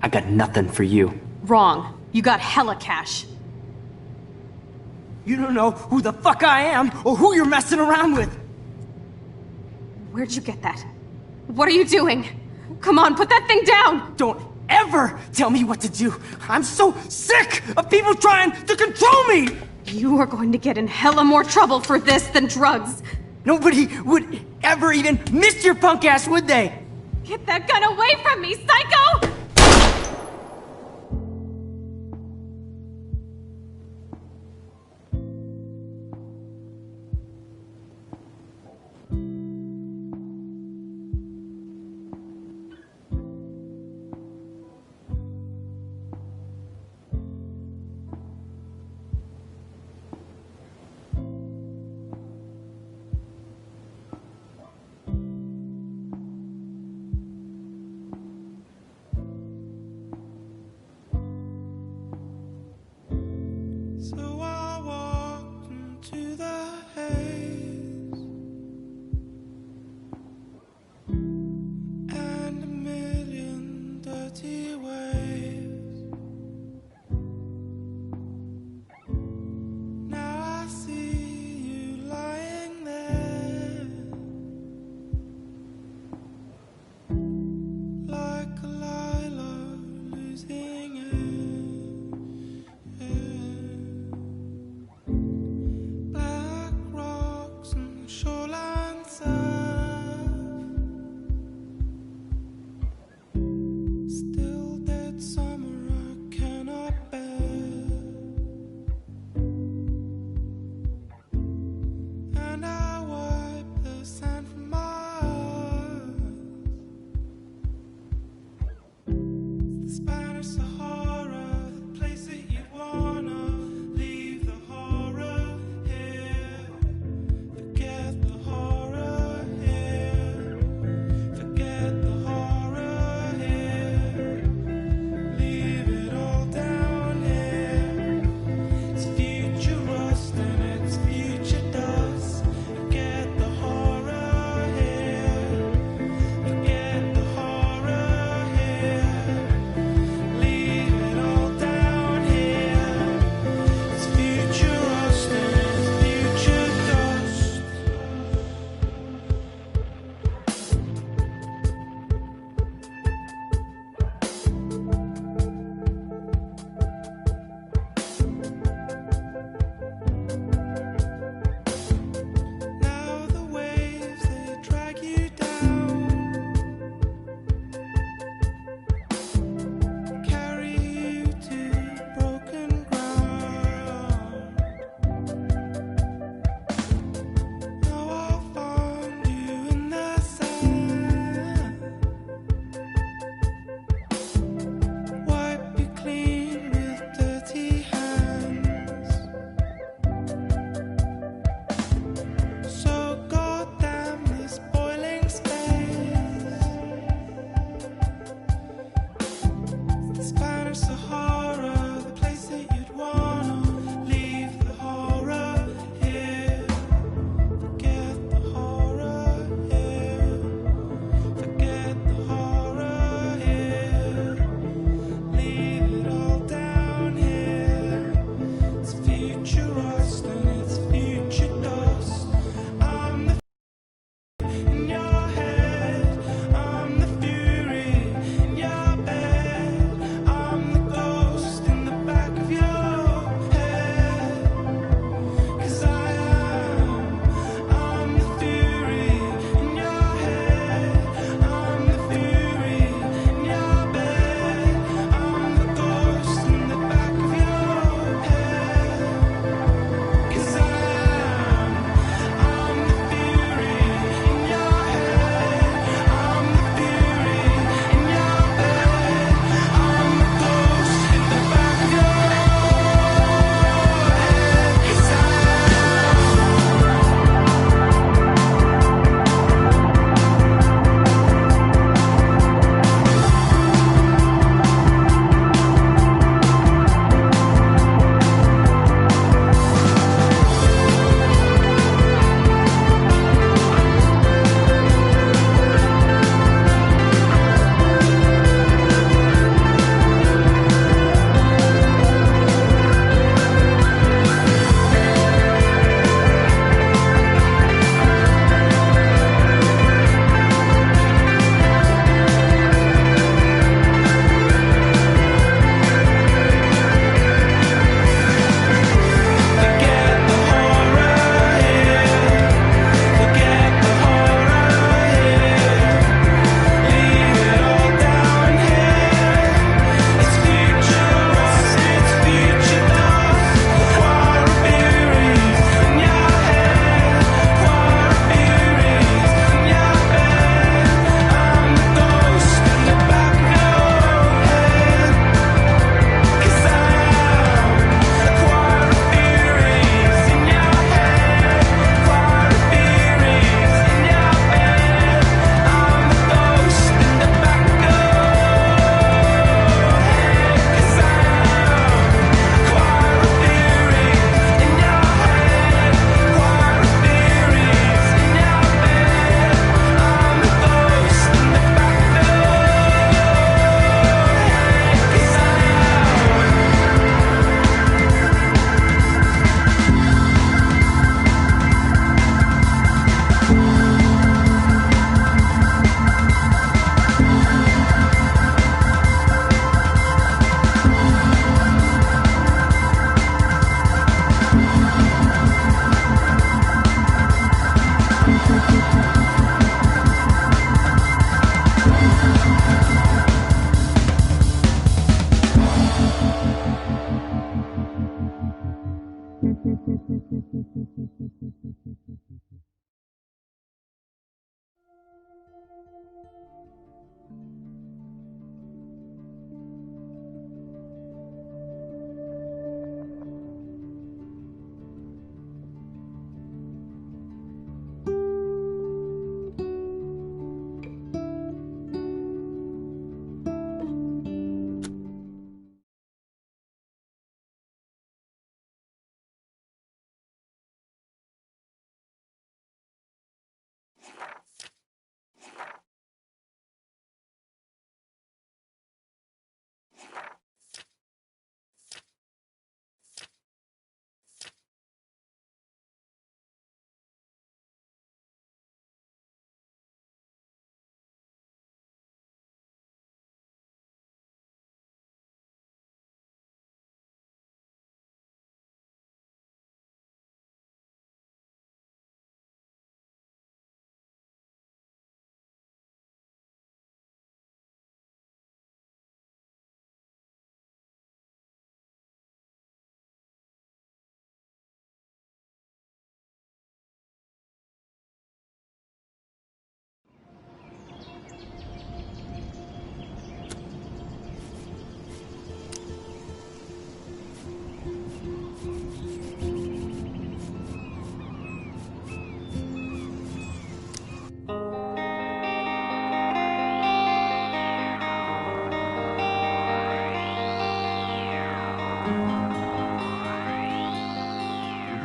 I got nothing for you. Wrong. You got hella cash. You don't know who the fuck I am or who you're messing around with. Where'd you get that? What are you doing? Come on, put that thing down! Don't ever tell me what to do. I'm so sick of people trying to control me! You are going to get in hella more trouble for this than drugs. Nobody would ever even miss your punk ass, would they? Get that gun away from me, psycho!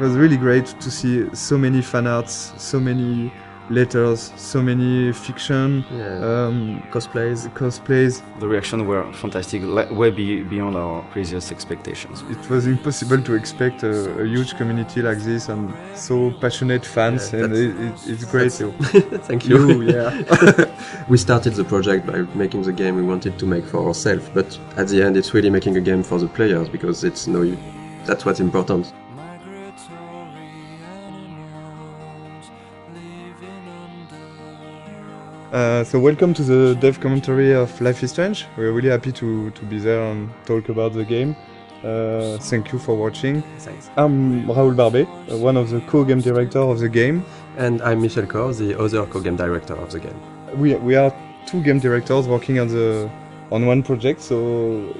was really great to see so many fan arts, so many letters, so many fiction, cosplays. The reactions were fantastic, way beyond our previous expectations. It was impossible to expect a huge community like this and so passionate fans, and it's great. Thank you. Yeah. We started the project by making the game we wanted to make for ourselves, but at the end it's really making a game for the players, because that's what's important. So welcome to the dev commentary of Life is Strange. We're really happy to be there and talk about the game. Thank you for watching. Thanks. I'm Raoul Barbet, one of the co-game director of the game. And I'm Michel Kor, the other co-game director of the game. We are two game directors working on one project, so